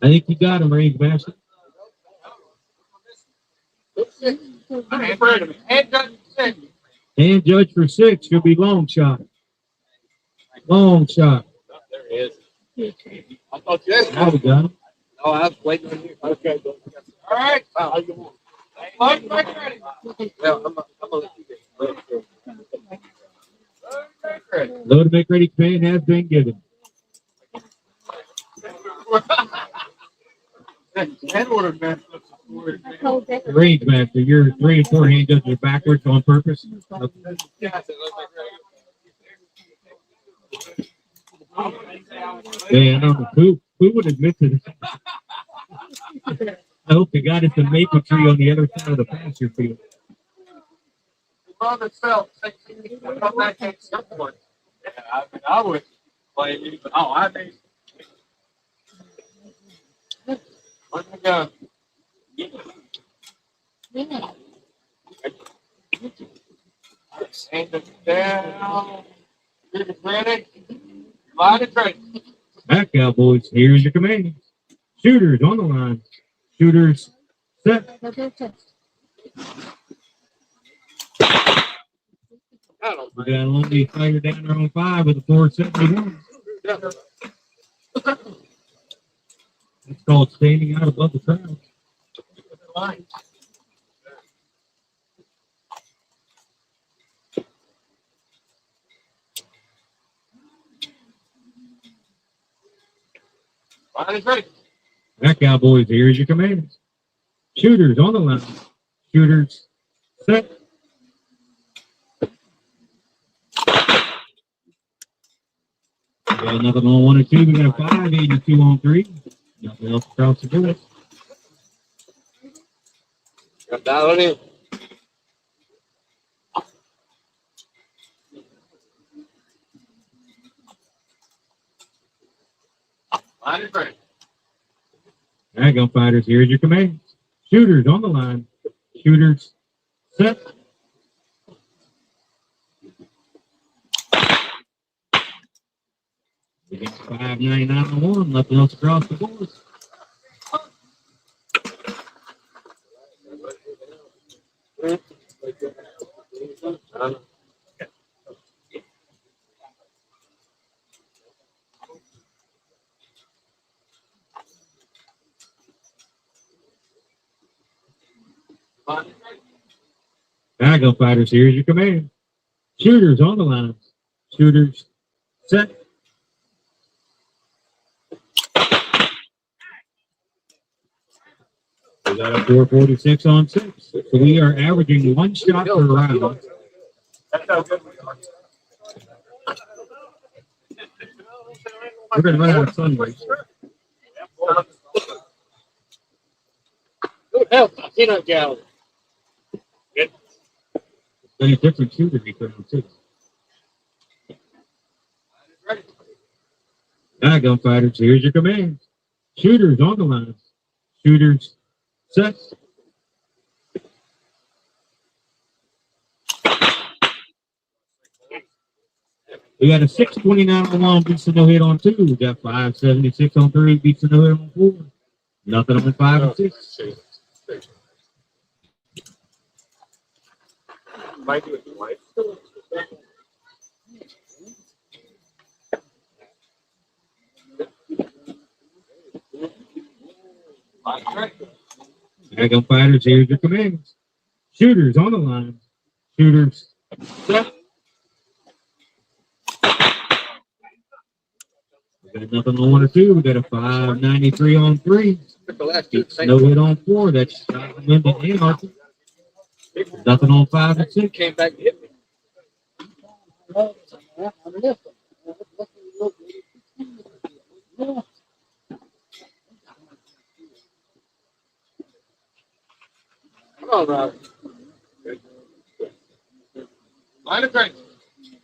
I think you got him, Range Master. Hand judge 6. Hand judge for 6 should be Long Shot. Long Shot. There it is. I thought you Now we got him. Oh, I was waiting on you. Okay. All right. Line ready. Well, I'm gonna let you get it. Load to make ready command has been given. That order messed up. Range Master, your 3 and 4 hand judges are backwards on purpose. Man, I don't know who would admit to this. I hope to God it's a maple tree on the other side of the pasture field. I would play you, but I mean, where's the gun? Sand it down. Ready? Line is ready. Back, Cowboys, here's your command. Shooters on the line. Shooters set. We got a lonely fighter down there on 5 with a 471. It's called standing out above the crowd. Line is ready. That Cowboys, here's your commands. Shooters on the line. Shooters set. We got nothing on 1 and 2. We got a 582 on 3. Nothing else across the board. Got dial it in. Line is ready. All right, gunfighters, here's your commands. Shooters on the line. Shooters set. We got 599 on 1. Nothing else across the board. Line is ready. All right, gunfighters, here's your command. Shooters on the line. Shooters set. We got a 446 on 6. So we are averaging 1 shot per round. That's how good we are. We're going to run out of sun rays. Good help, peanut gallery. Any different shooter he put on 6. All right, gunfighters, here's your command. Shooters on the line. Shooters set. We got a 629 on 1, beats the no hit on 2. We got 576 on 3, beats the no hit on 4. Nothing on 5 and 6. Might do it twice. Line is ready. All right, gunfighters, here's your commands. Shooters on the line. Shooters set. We got nothing on 1 or 2. We got a 593 on 3. No hit on 4. That's Linda and Arthur. Nothing on 5 and 6. Came back and hit me. Come on, Rob. Line is ready.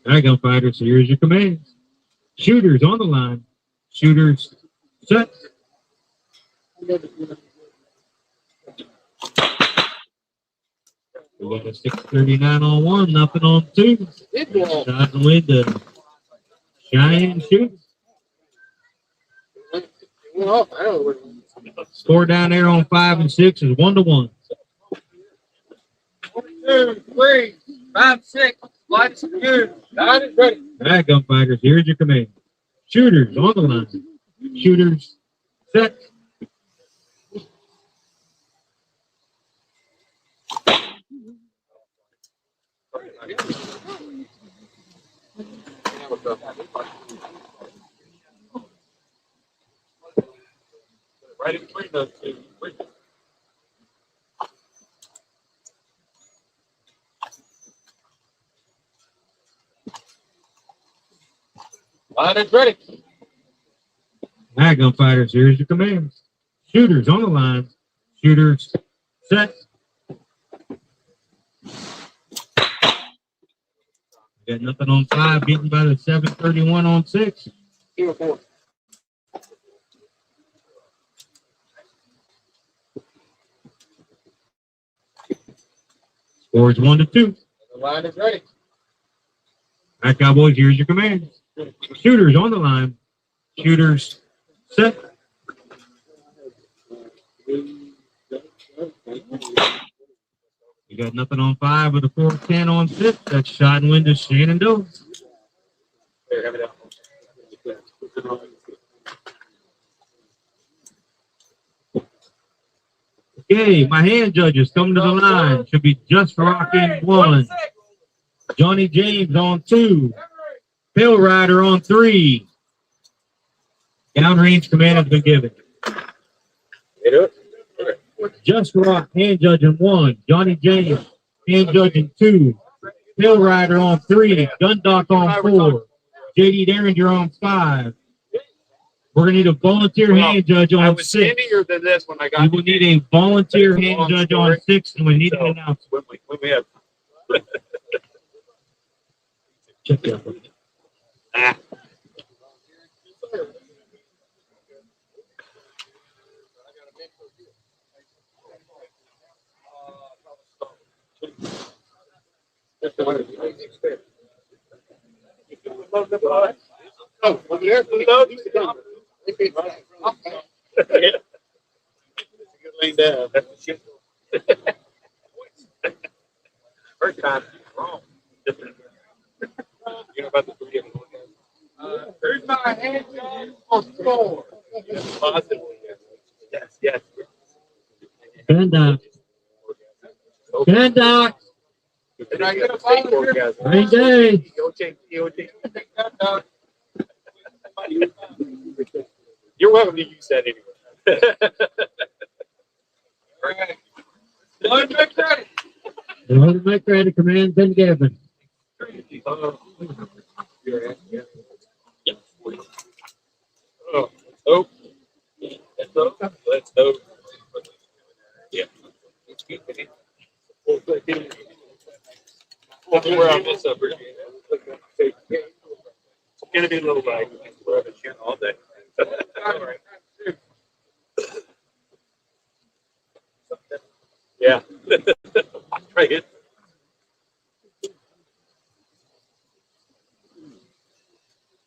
All right, gunfighters, here's your commands. Shooters on the line. Shooters set. We got a 639 on 1, nothing on 2. Shot in the wind to shine and shoot. Score down there on 5 and 6 is 1-1. 2, 3, 5, 6. Lights good. Line is ready. All right, gunfighters, here's your command. Shooters on the line. Shooters set. Right in between those two. Line is ready. All right, gunfighters, here's your commands. Shooters on the line. Shooters set. Got nothing on 5, beaten by the 731 on 6. 2 or 4. Scores 1-2. The line is ready. All right, Cowboys, here's your commands. Shooters on the line. Shooters set. You got nothing on 5 with a 4-10 on 6. That's shot and window, Shenandoah. Okay, my hand judges come to the line. Should be Just Rocking 1. Johnny James on 2. Phil Ryder on 3. Downrange command has been given. Just Rock, hand judging 1. Johnny James, hand judging 2. Phil Ryder on 3. Gundock on 4. JD Derringer on 5. We're going to need a volunteer hand judge on 6. than this when I We will need a volunteer hand judge on 6, and we need an announcement. when we have Check that one. Oh, over there. Laying down. First time wrong. You know about the 3 Here's my hand on 4. Yes. Gundock. Gundock. Did I get a follow? Green Day. You're welcome to use that anyway. Load make ready. Load make ready. Command been given. Let's hope. Yeah. Where I mess up. It's gonna be a little light. We're shooting all day. Yeah. Try it.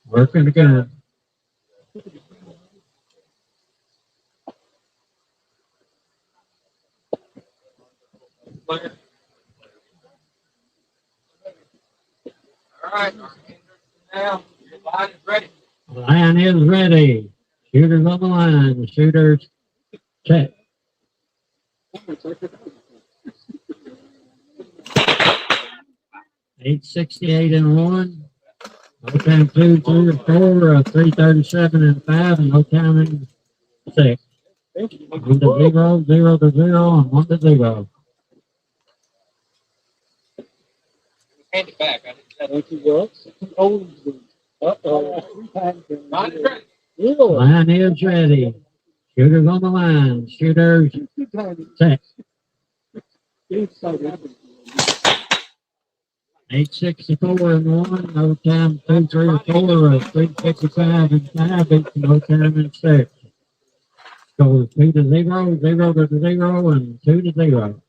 Working again. All right. Now, your line is ready. Line is ready. Shooters on the line. Shooters check. 868 and 1. No time 2, 3, or 4, 337 and 5, and no time in 6. 1 to 0, 0 to 0, and 1 to 0. Hand it back. Line is ready. Shooters on the line. Shooters set. 864 and 1. No time 2, 3, or 4. 355 and 5. No time in 6. So 2 to 0, 0 to 0, and 2 to 0.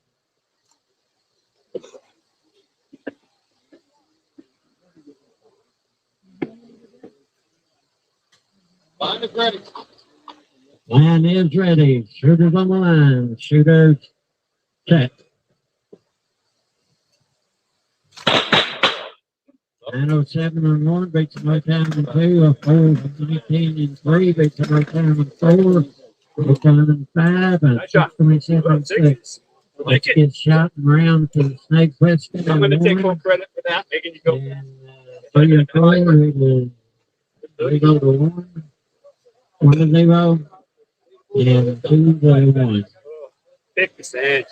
Line is ready. Line is ready. Shooters on the line. Shooters check. 907 and 1 beats no time in 2. 419 and 3 beats no time in 4. No time in 5 and 627 and 6. Let's get shot and round to Snake Preston. I'm going to take full credit for that, making you go. And 3 and 4 is 0 to 1. 1 to 0. And 2 to 1. 50 cents.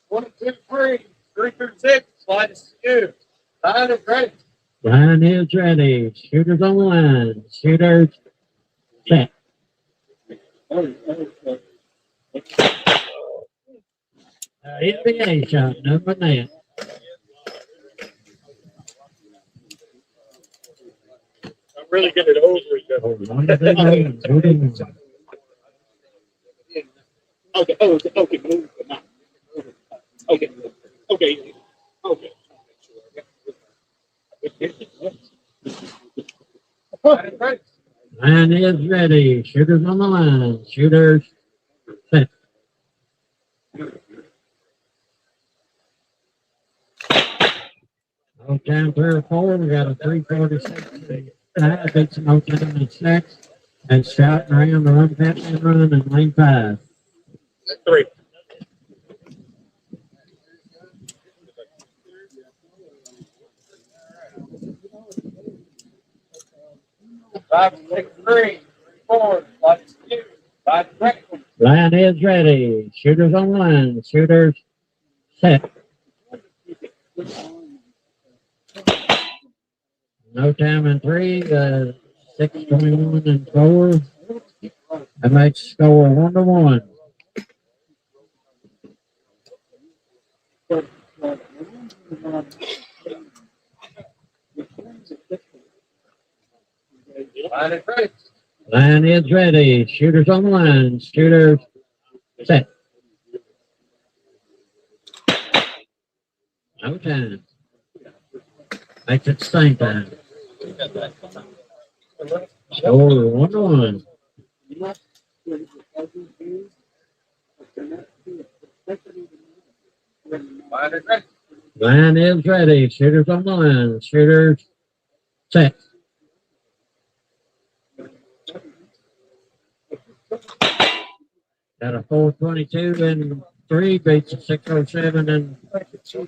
1, 2, 3, 3 through 6. Slide is you. Line is ready. Line is ready. Shooters on the line. Shooters set. NBA shot, number 9. I'm really good at over it. Okay, okay, move. Okay, okay, okay. Line is ready. Shooters on the line. Shooters set. No time 3 or 4. We got a 3:46. Beats no time in 6. And shouting around the 150 run in lane 5. Three. Five, six, three, four, one, two, five, six. Line is ready. Shooters on line. Shooters set. No time in 3. 6:21 and 4. That makes score 1-1. Line is ready. Line is ready. Shooters on the line. Shooters set. No time. Makes it the same time. Score 1-1. Line is ready. Line is ready. Shooters on the line. Shooters set. Got a 4:22 and 3 beats a 6:07 and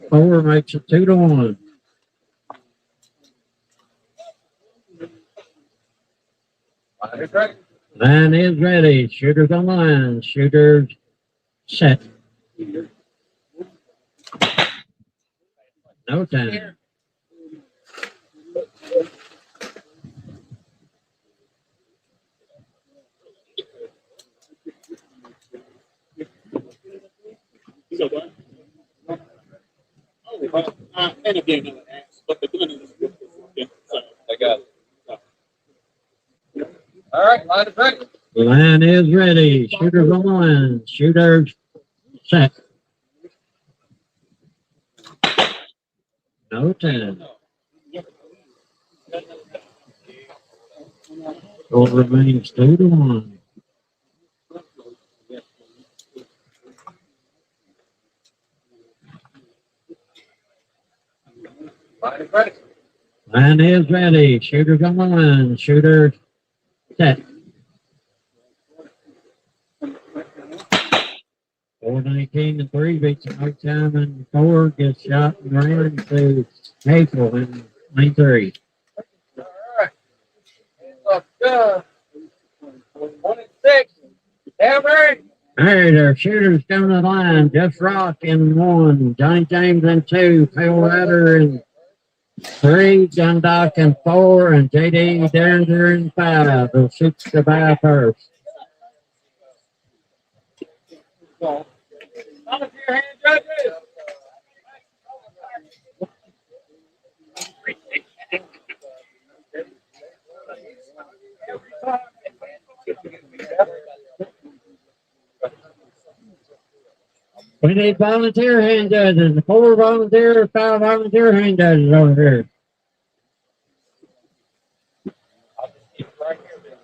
4 makes it 2-1. Line is ready. Line is ready. Shooters on the line. Shooters set. No time. And again, but the good is I got it. All right, line is ready. Line is ready. Shooters on the line. Shooters set. No time. Score remains 2-1. Line is ready. Line is ready. Shooters on the line. Shooters set. 4:19 and 3 beats no time and 4 gets shot and ran to April in lane 3. All right. Look good. 1 and 6. Down ready. All right, our shooters down the line. Jeff Rock in 1, Johnny James in 2, Phil Ryder in 3, John Dock in 4, and JD Derringer in 5. Who shoots the bye first. Volunteer hand judges. We need volunteer hand judges. 4 volunteer, 5 volunteer hand judges over here. Right here.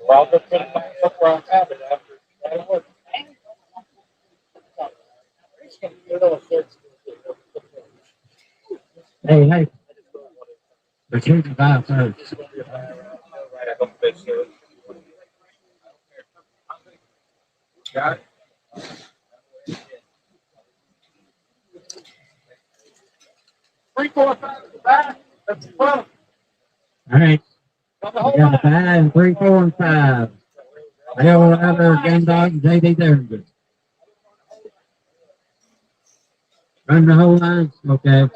Well, I'll just put it back up where I'm having it after. That'll work. Hey. We're shooting bye first. Got it. 3, 4, 5 at the back. That's the front. All right. On the We whole got the line. 5, 3, 4, and 5. Phil Ryder, John Dock, and JD Derringer. Run the whole line. Okay.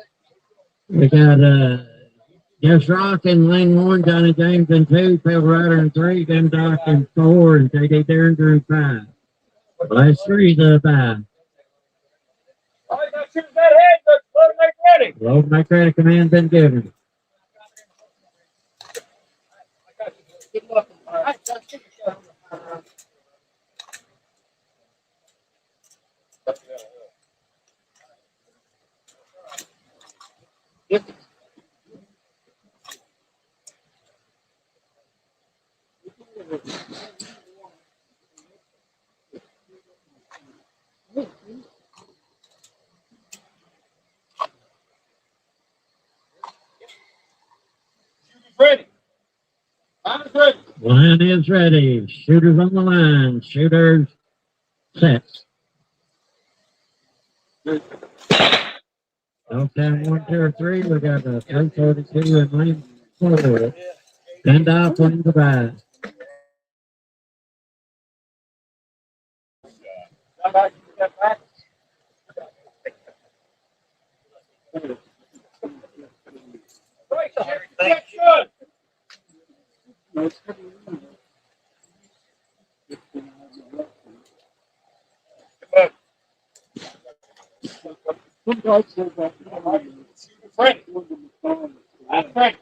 We got Jeff Rock in lane 1, Johnny James in 2, Phil Ryder in 3, John Dock in 4, and JD Derringer in 5. Last 3 the 5. All right, now shoot that head. Let's load make ready. Load my credit command been given. Good luck. All right. is ready. Shooters on the line. Shooters set. Okay, 1, 2, or 3. We got a 332 in lane 4. Stand off on the back.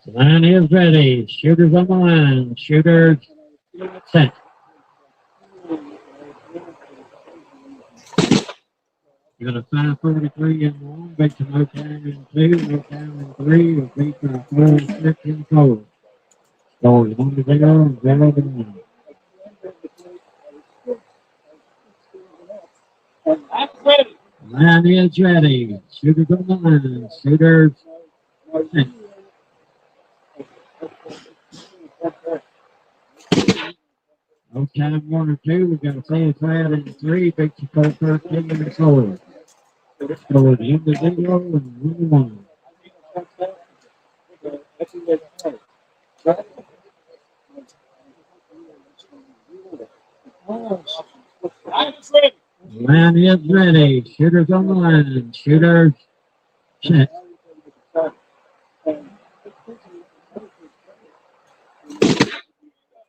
Line is ready. Shooters on the line. Shooters set. You got a 543 in 1, beat to no time in 2, no time in 3, or beat to 4, 6 in 4. Scores 1 to 0 and 0 to 1. Line is ready. Shooters on the line. Shooters set. No time 1 or 2. We got a fair crowd in 3, beat to 413 in 4. Scores 1 to 0 and 1 to 1. Line is ready. Shooters on the line. Shooters set.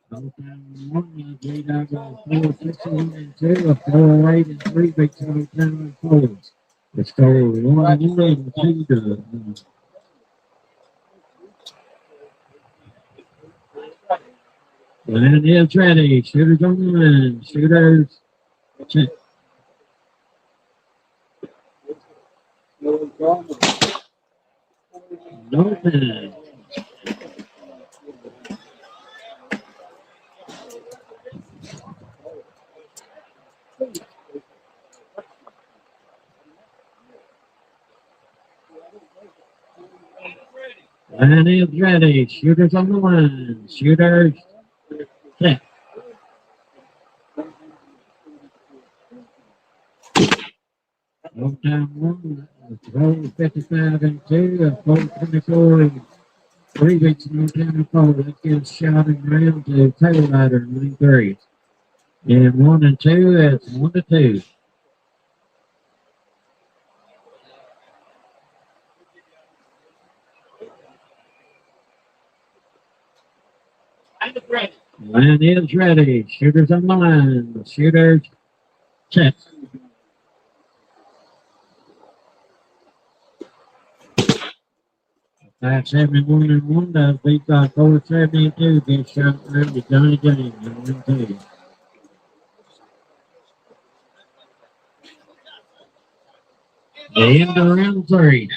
No time 1, J Dog 4, 6, 1 and 2, a 4, 8 and 3, big 7, 10 and 4. The score 1 and 2 to 1. Line is ready. Shooters on the line. Shooters set. No time. Line is ready. Shooters on the line. Shooters set. No time 1, a 12, 55 and 2, a 424 and 3 weeks no time and 4. That gives shouting round to Taylor Rider in lane 3. And 1 and 2, it's 1 to 2. Line is ready. Shooters on the line. Shooters set. That's 71 and 1 does beat by 472. Big shot around to Johnny James in lane 2. The end of round 3.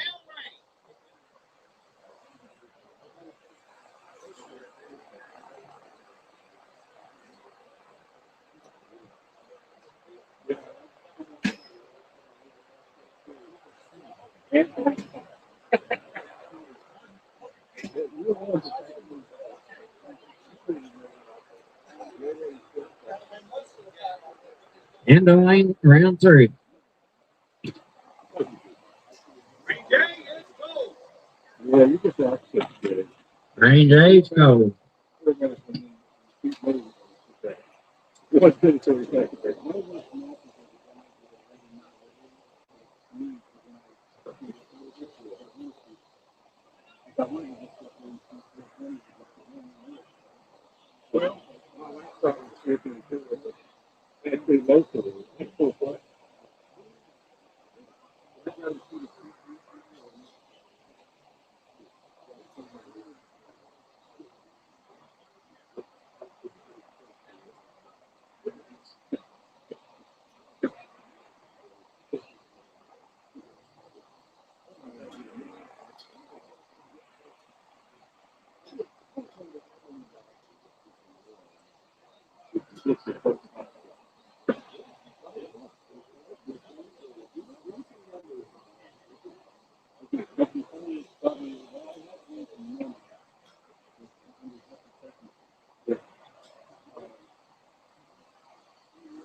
End of lane, round 3. Yeah, you just have to get it. Range A's go. What's good to respect? Well, actually, most of it.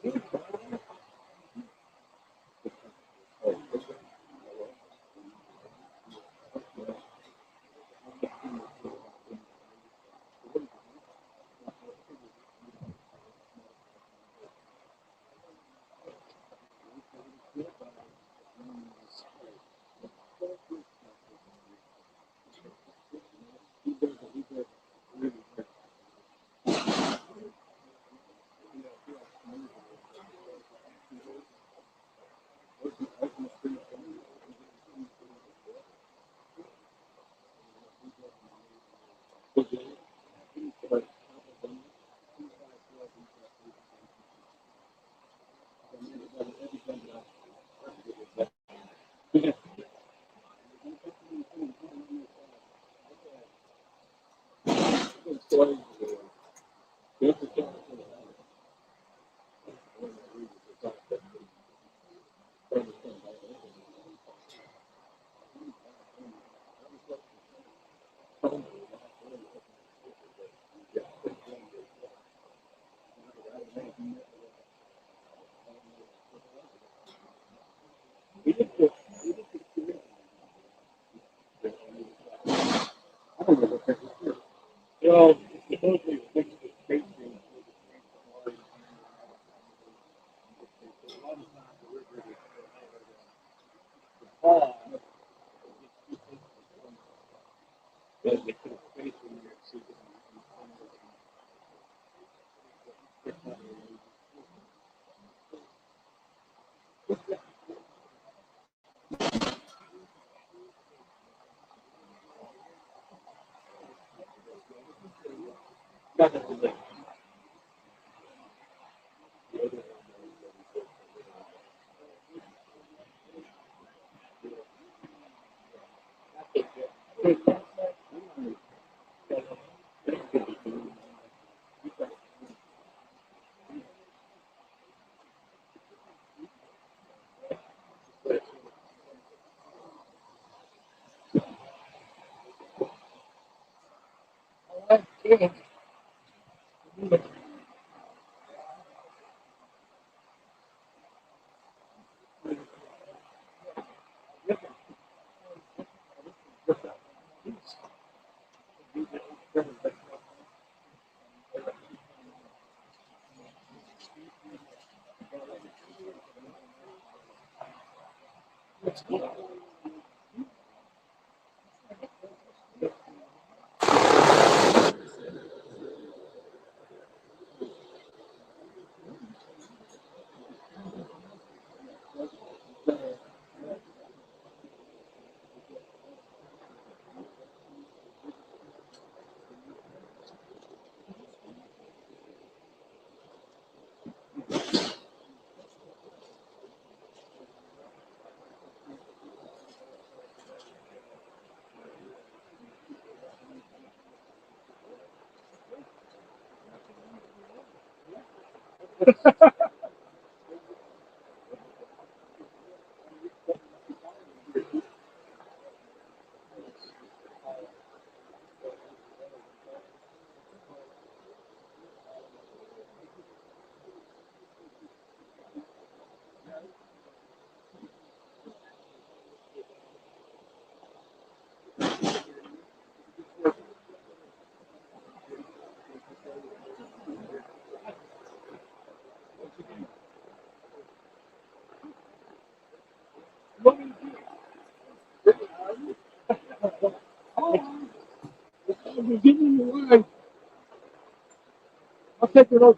Well, supposedly fix the spacing. Give me your line. I'll take it off.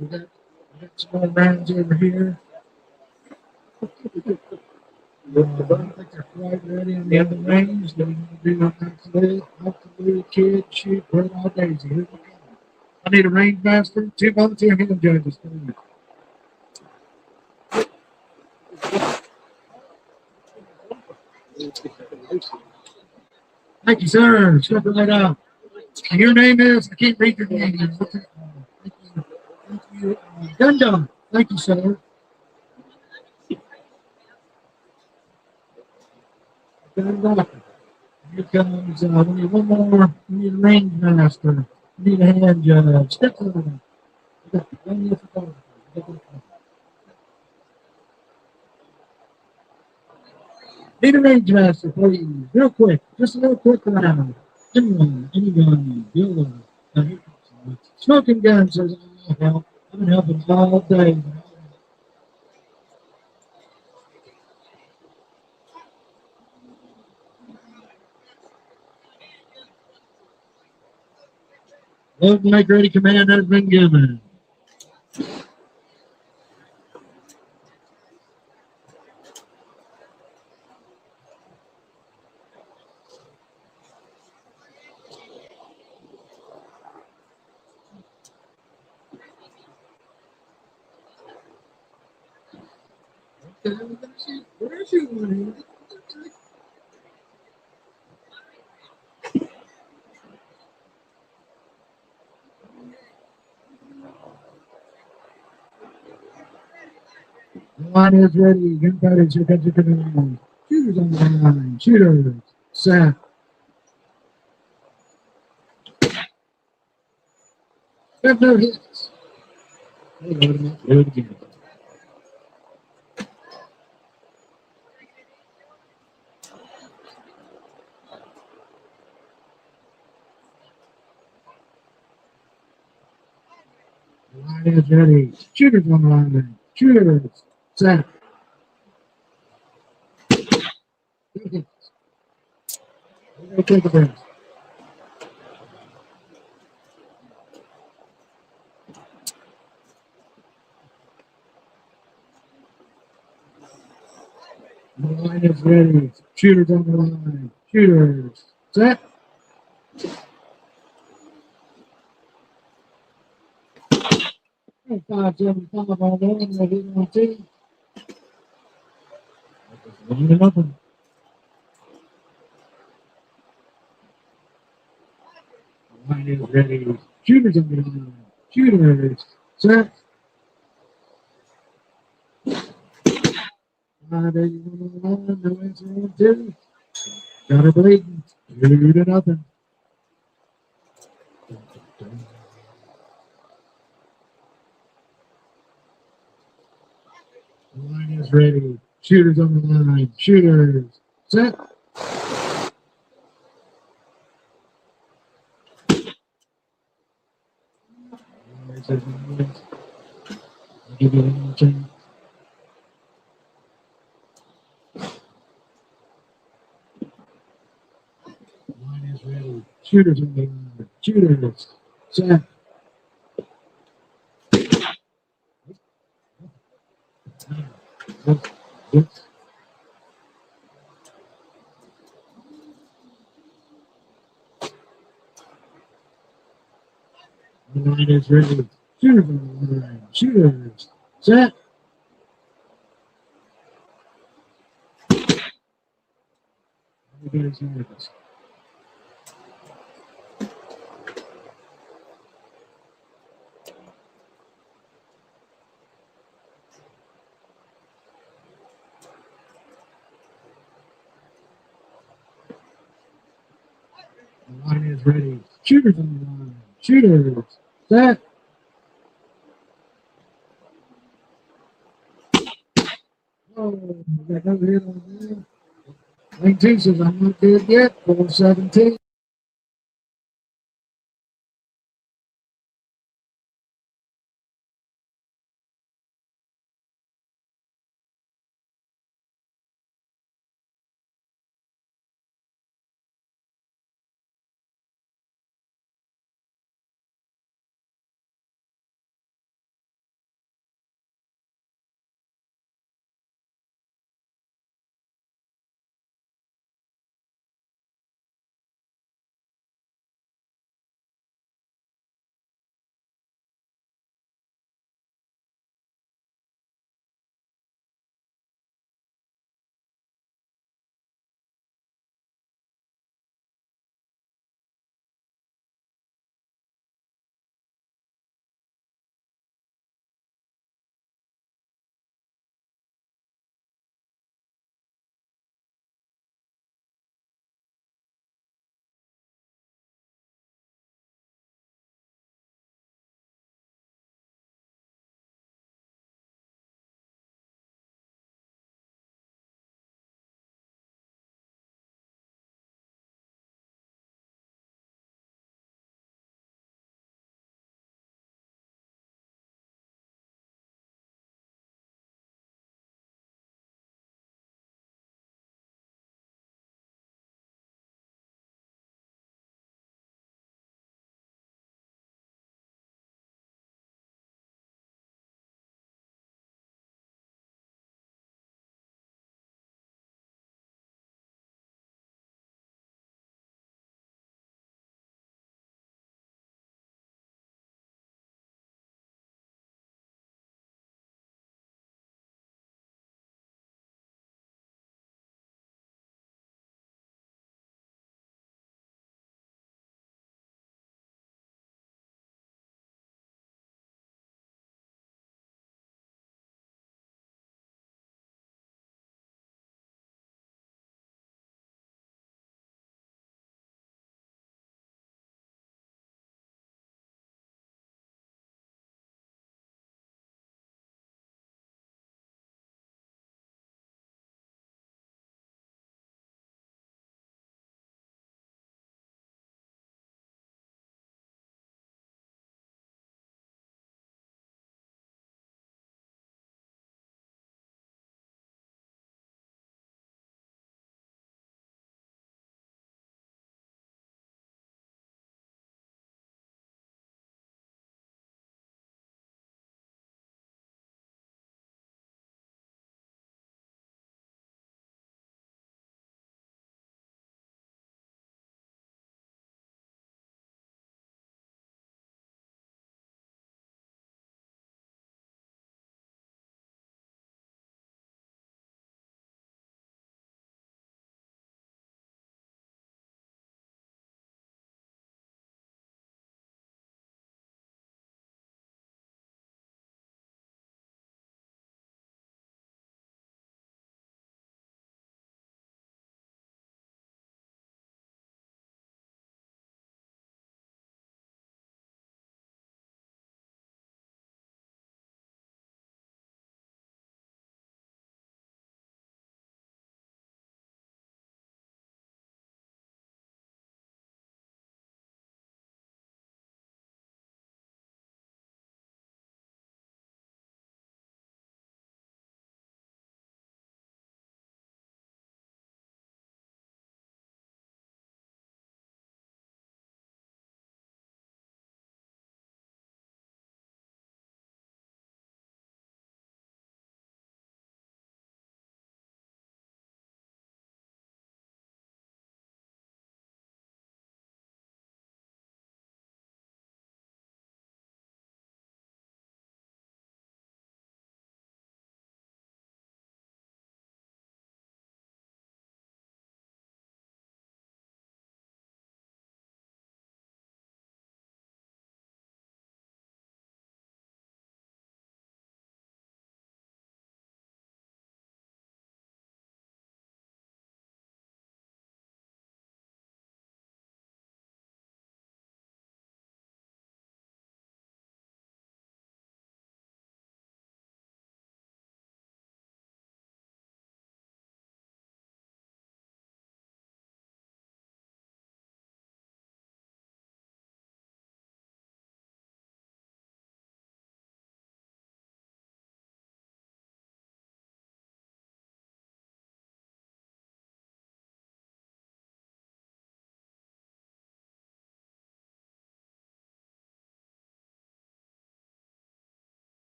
right, we got some more rounds over here. I don't think they're quite ready on the other range. Then we're going to do absolute kid, shoot, bird all daisy. Here we go. I need a range master, 2 volunteer hand judges. Please. Thank you, sir. Step right up. And your name is, I can't read your name. Thank you. Thank you. Gundam. Thank you, sir. Gundam. Here comes, we need one more. We need a range master. We need a hand judge. Step right up. Need a range master, please. Real quick. Just a little quick round. Anyone, yellow. Smoking gun says, oh, help. I've been helping all day. Load mic ready command has been given. Where is she? The line is ready. Gunfighters, here comes your command. Shooters on the line. Shooters. Set. Have no hits. Do it again. The line is ready. Shooters on the line. Shooters. Set. We're going to take a break. The line is ready. Shooters on the line. Shooters. Set. 575 on one. We're hitting on 2. One to nothing. The line is ready. Shooters on the line. Shooters. Set. 581 on 1. No answer on 2. Got her bleeding. 2 to nothing. The line is ready. Shooters on the line. Shooters. Set. I'll give you one more chance. The line is ready. Shooters on the line. Shooters. Set. Yes. The line is ready. Shooters on the line. Shooters. Set. Everybody's nervous. The line is ready. Shooters on the line. Shooters. Set. Oh, we got no hit on there. Lane 2 says I'm not dead yet. 417.